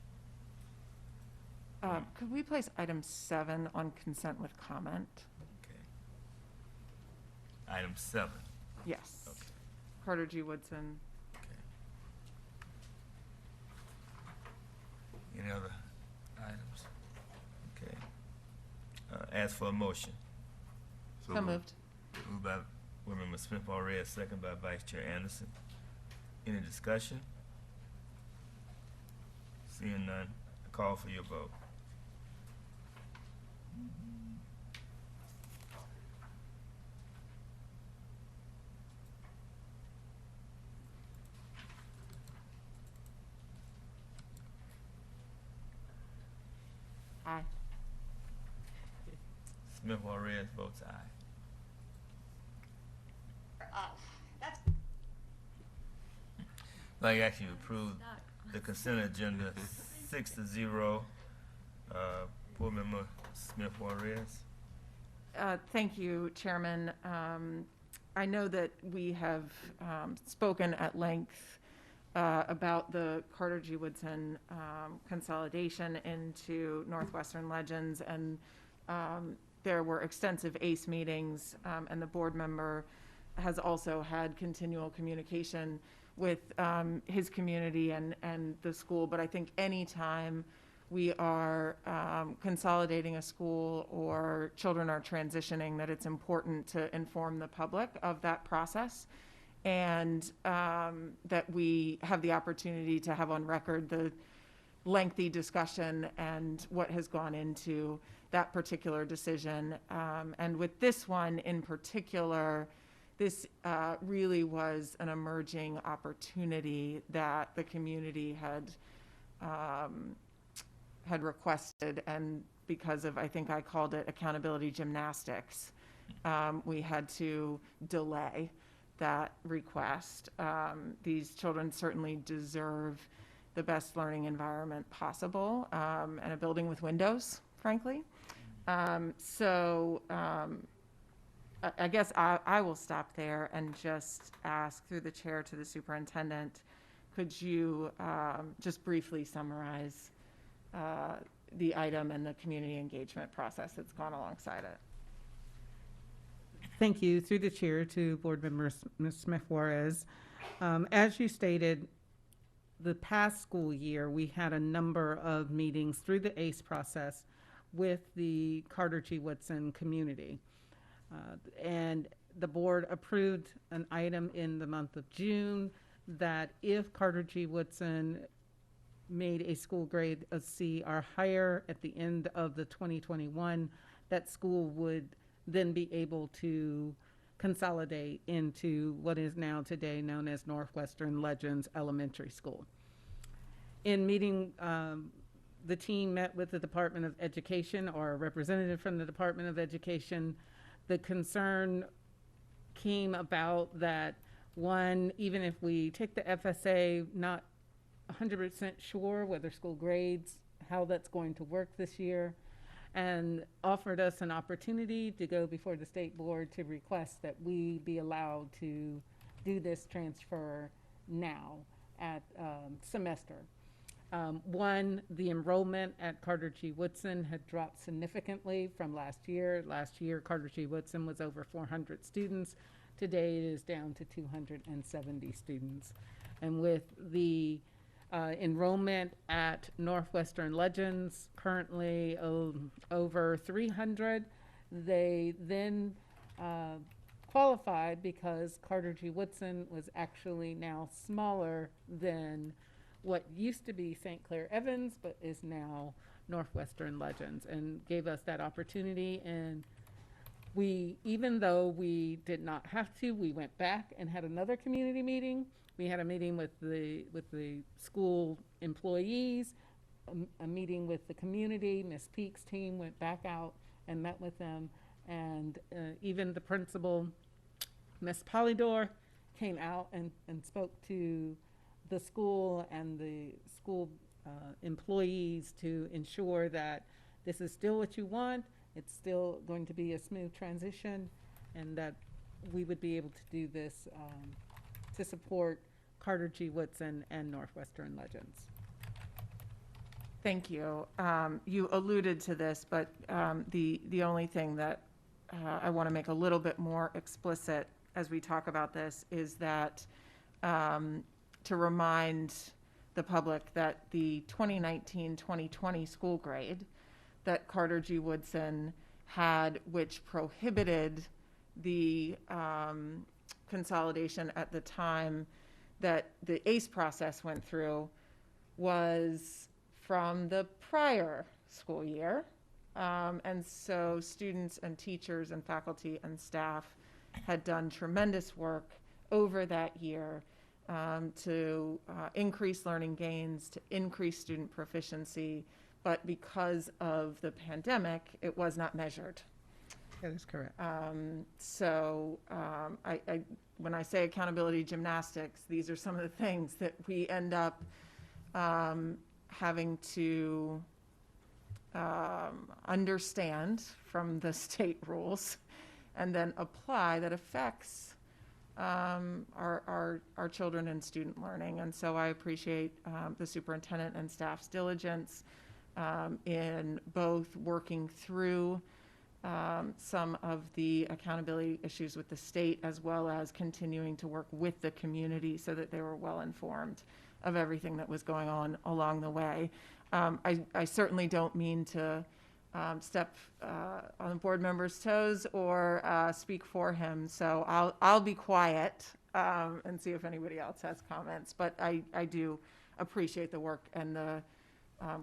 Speaker 9: Could we place item 7 on consent with comment?
Speaker 2: Okay. Item 7.
Speaker 9: Yes.
Speaker 2: Okay.
Speaker 9: Carter G. Woodson.
Speaker 2: Any other items? Okay. Ask for a motion.
Speaker 9: So moved.
Speaker 2: Moved by Board Member Smith already, second by Vice Chair Anderson. Any discussion? Seeing none, I call for your vote.
Speaker 9: Aye.
Speaker 2: Smith Juarez votes aye. Like actually approve the consent agenda 6-0. Board Member Smith Juarez.
Speaker 9: Thank you, Chairman. I know that we have spoken at length about the Carter G. Woodson consolidation into Northwestern Legends, and there were extensive ACE meetings, and the board member has also had continual communication with his community and the school. But I think anytime we are consolidating a school or children are transitioning, that it's important to inform the public of that process, and that we have the opportunity to have on record the lengthy discussion and what has gone into that particular decision. And with this one in particular, this really was an emerging opportunity that the community had requested, and because of, I think I called it accountability gymnastics, we had to delay that request. These children certainly deserve the best learning environment possible, and a building with windows, frankly. I guess I will stop there and just ask through the chair to the superintendent, could you just briefly summarize the item and the community engagement process that's gone alongside it?
Speaker 8: Thank you. Through the chair to Board Member Ms. Smith Juarez. As you stated, the past school year, we had a number of meetings through the ACE process with the Carter G. Woodson community. And the board approved an item in the month of June that if Carter G. Woodson made a school grade of C or higher at the end of the 2021, that school would then be able to consolidate into what is now today known as Northwestern Legends Elementary School. In meeting, the team met with the Department of Education, or a representative from the Department of Education. The concern came about that, one, even if we take the FSA, not 100% sure whether school grades, how that's going to work this year, and offered us an opportunity to go before the state board to request that we be allowed to do this transfer now at semester. One, the enrollment at Carter G. Woodson had dropped significantly from last year. Last year, Carter G. Woodson was over 400 students. Today, it is down to 270 students. And with the enrollment at Northwestern Legends, currently over 300, they then qualified because Carter G. Woodson was actually now smaller than what used to be St. Clair Evans, but is now Northwestern Legends, and gave us that opportunity. And we, even though we did not have to, we went back and had another community meeting. We had a meeting with the school employees, a meeting with the community. Ms. Peak's team went back out and met with them. And even the principal, Miss Polydor, came out and spoke to the school and the school employees to ensure that this is still what you want, it's still going to be a smooth transition, and that we would be able to do this to support Carter G. Woodson and Northwestern Legends.
Speaker 9: Thank you. You alluded to this, but the only thing that I want to make a little bit more explicit as we talk about this is that to remind the public that the 2019-2020 school grade that Carter G. Woodson had, which prohibited the consolidation at the time that the ACE process went through, was from the prior school year. And so students and teachers and faculty and staff had done tremendous work over that year to increase learning gains, to increase student proficiency, but because of the pandemic, it was not measured.
Speaker 8: That is correct.
Speaker 9: When I say accountability gymnastics, these are some of the things that we end up having to understand from the state rules and then apply that affects our children and student learning. And so I appreciate the superintendent and staff's diligence in both working through some of the accountability issues with the state, as well as continuing to work with the community so that they were well informed of everything that was going on along the way. I certainly don't mean to step on the board member's toes or speak for him, so I'll be quiet and see if anybody else has comments. But I do appreciate the work and the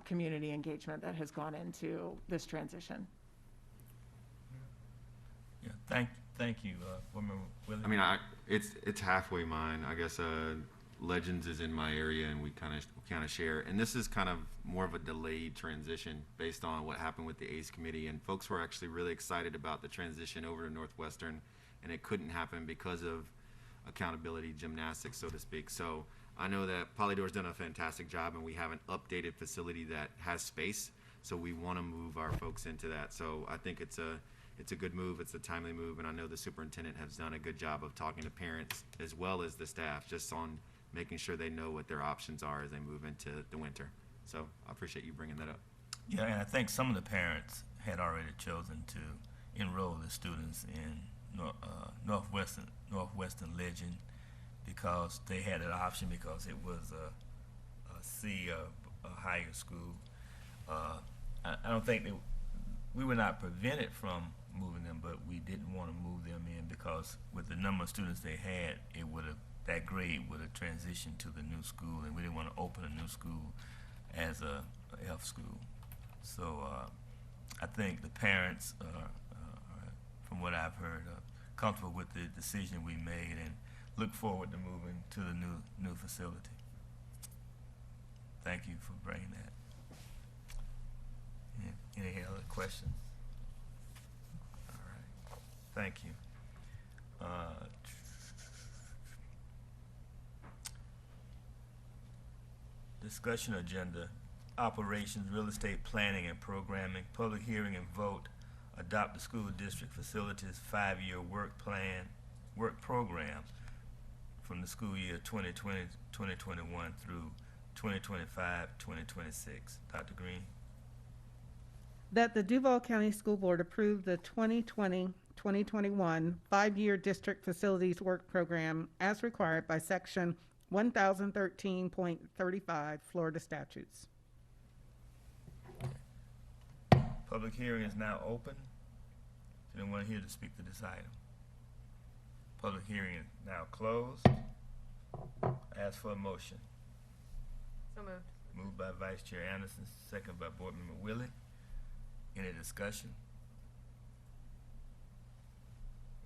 Speaker 9: community engagement that has gone into this transition.
Speaker 2: Yeah, thank you, Board Member Willie.
Speaker 6: I mean, it's halfway mine. I guess Legends is in my area, and we kind of share. And this is kind of more of a delayed transition based on what happened with the ACE committee. And folks were actually really excited about the transition over to Northwestern, and it couldn't happen because of accountability gymnastics, so to speak. So I know that Polydor's done a fantastic job, and we have an updated facility that has space. So we want to move our folks into that. So I think it's a good move. It's a timely move, and I know the superintendent has done a good job of talking to parents as well as the staff, just on making sure they know what their options are as they move into the winter. So I appreciate you bringing that up.
Speaker 2: Yeah, and I think some of the parents had already chosen to enroll the students in Northwestern Legend because they had an option, because it was a higher school. I don't think we were not prevented from moving them, but we didn't want to move them in because with the number of students they had, that grade would have transitioned to the new school, and we didn't want to open a new school as a F school. So I think the parents are, from what I've heard, comfortable with the decision we made and look forward to moving to the new facility. Thank you for bringing that. Any other questions? All right. Thank you. Discussion agenda, operations, real estate planning and programming, public hearing and vote, adopt the school district facilities 5-year work program from the school year 2020-2021 through 2025-2026. Dr. Green.
Speaker 8: That the Duval County School Board approve the 2020-2021 5-year district facilities work program as required by Section 1013.35 Florida statutes.
Speaker 2: Public hearing is now open. Is anyone here to speak to this item? Public hearing is now closed. Ask for a motion.
Speaker 5: So moved.
Speaker 2: Moved by Vice Chair Anderson, second by Board Member Willie. Any discussion?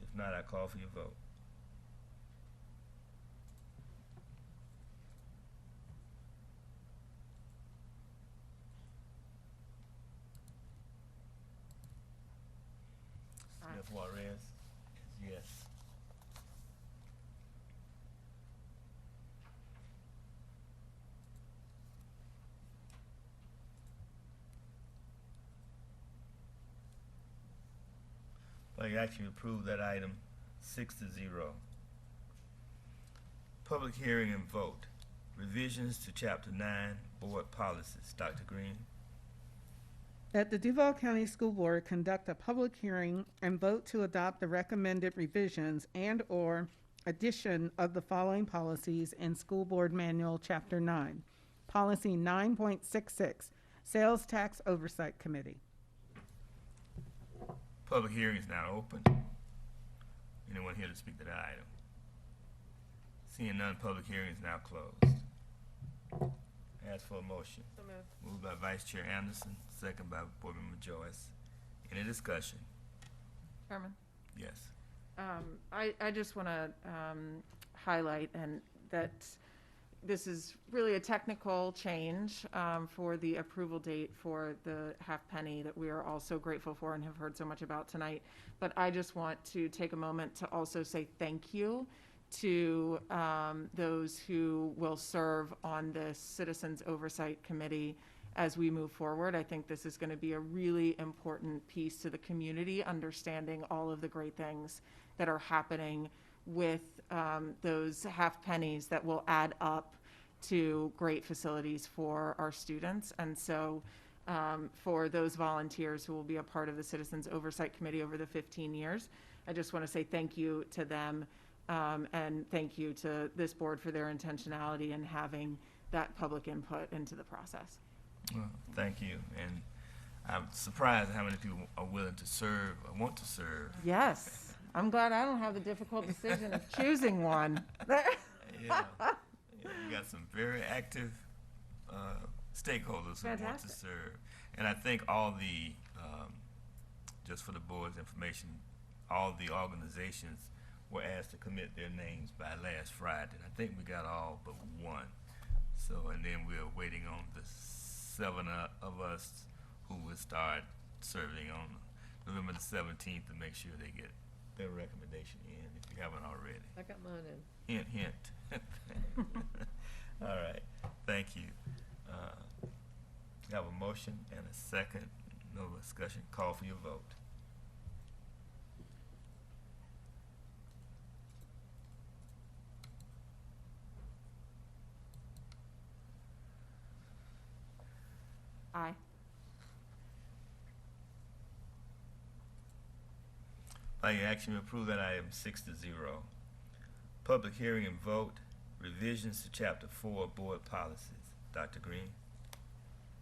Speaker 2: If not, I call for your vote. Juarez is yes. Like actually approve that item 6-0. Public hearing and vote. Revisions to Chapter 9 Board Policies. Dr. Green.
Speaker 8: That the Duval County School Board conduct a public hearing and vote to adopt the recommended revisions and/or addition of the following policies in School Board Manual, Chapter 9. Policy 9.66, Sales Tax Oversight Committee.
Speaker 2: Public hearing is now open. Anyone here to speak to that item? Seeing none, public hearing is now closed. Ask for a motion.
Speaker 5: So moved.
Speaker 2: Moved by Vice Chair Anderson, second by Board Member Joyce. Any discussion?
Speaker 9: Chairman?
Speaker 2: Yes.
Speaker 9: I just want to highlight and that this is really a technical change for the approval date for the half penny that we are all so grateful for and have heard so much about tonight. But I just want to take a moment to also say thank you to those who will serve on this Citizens Oversight Committee as we move forward. I think this is going to be a really important piece to the community, understanding all of the great things that are happening with those half pennies that will add up to great facilities for our students. And so for those volunteers who will be a part of the Citizens Oversight Committee over the 15 years, I just want to say thank you to them and thank you to this board for their intentionality in having that public input into the process.
Speaker 2: Well, thank you. And I'm surprised at how many people are willing to serve or want to serve.
Speaker 9: Yes. I'm glad I don't have the difficult decision of choosing one.
Speaker 2: Yeah, you got some very active stakeholders who want to
Speaker 9: Fantastic.
Speaker 2: serve. And I think all the, just for the board's information, all the organizations were asked to commit their names by last Friday. And I think we got all but one. So, and then we're waiting on the 7 of us who will start serving on November the 17th to make sure they get their recommendation in, if you haven't already.
Speaker 10: I got mine in.
Speaker 2: Hint, hint. All right, thank you. We have a motion and a second. No discussion. Call for your vote.
Speaker 9: Aye.
Speaker 2: By your action, we approve that item 6-0. Public hearing and vote. Revisions to Chapter 4 Board Policies. Dr. Green.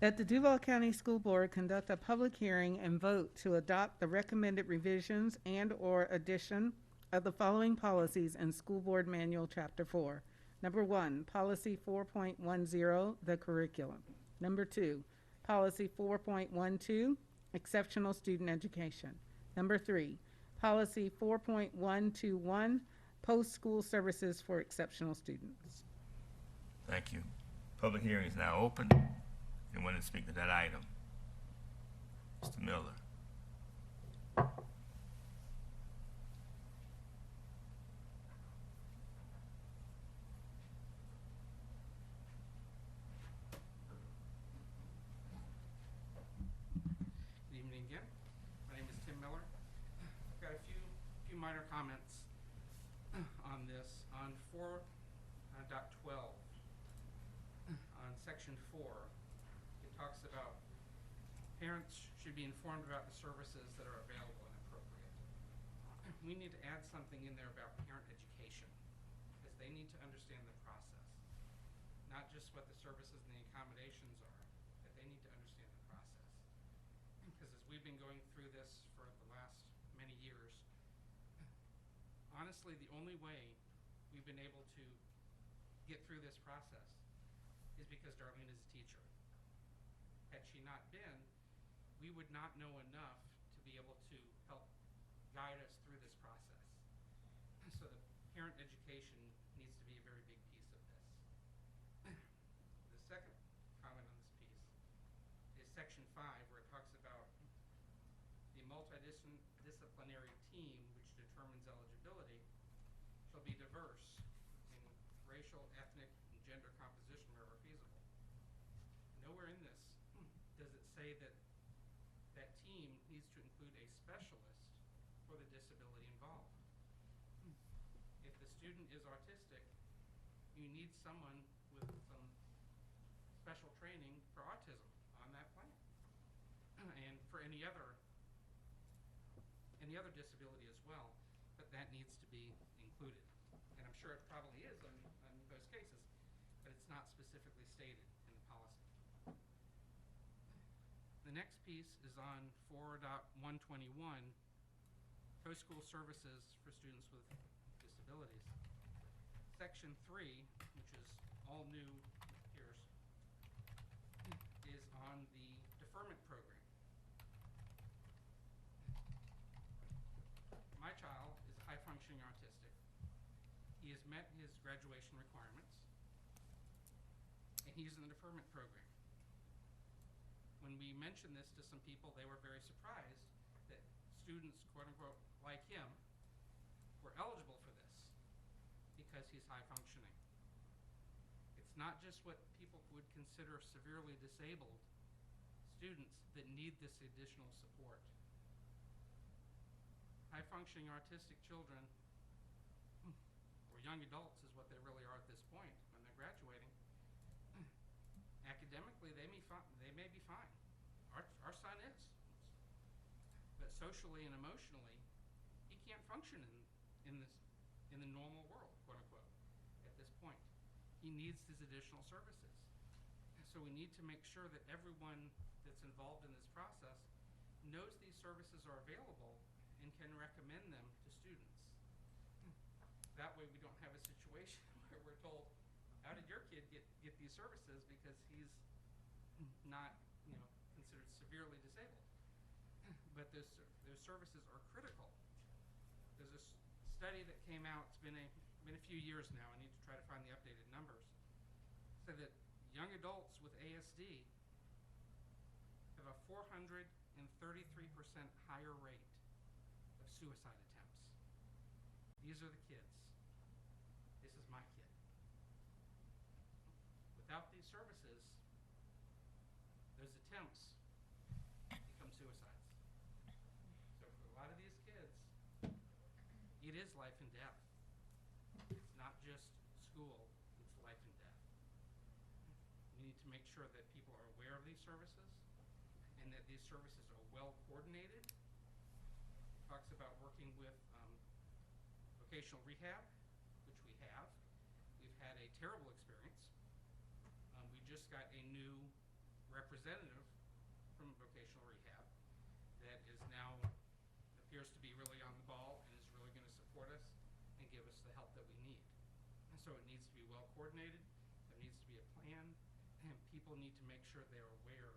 Speaker 8: That the Duval County School Board conduct a public hearing and vote to adopt the recommended revisions and/or addition of the following policies in School Board Manual, Chapter 4. Number 1, Policy 4.10, the curriculum. Number 2, Policy 4.12, exceptional student education. Number 3, Policy 4.121, post-school services for exceptional students.
Speaker 2: Thank you. Public hearing is now open. Anyone to speak to that item? Mr. Miller.
Speaker 16: Good evening again. My name is Tim Miller. I've got a few minor comments on this. On 4.12, on Section 4, it talks about parents should be informed about the services that are available and appropriate. We need to add something in there about parent education, because they need to understand the process. Not just what the services and the accommodations are, but they need to understand the process. Because as we've been going through this for the last many years, honestly, the only way we've been able to get through this process is because Darlene is a teacher. Had she not been, we would not know enough to be able to help guide us through this process. So the parent education needs to be a very big piece of this. The second comment on this piece is Section 5, where it talks about the multidisciplinary disciplinary team which determines eligibility shall be diverse in racial, ethnic, and gender composition wherever feasible. Nowhere in this does it say that that team needs to include a specialist for the disability involved. If the student is autistic, you need someone with some special training for autism on that plan, and for any other disability as well, but that needs to be included. And I'm sure it probably is on most cases, but it's not specifically stated in the policy. The next piece is on 4.121, post-school services for students with disabilities. Section 3, which is all new here, is on the deferment program. My child is high-functioning autistic. He has met his graduation requirements, and he's in the deferment program. When we mentioned this to some people, they were very surprised that students, quote-unquote, like him, were eligible for this because he's high-functioning. It's not just what people would consider severely disabled students that need this additional support. High-functioning autistic children, or young adults is what they really are at this point when they're graduating, academically they may be fine. Our son is. But socially and emotionally, he can't function in the normal world, quote unquote, at this point. He needs these additional services. So we need to make sure that everyone that's involved in this process knows these services are available and can recommend them to students. That way we don't have a situation where we're told, how did your kid get these services because he's not, considered severely disabled. But those services are critical. There's a study that came out, it's been a few years now, I need to try to find the updated numbers, said that young adults with ASD have a 433% higher rate of suicide attempts. These are the kids. This is my kid. Without these services, those attempts become suicides. So for a lot of these kids, it is life and death. It's not just school, it's life and death. We need to make sure that people are aware of these services and that these services are well coordinated. It talks about working with vocational rehab, which we have. We've had a terrible experience. We just got a new representative from vocational rehab that is now appears to be really on the ball and is really going to support us and give us the help that we need. And so it needs to be well coordinated, there needs to be a plan, and people need to make sure they're aware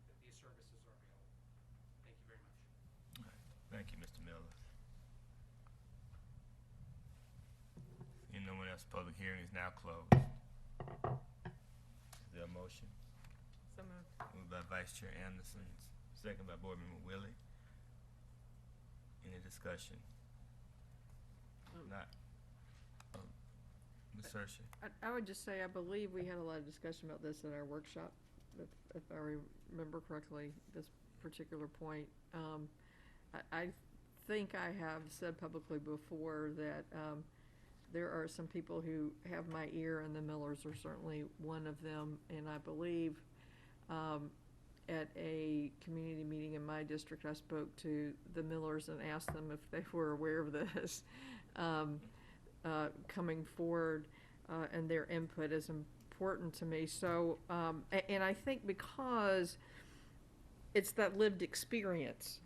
Speaker 16: that these services are available. Thank you very much.
Speaker 2: All right. Thank you, Mr. Miller. Seeing no one else, public hearing is now closed. Is there a motion?
Speaker 5: So moved.
Speaker 2: Moved by Vice Chair Anderson, second by Board Member Willie. Any discussion? Not. Ms. Hershey?
Speaker 1: I would just say, I believe we had a lot of discussion about this at our workshop, if I remember correctly, this particular point. I think I have said publicly before that there are some people who have my ear, and the Millers are certainly one of them, and I believe at a community meeting in my district, I spoke to the Millers and asked them if they were aware of this coming forward, and their input is important to me. So, and I think because it's that lived experience,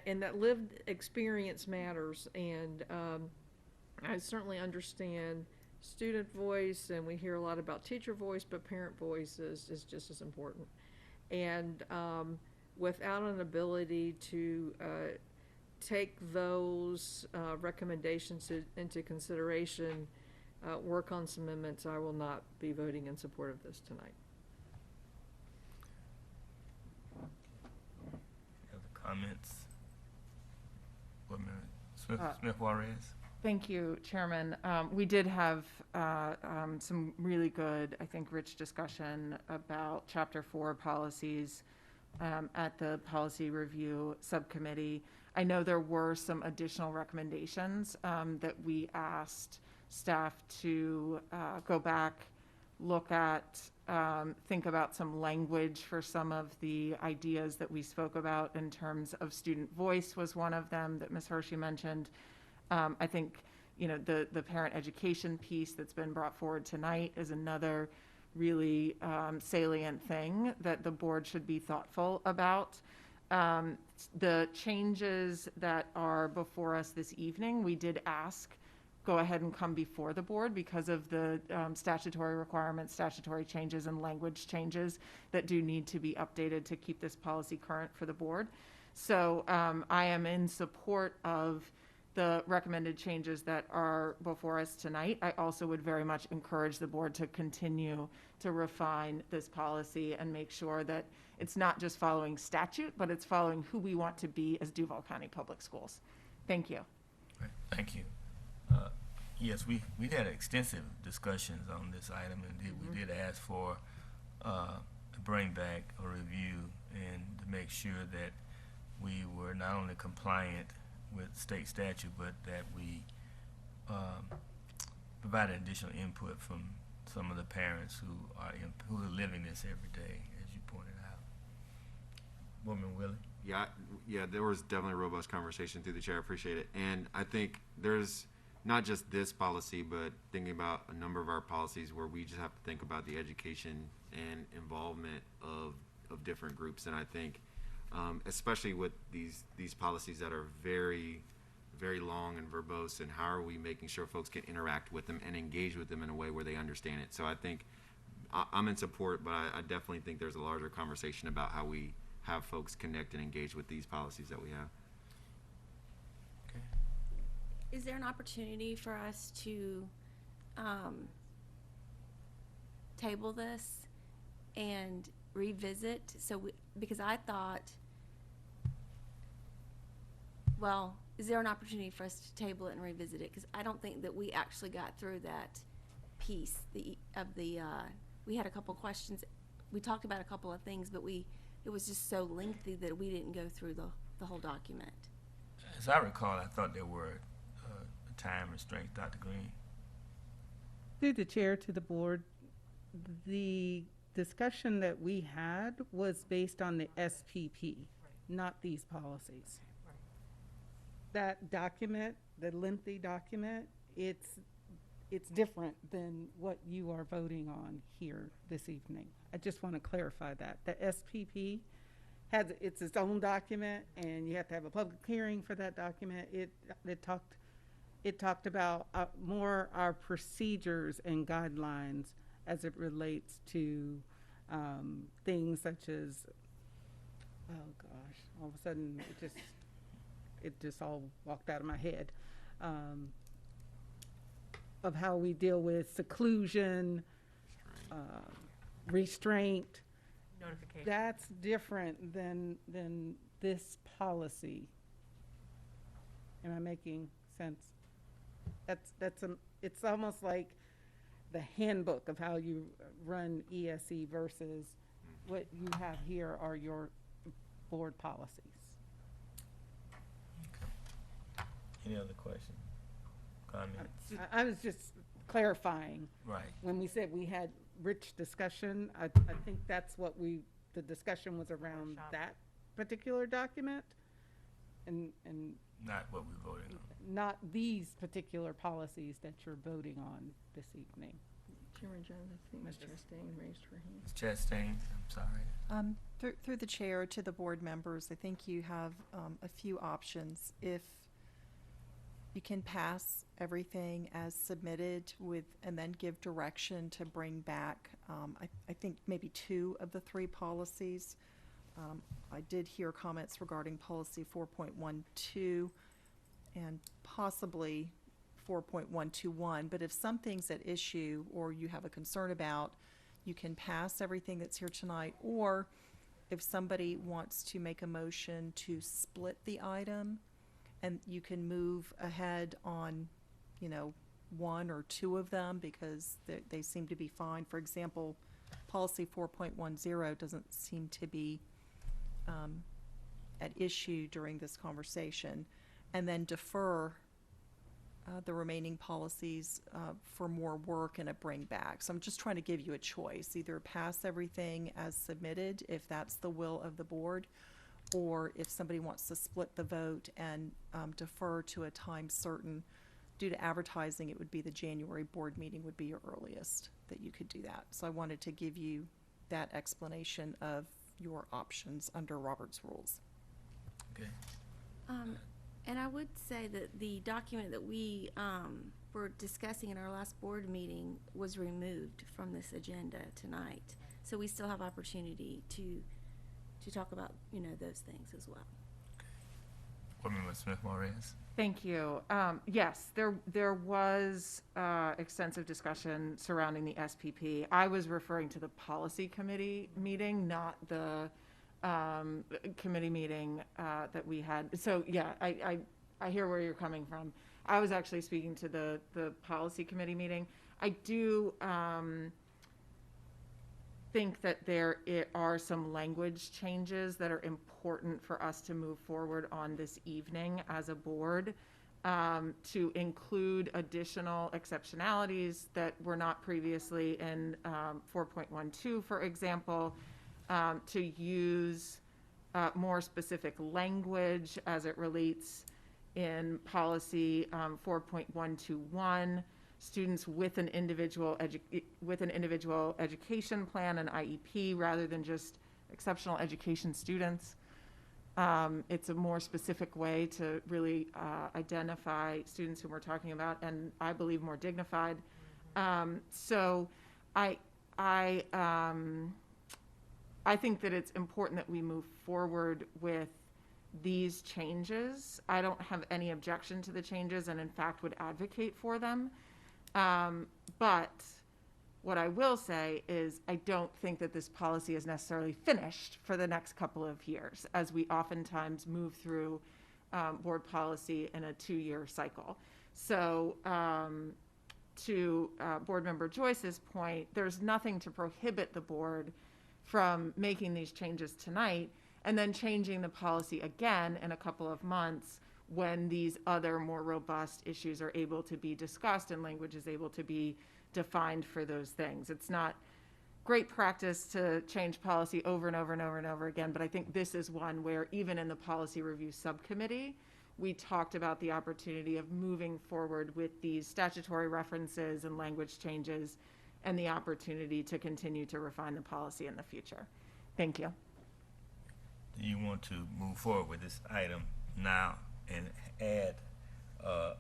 Speaker 1: and that lived experience matters, and I certainly understand student voice, and we hear a lot about teacher voice, but parent voice is just as important. And without an ability to take those recommendations into consideration, work on some amendments, I will not be voting in support of this tonight.
Speaker 2: Other comments? Board Member Smith Juarez.
Speaker 9: Thank you, Chairman. We did have some really good, I think, rich discussion about Chapter 4 policies at the Policy Review Subcommittee. I know there were some additional recommendations that we asked staff to go back, look at, think about some language for some of the ideas that we spoke about in terms of student voice was one of them that Ms. Hershey mentioned. I think, you know, the parent education piece that's been brought forward tonight is another really salient thing that the board should be thoughtful about. The changes that are before us this evening, we did ask go ahead and come before the board because of the statutory requirements, statutory changes, and language changes that do need to be updated to keep this policy current for the board. So I am in support of the recommended changes that are before us tonight. I also would very much encourage the board to continue to refine this policy and make sure that it's not just following statute, but it's following who we want to be as Duval County Public Schools. Thank you.
Speaker 2: Right. Thank you. Yes, we had extensive discussions on this item, and we did ask for a bring back a review and to make sure that we were not only compliant with state statute, but that we provided additional input from some of the parents who are living this every day, as you pointed out. Woman Willie?
Speaker 6: Yeah, there was definitely a robust conversation through the chair. I appreciate it. And I think there's not just this policy, but thinking about a number of our policies where we just have to think about the education and involvement of different groups. And I think, especially with these policies that are very, very long and verbose, and how are we making sure folks can interact with them and engage with them in a way where they understand it. So I think I'm in support, but I definitely think there's a larger conversation about how we have folks connect and engage with these policies that we have.
Speaker 10: Is there an opportunity for us to table this and revisit? Because I thought, well, is there an opportunity for us to table it and revisit it? Because I don't think that we actually got through that piece we had a couple questions. We talked about a couple of things, but it was just so lengthy that we didn't go through the whole document.
Speaker 2: As I recall, I thought there were time restraints, Dr. Green.
Speaker 8: Through the chair to the board, the discussion that we had was based on the SPP, not these policies. That document, the lengthy document, it's different than what you are voting on here this evening. I just want to clarify that. The SPP has its own document, and you have to have a public hearing for that document. It talked about more our procedures and guidelines as it relates to things such as, oh gosh, all of a sudden it just all walked out of my head, of how we deal with seclusion, restraint.
Speaker 5: Notification.
Speaker 8: That's different than this policy. Am I making sense? It's almost like the handbook of how you run ESE versus what you have here are your board policies.
Speaker 2: Okay. Any other questions? Comments?
Speaker 8: I was just clarifying.
Speaker 2: Right.
Speaker 8: When we said we had rich discussion, I think that's what the discussion was around that particular document, and
Speaker 2: not what we're voting on.
Speaker 8: Not these particular policies that you're voting on this evening.
Speaker 1: Chairman Jones, I think Ms. Chastain raised her hand.
Speaker 2: Ms. Chastain, I'm sorry.
Speaker 19: Through the chair to the board members, I think you have a few options. If you can pass everything as submitted and then give direction to bring back, I think maybe 2 of the 3 policies. I did hear comments regarding policy 4.12 and possibly 4.121, but if something's at issue or you have a concern about, you can pass everything that's here tonight, or if somebody wants to make a motion to split the item and you can move ahead on, you know, one or two of them because they seem to be fine. For example, policy 4.10 doesn't seem to be at issue during this conversation, and then defer the remaining policies for more work and a bring back. So I'm just trying to give you a choice. Either pass everything as submitted, if that's the will of the board, or if somebody wants to split the vote and defer to a time certain. Due to advertising, it would be the January board meeting would be your earliest that you could do that. So I wanted to give you that explanation of your options under Robert's rules.
Speaker 2: Okay.
Speaker 10: And I would say that the document that we were discussing in our last board meeting was removed from this agenda tonight. So we still have opportunity to talk about, you know, those things as well.
Speaker 2: Board Member Smith-Morris.
Speaker 9: Thank you. Yes, there was extensive discussion surrounding the SPP. I was referring to the policy committee meeting, not the committee meeting that we had. So yeah, I hear where you're coming from. I was actually speaking to the policy committee meeting. I do think that there are some language changes that are important for us to move forward on this evening as a board, to include additional exceptionalities that were not previously in 4.12, for example, to use more specific language as it relates in policy 4.121, students with an individual education plan, an IEP, rather than just exceptional education students. It's a more specific way to really identify students who we're talking about, and I believe more dignified. So I think that it's important that we move forward with these changes. I don't have any objection to the changes, and in fact would advocate for them. But what I will say is I don't think that this policy is necessarily finished for the next couple of years, as we oftentimes move through board policy in a 2-year cycle. So to Board Member Joyce's point, there's nothing to prohibit the board from making these changes tonight and then changing the policy again in a couple of months when these other more robust issues are able to be discussed and language is able to be defined for those things. It's not great practice to change policy over and over and over and over again, but I think this is one where even in the policy review subcommittee, we talked about the opportunity of moving forward with these statutory references and language changes and the opportunity to continue to refine the policy in the future. Thank you.
Speaker 2: Do you want to move forward with this item now and add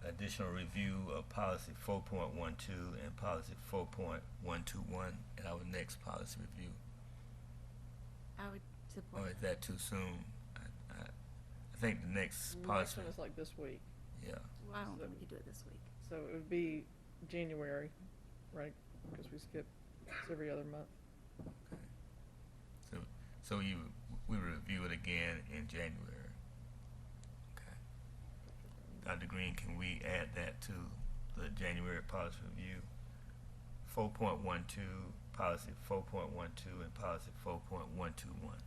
Speaker 2: additional review of policy 4.12 and policy 4.121 in our next policy review?
Speaker 10: I would support.
Speaker 2: Or is that too soon? I think the next
Speaker 4: The
Speaker 2: policy.
Speaker 4: next one is like this week.
Speaker 2: Yeah.
Speaker 10: Well, I don't think we could do it this week.
Speaker 4: So it would be January, right? Because we skip every other month.
Speaker 2: Okay. So we review it again in January. Okay. Dr. Green, can we add that to the January policy review? 4.12, policy 4.12, and policy 4.121.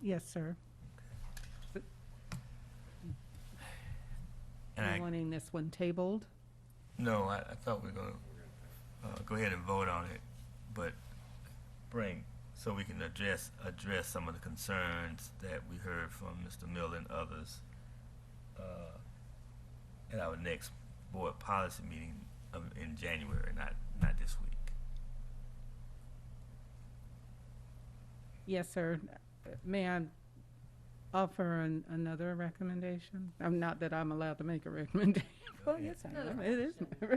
Speaker 8: Yes, sir.
Speaker 2: And
Speaker 8: You're wanting this one tabled?
Speaker 2: No, I thought we were going to go ahead and vote on it, but so we can address some of the concerns that we heard from Mr. Miller and others at our next board policy meeting in January, not this week.
Speaker 8: Yes, sir. May I offer another recommendation? Not that I'm allowed to make a recommendation. Well, yes, I am. It is my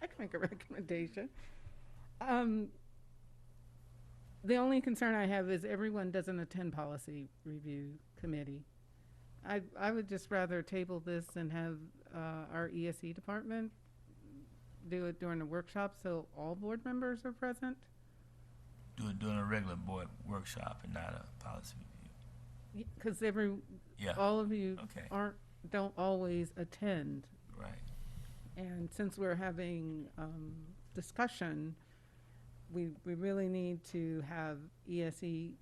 Speaker 8: I can make a recommendation. The only concern I have is everyone doesn't attend policy review committee. I would just rather table this and have our ESE department do it during the workshop so all board members are present.
Speaker 2: Do it during a regular board workshop and not a policy review.
Speaker 8: Because
Speaker 2: Yeah.
Speaker 8: all of you
Speaker 2: Okay.
Speaker 8: don't always attend.
Speaker 2: Right.
Speaker 8: And since we're having discussion, we really need to have ESE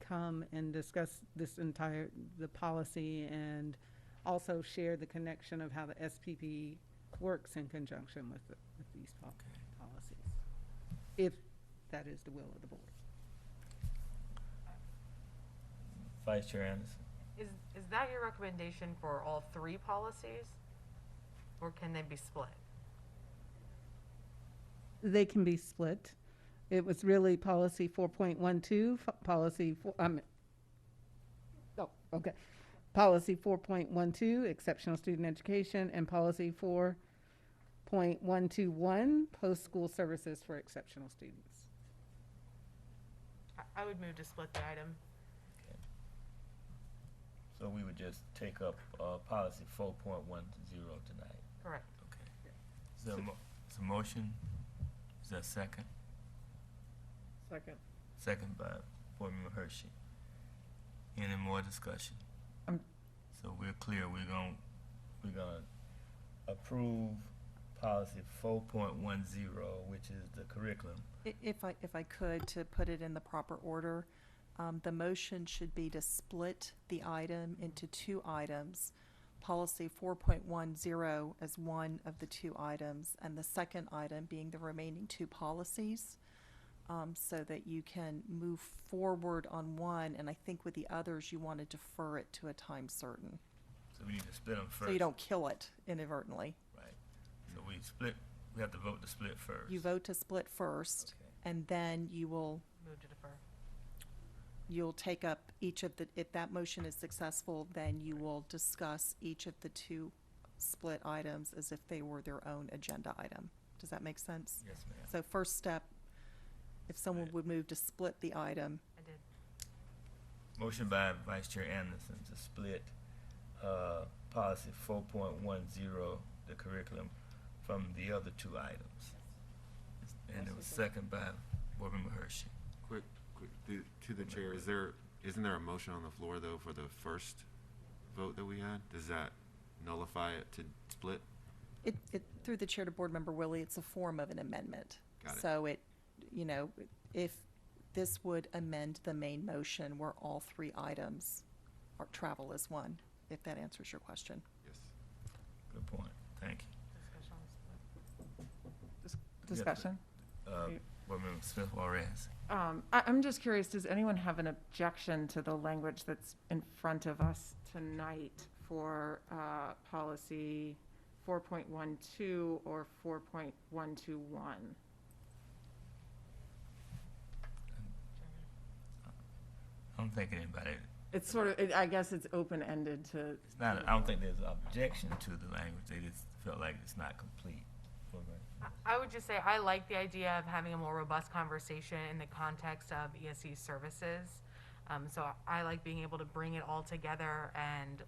Speaker 8: come and discuss the policy, and also share the connection of how the SPP works in conjunction with these policies, if that is the will of the board.
Speaker 2: Vice Chair Anderson.
Speaker 5: Is that your recommendation for all three policies? Or can they be split?
Speaker 8: They can be split. It was really policy 4.12, policy 4, policy 4.12, exceptional student education, and policy 4.121, post-school services for exceptional students.
Speaker 5: I would move to split the item.
Speaker 2: So we would just take up policy 4.10 tonight.
Speaker 5: Correct.
Speaker 2: Okay. Is there a motion? Is there a second?
Speaker 4: Second.
Speaker 2: Second by Board Member Hershey. Any more discussion? So we're clear. We're gonna approve policy 4.10, which is the curriculum.
Speaker 19: If I could, to put it in the proper order, the motion should be to split the item into two items. Policy 4.10 as one of the two items, and the second item being the remaining two policies, so that you can move forward on one, and I think with the others, you want to defer it to a time certain.
Speaker 2: So we need to split them first.
Speaker 19: So you don't kill it inadvertently.
Speaker 2: Right. So we have to vote to split first.
Speaker 19: You vote to split first, and then you will
Speaker 5: Move to defer.
Speaker 19: you'll take up each of the, if that motion is successful, then you will discuss each of the two split items as if they were their own agenda item. Does that make sense?
Speaker 2: Yes, ma'am.
Speaker 19: So first step, if someone would move to split the item.
Speaker 5: I did.
Speaker 2: Motion by Vice Chair Anderson to split policy 4.10, the curriculum, from the other two items. And it was second by Board Member Hershey.
Speaker 6: Quick, to the chair, isn't there a motion on the floor though for the first vote that we had? Does that nullify it to split?
Speaker 19: It through the chair to Board Member Willie, it's a form of an amendment.
Speaker 6: Got it.
Speaker 19: So if this would amend the main motion where all three items are travel as one, if that answers your question.
Speaker 6: Yes.
Speaker 2: Good point. Thank you.
Speaker 9: Discussion?
Speaker 2: Board Member Smith Juarez.
Speaker 9: I'm just curious, does anyone have an objection to the language that's in front of us tonight for policy 4.12 or 4.121?
Speaker 2: I don't think anybody.
Speaker 9: It's sort of, I guess it's open-ended to.
Speaker 2: It's not. I don't think there's an objection to the language. They just felt like it's not complete.
Speaker 5: I would just say I like the idea of having a more robust conversation in the context of ESE services. So I like being able to bring it all together and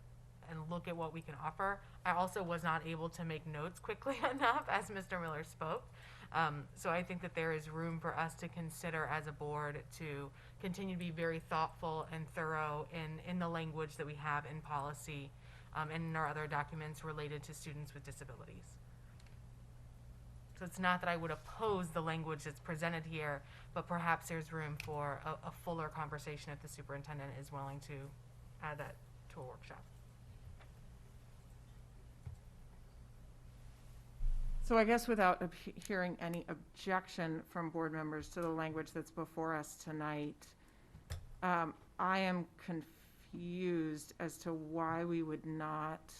Speaker 5: look at what we can offer. I also was not able to make notes quickly enough as Mr. Miller spoke. So I think that there is room for us to consider as a board to continue to be very thoughtful and thorough in the language that we have in policy and in our other documents related to students with disabilities. So it's not that I would oppose the language that's presented here, but perhaps there's room for a fuller conversation if the superintendent is willing to add that to a workshop.
Speaker 9: So I guess without hearing any objection from board members to the language that's before us tonight, I am confused as to why we would not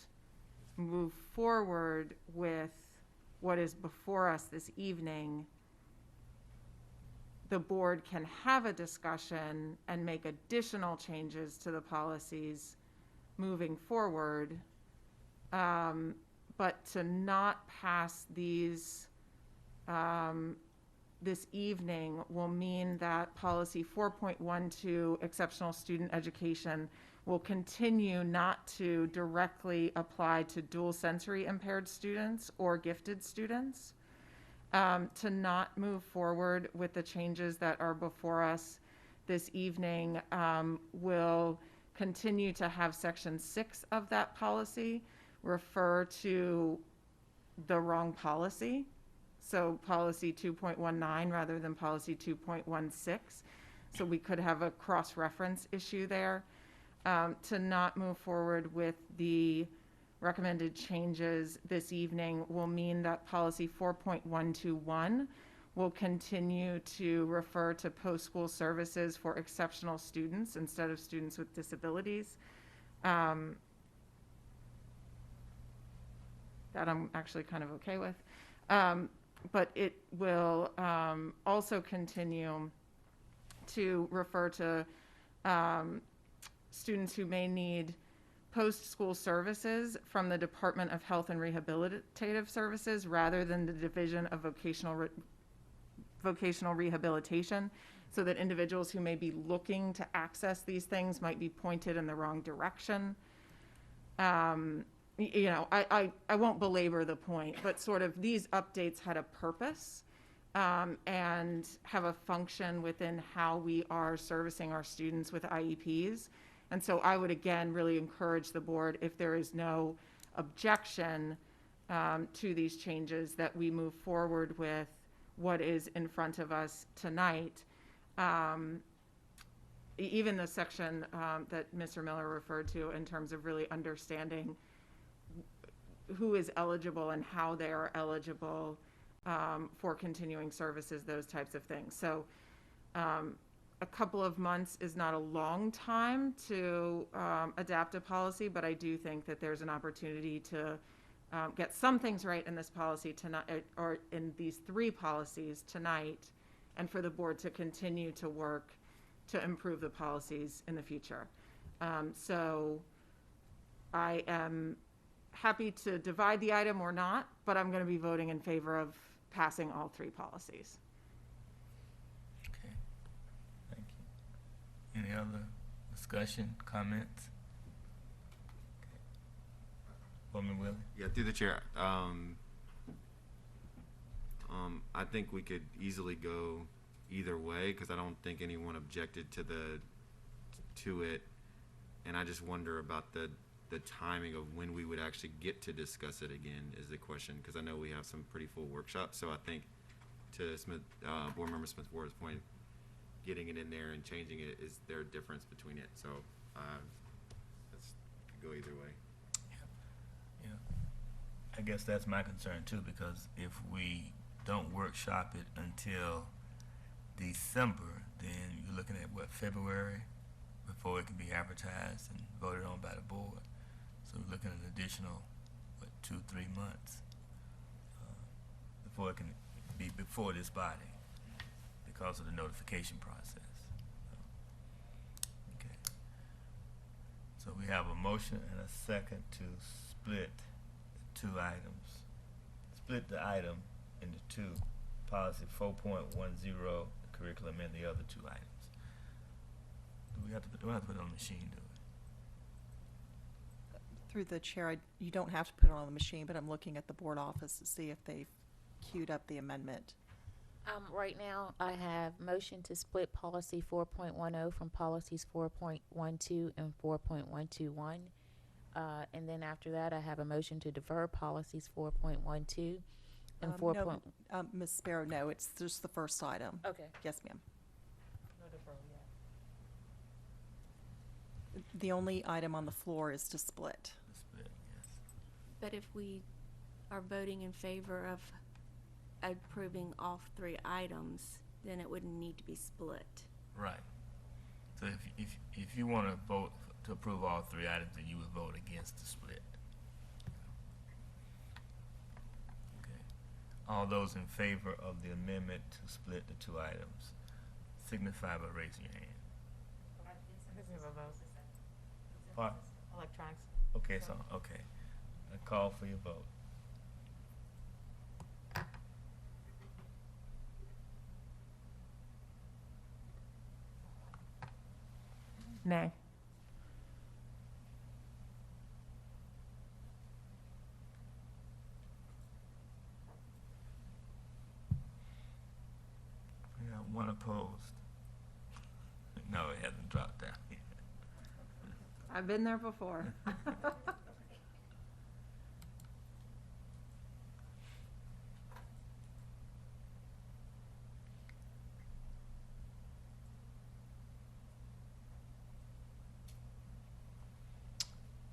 Speaker 9: move forward with what is before us this evening. The board can have a discussion and make additional changes to the policies moving forward, but to not pass these this evening will mean that policy 4.12, exceptional student education, will continue not to directly apply to dual sensory impaired students or gifted students, to not move forward with the changes that are before us this evening will continue to have section 6 of that policy refer to the wrong policy. So policy 2.19 rather than policy 2.16. So we could have a cross-reference issue there. To not move forward with the recommended changes this evening will mean that policy 4.121 will continue to refer to post-school services for exceptional students instead of students with disabilities. That I'm actually kind of okay with. But it will also continue to refer to students who may need post-school services from the Department of Health and Rehabilitative Services rather than the Division of Vocational Rehabilitation, so that individuals who may be looking to access these things might be pointed in the wrong direction. You know, I won't belabor the point, but sort of these updates had a purpose and have a function within how we are servicing our students with IEPs. And so I would again really encourage the board, if there is no objection to these changes, that we move forward with what is in front of us tonight. Even the section that Mr. Miller referred to in terms of really understanding who is eligible and how they are eligible for continuing services, those types of things. So a couple of months is not a long time to adapt a policy, but I do think that there's an opportunity to get some things right in this policy tonight, or in these 3 policies tonight, and for the board to continue to work to improve the policies in the future. So I am happy to divide the item or not, but I'm going to be voting in favor of passing all 3 policies.
Speaker 2: Okay, thank you. Any other discussion, comments? Okay. Alderman Willie?
Speaker 6: Yeah, through the chair. I think we could easily go either way because I don't think anyone objected to it, and I just wonder about the timing of when we would actually get to discuss it again is the question, because I know we have some pretty full workshops. So I think, to Board Member Smith-Ward's point, getting it in there and changing it, is there a difference between it? So let's go either way.
Speaker 2: Yeah, I guess that's my concern too, because if we don't workshop it until December, then you're looking at what, February, before it can be advertised and voted on by the board. So we're looking at an additional, what, 2-3 months before it can be before this body because of the notification process. Okay. So we have a motion and a second to split the 2 items. Split the item into 2, policy 4.10, the curriculum, and the other 2 items. Do we have to put it on the machine, do we?
Speaker 19: Through the chair, you don't have to put it on the machine, but I'm looking at the board office to see if they've queued up the amendment.
Speaker 3: Right now, I have motion to split policy 4.10 from policies 4.12 and 4.121. And then after that, I have a motion to defer policies 4.12 and 4.
Speaker 19: No, Ms. Sparrow, no, it's just the first item.
Speaker 3: Okay.
Speaker 19: Yes, ma'am.
Speaker 3: No deferral yet.
Speaker 19: The only item on the floor is to split.
Speaker 2: The split, yes.
Speaker 10: But if we are voting in favor of approving all 3 items, then it wouldn't need to be split.
Speaker 2: Right. So if you want to vote to approve all 3 items, then you would vote against the split. Okay. All those in favor of the amendment to split the 2 items, signify by raising your hand.
Speaker 5: I think we have a vote.
Speaker 2: Pardon?
Speaker 5: Electronics.
Speaker 2: Okay, so, okay. I call for your vote.
Speaker 9: Nay.
Speaker 2: We got 1 opposed. No, it hasn't dropped down yet.
Speaker 9: I've been there before.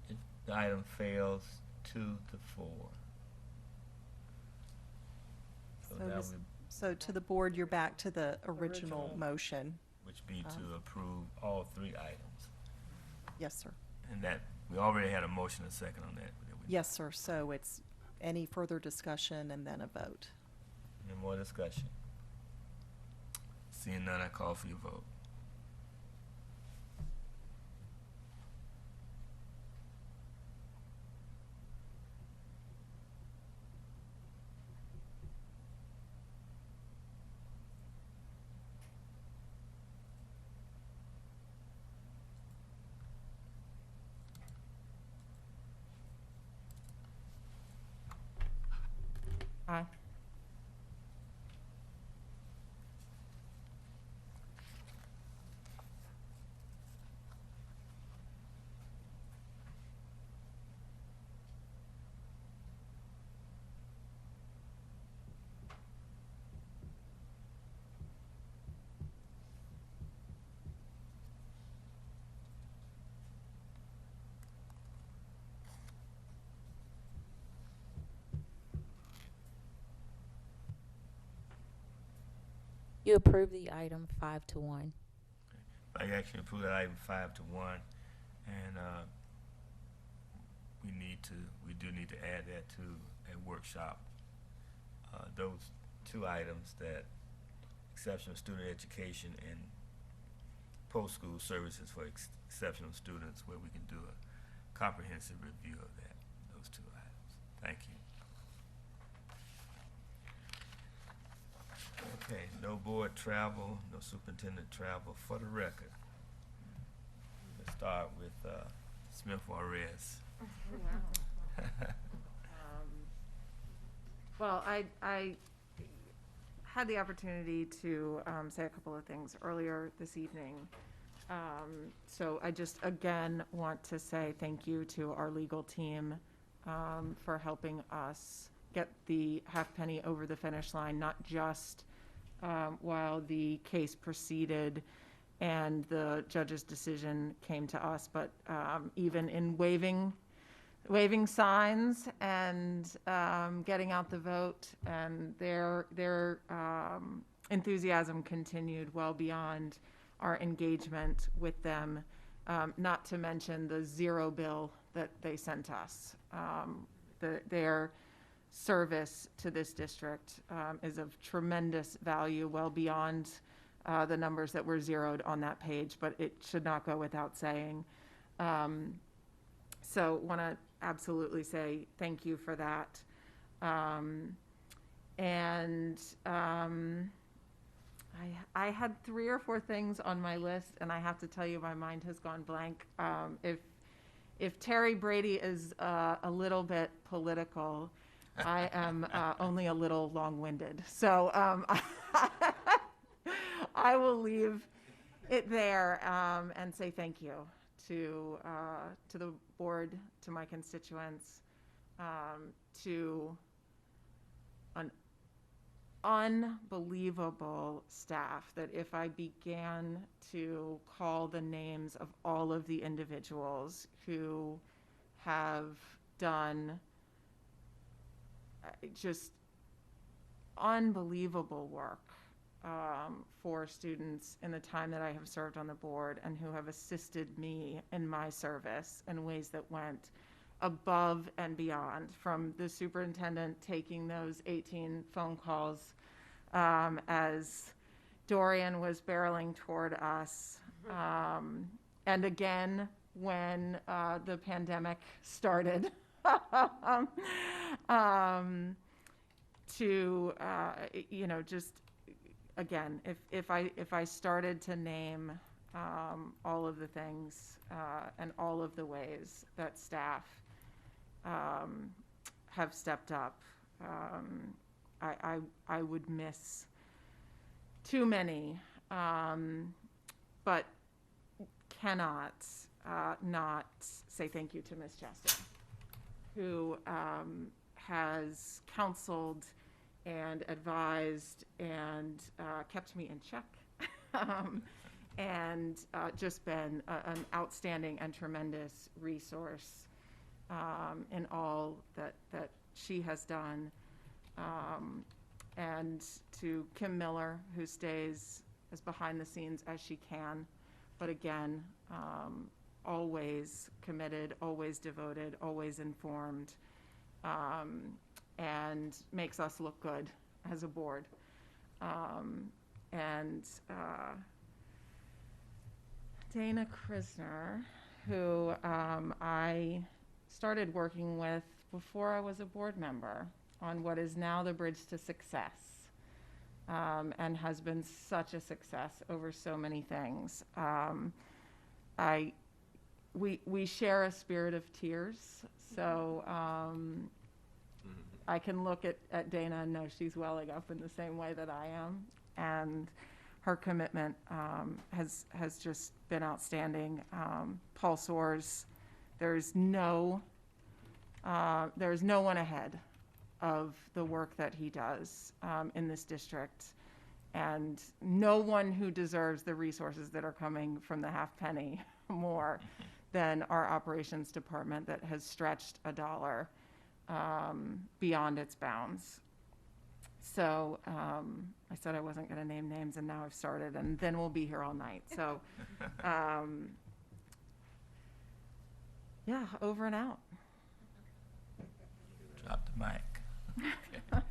Speaker 2: If the item fails, 2 to 4. So
Speaker 19: So,
Speaker 2: now
Speaker 19: Ms.
Speaker 2: we,
Speaker 19: so to the board, you're back to the original
Speaker 2: Original.
Speaker 19: motion.
Speaker 2: which be to approve all 3 items.
Speaker 19: Yes, sir.
Speaker 2: And that, we already had a motion and a second on that.
Speaker 19: Yes, sir. So it's any further discussion and then a vote.
Speaker 2: Any more discussion? Seeing none, I call for your vote.
Speaker 9: Aye.
Speaker 3: You approve the item 5-1.
Speaker 2: I actually approved that item 5 to 1, and we do need to add that to a workshop. Those 2 items, that exceptional student education and post-school services for exceptional students, where we can do a comprehensive review of that, those 2 items. Thank you. Okay, no board travel, no superintendent travel. For the record, let's start with Smith Juarez.
Speaker 9: Well, I had the opportunity to say a couple of things earlier this evening. So I just, again, want to say thank you to our legal team for helping us get the halfpenny over the finish line, not just while the case proceeded and the judge's decision came to us, but even in waving signs and getting out the vote, and their enthusiasm continued well beyond our engagement with them, not to mention the zero bill that they sent us. Their service to this district is of tremendous value, well beyond the numbers that were zeroed on that page, but it should not go without saying. So want to absolutely say thank you for that. I had 3 or 4 things on my list, and I have to tell you my mind has gone blank. If Terry Brady is a little bit political, I am only a little long-winded. So I will leave it there and say thank you to the board, to my constituents, to an unbelievable staff, that if I began to call the names of all of the individuals who have done just unbelievable work for students in the time that I have served on the board, and who have assisted me in my service in ways that went above and beyond, from the superintendent taking those 18 phone calls as Dorian was barreling toward us, and again when the pandemic started, to just again, if I started to name all of the things and all of the ways that staff have stepped up, I would miss too many, but cannot not say thank you to Ms. Chastain, who has counseled and advised and kept me in check, and just been an outstanding and tremendous resource in all that she has done. And to Kim Miller, who stays as behind the scenes as she can, but again, always committed, always devoted, always informed, and makes us look good as a board. And Dana Krisner, who I started working with before I was a board member on what is now the Bridge to Success, and has been such a success over so many things. We share a spirit of tears, so I can look at Dana and know she's welling up in the same way that I am, and her commitment has just been outstanding. Paul Soares, there's no one ahead of the work that he does in this district, and no one who deserves the resources that are coming from the half penny more than our operations department that has stretched a dollar beyond its bounds. So I said I wasn't going to name names, and now I've started, and then we'll be here all night. So yeah, over and out.
Speaker 2: Drop the mic. Okay.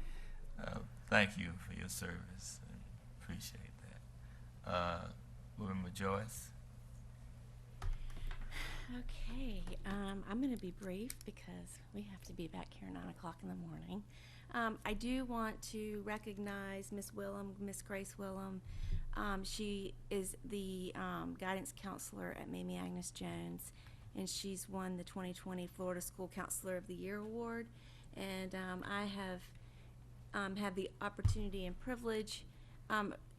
Speaker 2: Thank you for your service. Appreciate that. Board Member Joyce.
Speaker 10: Okay, I'm going to be brief because we have to be back here 9 o'clock in the morning. I do want to recognize Miss Grace Willem. She is the guidance counselor at Mamie Agnes Jones, and she's won the 2020 Florida School Counselor of the Year Award. And I have had the opportunity and privilege,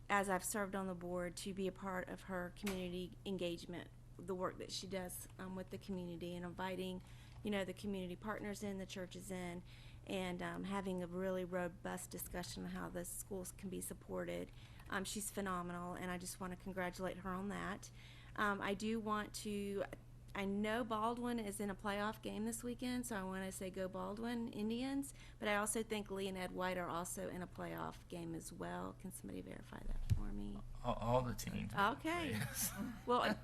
Speaker 10: as I've served on the board, to be a part of her community engagement, the work that she does with the community, and inviting, the community partners in, the churches in, and having a really robust discussion on how the schools can be supported. She's phenomenal, and I just want to congratulate her on that. I know Baldwin is in a playoff game this weekend, so I want to say go Baldwin Indians, but I also think Lee and Ed White are also in a playoff game as well. Can somebody verify that for me?
Speaker 2: All the teams.
Speaker 10: Okay. Well,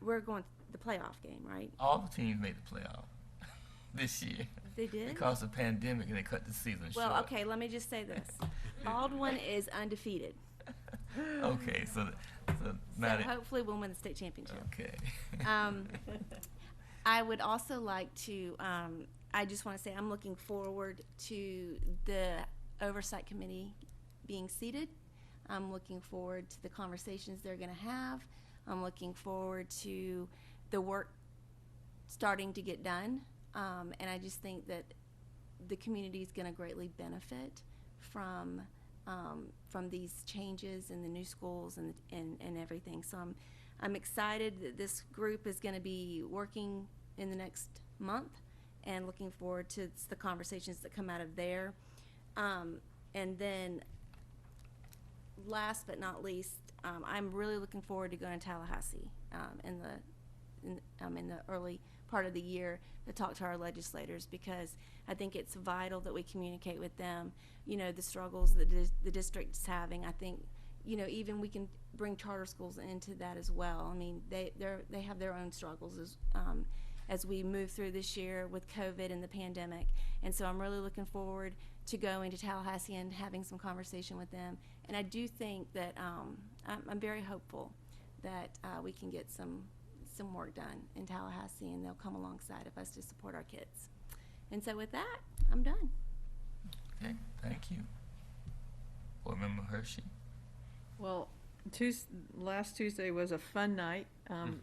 Speaker 10: we're going the playoff game, right?
Speaker 2: All the teams made the playoff this year.
Speaker 10: They did?
Speaker 2: Because of the pandemic, and they cut the season short.
Speaker 10: Well, okay, let me just say this. Baldwin is undefeated.
Speaker 2: Okay, so
Speaker 10: hopefully we'll win the state championship.
Speaker 2: Okay.
Speaker 10: I would also like to, I just want to say I'm looking forward to the oversight committee being seated. I'm looking forward to the conversations they're going to have. I'm looking forward to the work starting to get done. And I just think that the community is going to greatly benefit from these changes in the new schools and everything. So I'm excited that this group is going to be working in the next month, and looking forward to the conversations that come out of there. And then last but not least, I'm really looking forward to going to Tallahassee in the early part of the year to talk to our legislators, because I think it's vital that we communicate with them, the struggles that the district's having. I think, even we can bring charter schools into that as well. I mean, they have their own struggles as we move through this year with COVID and the pandemic. And so I'm really looking forward to going to Tallahassee and having some conversation with them. And I do think that I'm very hopeful that we can get some work done in Tallahassee, and they'll come alongside of us to support our kids. And so with that, I'm done.
Speaker 2: Okay, thank you. Board Member Hershey.
Speaker 4: Well, last Tuesday was a fun night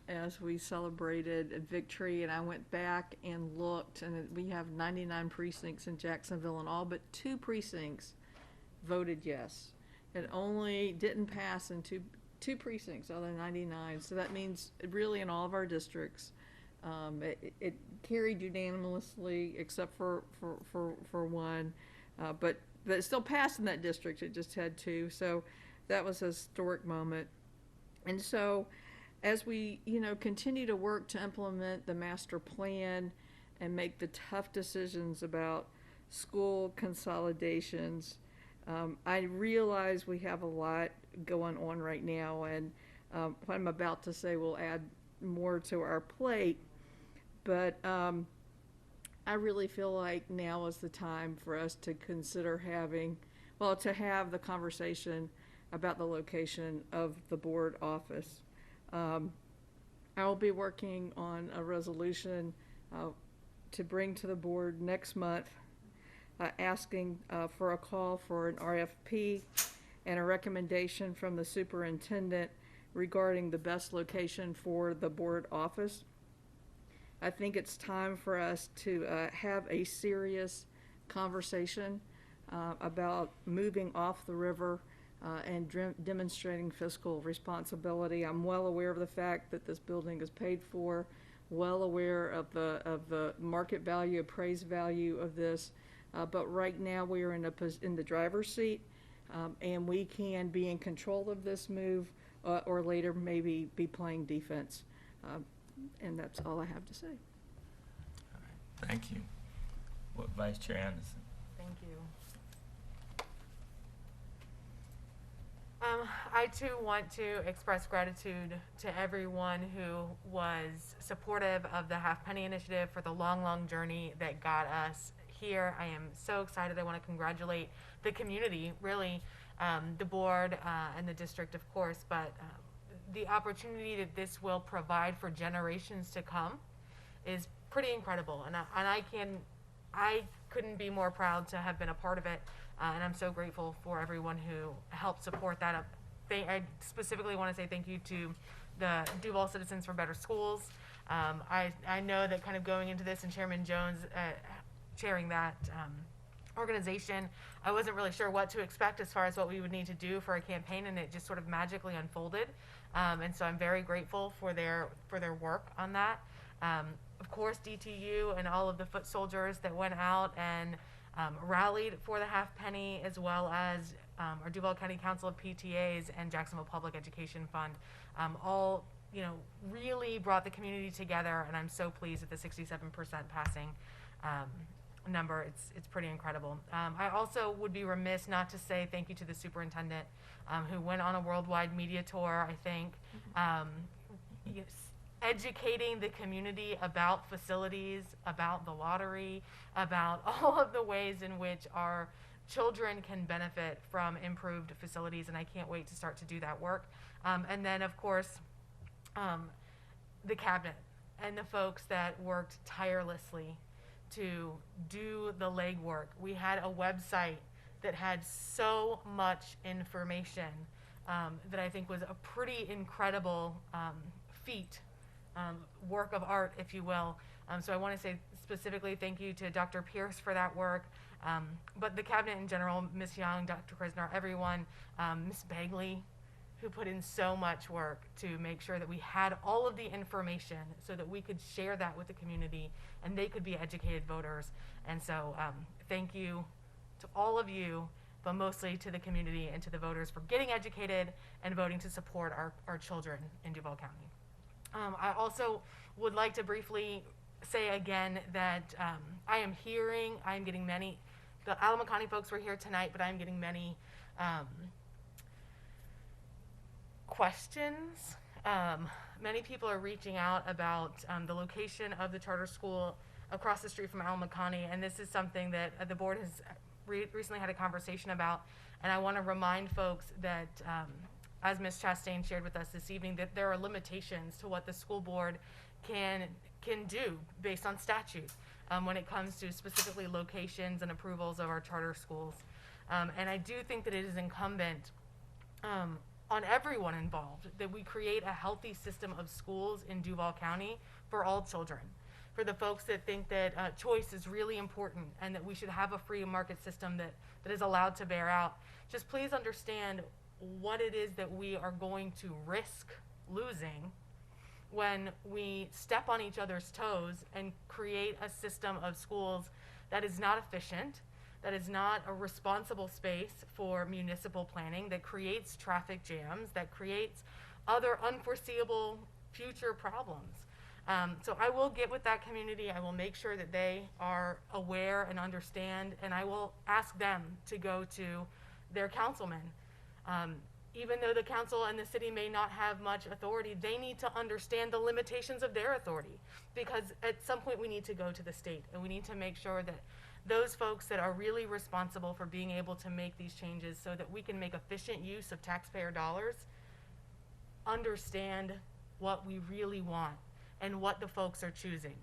Speaker 4: as we celebrated a victory, and I went back and looked, and we have 99 precincts in Jacksonville, and all but 2 precincts voted yes. It only didn't pass in 2 precincts out of the 99. So that means really in all of our districts. It carried unanimously except for one, but it still passed in that district. It just had 2. So that was a historic moment. And so as we, continue to work to implement the master plan and make the tough decisions about school consolidations, I realize we have a lot going on right now, and what I'm about to say will add more to our plate. But I really feel like now is the time for us to consider to have the conversation about the location of the board office. I will be working on a resolution to bring to the board next month, asking for a call for an RFP and a recommendation from the superintendent regarding the best location for the board office. I think it's time for us to have a serious conversation about moving off the river and demonstrating fiscal responsibility. I'm well aware of the fact that this building is paid for, well aware of the market value, appraised value of this, but right now we are in the driver's seat, and we can be in control of this move, or later maybe be playing defense. And that's all I have to say.
Speaker 2: All right. Thank you. Vice Chair Anderson.
Speaker 5: Thank you. I too want to express gratitude to everyone who was supportive of the Halfpenny Initiative for the long, long journey that got us here. I am so excited. I want to congratulate the community, really, the board and the district, of course, but the opportunity that this will provide for generations to come is pretty incredible. And I couldn't be more proud to have been a part of it. And I'm so grateful for everyone who helped support that. I specifically want to say thank you to the Duval Citizens for Better Schools. I know that kind of going into this and Chairman Jones chairing that organization, I wasn't really sure what to expect as far as what we would need to do for a campaign, and it just sort of magically unfolded. And so I'm very grateful for their work on that. Of course, DTU and all of the foot soldiers that went out and rallied for the Halfpenny, as well as our Duval County Council of PTAs and Jacksonville Public Education Fund, all really brought the community together, and I'm so pleased at the 67% passing number. It's pretty incredible. I also would be remiss not to say thank you to the superintendent who went on a worldwide media tour, I think, educating the community about facilities, about the lottery, about all of the ways in which our children can benefit from improved facilities, and I can't wait to start to do that work. And then, of course, the cabinet and the folks that worked tirelessly to do the legwork. We had a website that had so much information that I think was a pretty incredible feat, work of art, if you will. So I want to say specifically thank you to Dr. Pierce for that work, but the cabinet in general, Ms. Young, Dr. Krisner, everyone, Ms. Bagley, who put in so much work to make sure that we had all of the information so that we could share that with the community and they could be educated voters. And so thank you to all of you, but mostly to the community and to the voters for getting educated and voting to support our children in Duval County. I also would like to briefly say again that I am getting many, the Alamo County folks were here tonight, but I'm getting many questions. Many people are reaching out about the location of the charter school across the street from Alamo County, and this is something that the board has recently had a conversation about. And I want to remind folks that, as Ms. Chastain shared with us this evening, that there are limitations to what the school board can do based on statute when it comes to specifically locations and approvals of our charter schools. And I do think that it is incumbent on everyone involved that we create a healthy system of schools in Duval County for all children. For the folks that think that choice is really important and that we should have a free market system that is allowed to bear out, just please understand what it is that we are going to risk losing when we step on each other's toes and create a system of schools that is not efficient, that is not a responsible space for municipal planning, that creates traffic jams, that creates other unforeseeable future problems. So I will get with that community. I will make sure that they are aware and understand, and I will ask them to go to their councilmen. Even though the council and the city may not have much authority, they need to understand the limitations of their authority, because at some point we need to go to the state, and we need to make sure that those folks that are really responsible for being able to make these changes so that we can make efficient use of taxpayer dollars understand what we really want and what the folks are choosing.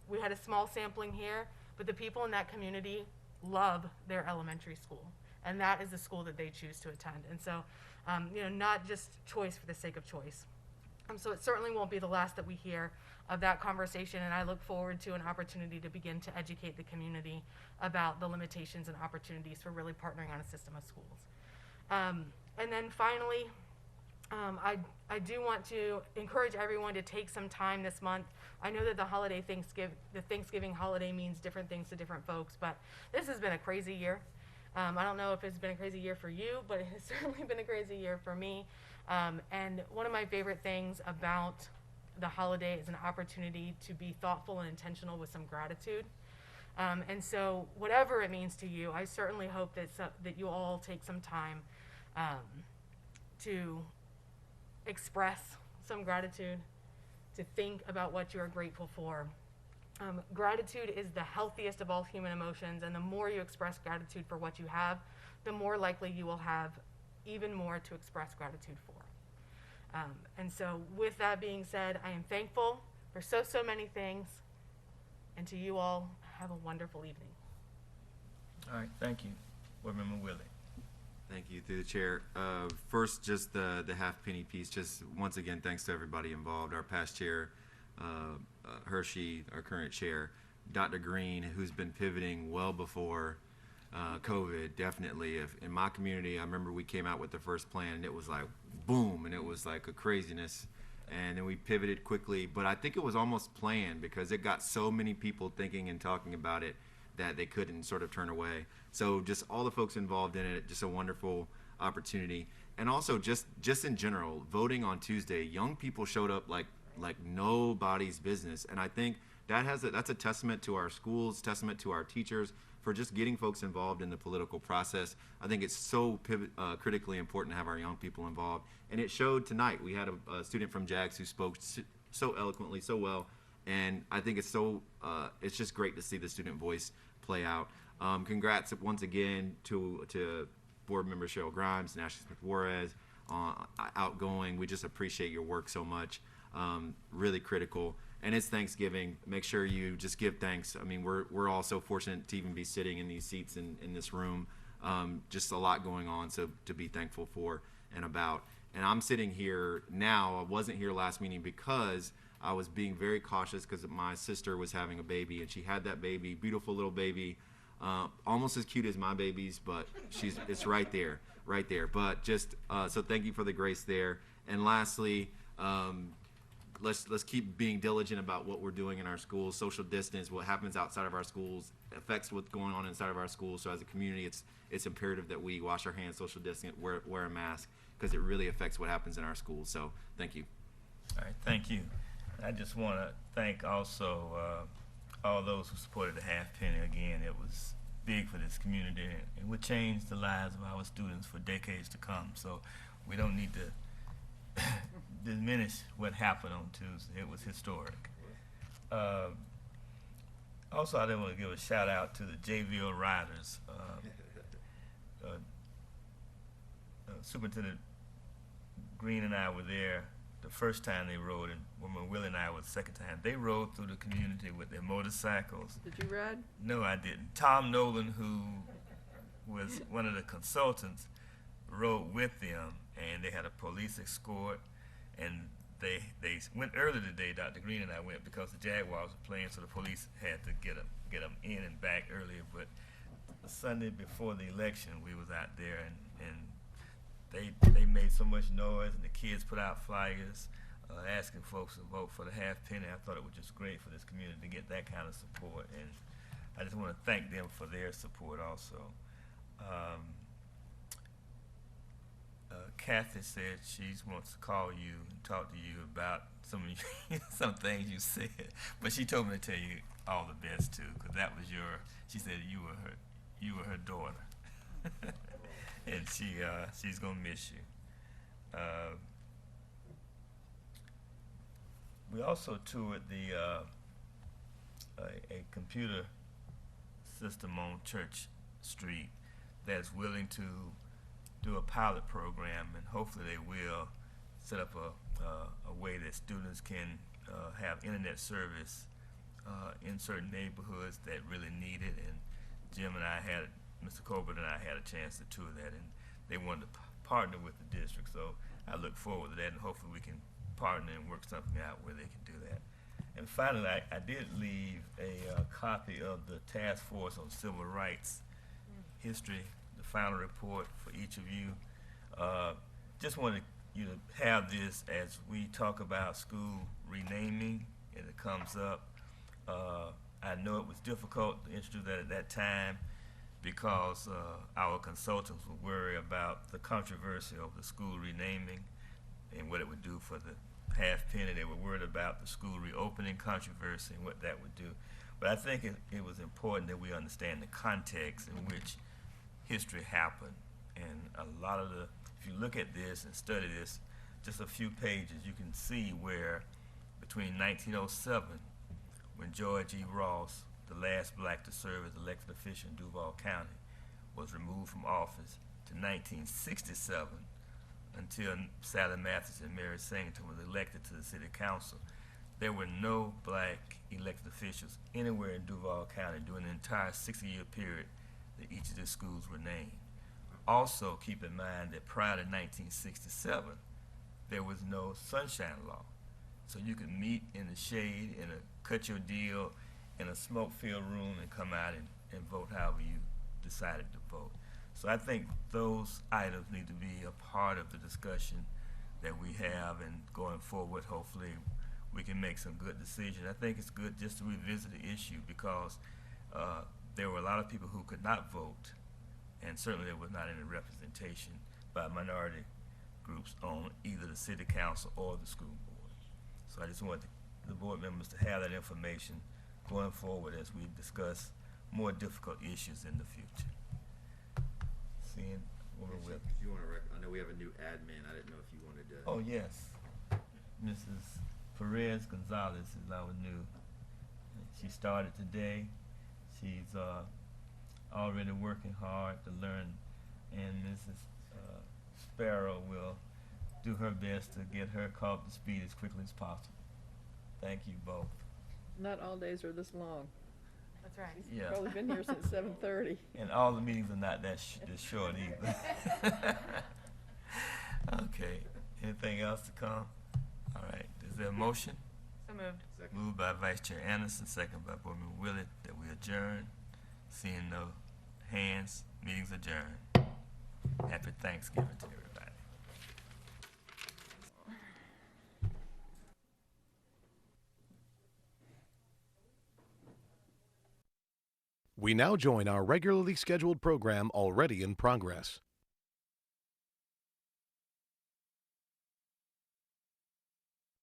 Speaker 5: We had a small sampling here, but the people in that community love their elementary school, and that is the school that they choose to attend. And so, not just choice for the sake of choice. So it certainly won't be the last that we hear of that conversation, and I look forward to an opportunity to begin to educate the community about the limitations and opportunities for really partnering on a system of schools. And then finally, I do want to encourage everyone to take some time this month. I know that the Thanksgiving holiday means different things to different folks, but this has been a crazy year. I don't know if it's been a crazy year for you, but it has certainly been a crazy year for me. And one of my favorite things about the holiday is an opportunity to be thoughtful and intentional with some gratitude. And so whatever it means to you, I certainly hope that you all take some time to express some gratitude, to think about what you are grateful for. Gratitude is the healthiest of all human emotions, and the more you express gratitude for what you have, the more likely you will have even more to express gratitude for. And so with that being said, I am thankful for so many things, and to you all, have a wonderful evening.
Speaker 2: All right, thank you. Board Member Willie.
Speaker 6: Thank you, through the chair. First, just the half penny piece. Just once again, thanks to everybody involved. Our past chair, Hershey, our current chair, Dr. Green, who's been pivoting well before COVID. Definitely, if in my community, I remember we came out with the first plan, and it was like boom, and it was like a craziness. And then we pivoted quickly, but I think it was almost planned because it got so many people thinking and talking about it that they couldn't sort of turn away. So just all the folks involved in it, just a wonderful opportunity. And also just in general, voting on Tuesday, young people showed up like nobody's business. And I think that's a testament to our schools, testament to our teachers for just getting folks involved in the political process. I think it's so critically important to have our young people involved. And it showed tonight. We had a student from JAGS who spoke so eloquently, so well. And I think it's just great to see the student voice play out. Congrats once again to Board Member Cheryl Grimes and Ashley Smith-Juarez, outgoing. We just appreciate your work so much. Really critical. And it's Thanksgiving. Make sure you just give thanks. I mean, we're all so fortunate to even be sitting in these seats in this room. Just a lot going on, so to be thankful for and about. And I'm sitting here now. I wasn't here last meeting because I was being very cautious because my sister was having a baby, and she had that baby, beautiful little baby, almost as cute as my babies, but it's right there. But just so thank you for the grace there. And lastly, let's keep being diligent about what we're doing in our schools. Social distance, what happens outside of our schools affects what's going on inside of our schools. So as a community, it's imperative that we wash our hands, social distance, wear a mask, because it really affects what happens in our schools. So thank you.
Speaker 2: All right, thank you. I just want to thank also all those who supported the half penny. Again, it was big for this community. It would change the lives of our students for decades to come. So we don't need to diminish what happened on Tuesday. It was historic. Also, I want to give a shout out to the JVO Riders. Superintendent Green and I were there the first time they rode, and when Willie and I were the second time. They rode through the community with their motorcycles.
Speaker 4: Did you ride?
Speaker 2: No, I didn't. Tom Nolan, who was one of the consultants, rode with them, and they had a police escort, and they went early today. Dr. Green and I went because the Jaguars were playing, so the police had to get them in and back earlier. But the Sunday before the election, we was out there, and they made so much noise, and the kids put out flyers asking folks to vote for the half penny. I thought it was just great for this community to get that kind of support, and I just want to thank them for their support also. Kathy said she wants to call you and talk to you about some some things you said, but she told me to tell you all the best too, because that was she said you were her daughter, and she's gonna miss you. We also toured a computer system on Church Street that's willing to do a pilot program, and hopefully they will set up a way that students can have internet service in certain neighborhoods that really need it. And Mr. Colbert and I had a chance to tour that, and they wanted to partner with the district. So I look forward to that, and hopefully we can partner and work something out where they can do that. And finally, I did leave a copy of the Task Force on Civil Rights History, the final report for each of you. Just wanted you to have this as we talk about school renaming, and it comes up. I know it was difficult to introduce that at that time because our consultants were worried about the controversy of the school renaming and what it would do for the half penny. They were worried about the school reopening controversy and what that would do. But I think it was important that we understand the context in which history happened. And a lot of if you look at this and study this, just a few pages, you can see where between 1907, when George E. Ross, the last black to serve as elected official in Duval County, was removed from office, to 1967, until Sally Mathis and Mary Singleton was elected to the city council, there were no black elected officials anywhere in Duval County during the entire 60-year period that each of the schools were named. Also, keep in mind that prior to 1967, there was no sunshine law. So you could meet in the shade, cut your deal in a smoke-filled room and come out and vote however you decided to vote. So I think those items need to be a part of the discussion that we have, and going forward, hopefully, we can make some good decisions. I think it's good just to revisit the issue because there were a lot of people who could not vote, and certainly there was not any representation by minority groups on either the city council or the school board. So I just want the board members to have that information going forward as we discuss more difficult issues in the future. Seeing over with.
Speaker 6: If you want to, I know we have a new admin. I didn't know if you wanted to.
Speaker 2: Oh yes, Mrs. Perez Gonzalez is our new. She started today. She's already working hard to learn, and Mrs. Sparrow will do her best to get her caught up to speed as quickly as possible. Thank you both.
Speaker 4: Not all days are this long.
Speaker 5: That's right.
Speaker 4: She's
Speaker 2: Yeah.
Speaker 4: probably been here since 7:30.
Speaker 2: And all the meetings are not this short either. Okay. Anything else to come? All right. Is there a motion?
Speaker 5: So moved.
Speaker 6: Second.
Speaker 2: Moved by Vice Chair Anderson, second by Board Member Willett, that we adjourn. Seeing no hands, meeting's adjourned. Happy Thanksgiving to everybody.
Speaker 13: We now join our regularly scheduled program already in progress.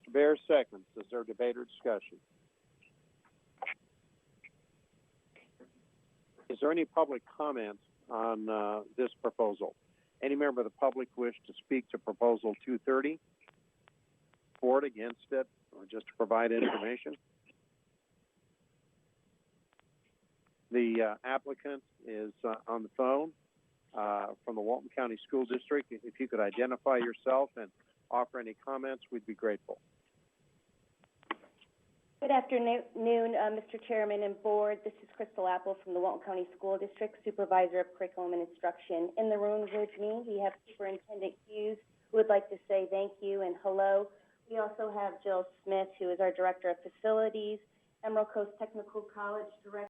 Speaker 22: Mr. Bear seconds. Is there debate or discussion? Is there any public comment on this proposal? Any member of the public wish to speak to Proposal 230? For it, against it, or just to provide information? The applicant is on the phone from the Walton County School District. If you could identify yourself and offer any comments, we'd be grateful.
Speaker 23: Good afternoon, Mr. Chairman and Board. This is Crystal Apple from the Walton County School District, Supervisor of Curriculum and Instruction. In the room with me, we have Superintendent Hughes, who would like to say thank you and hello. We also have Jill Smith, who is our Director of Facilities, Emerald Coast Technical College Director.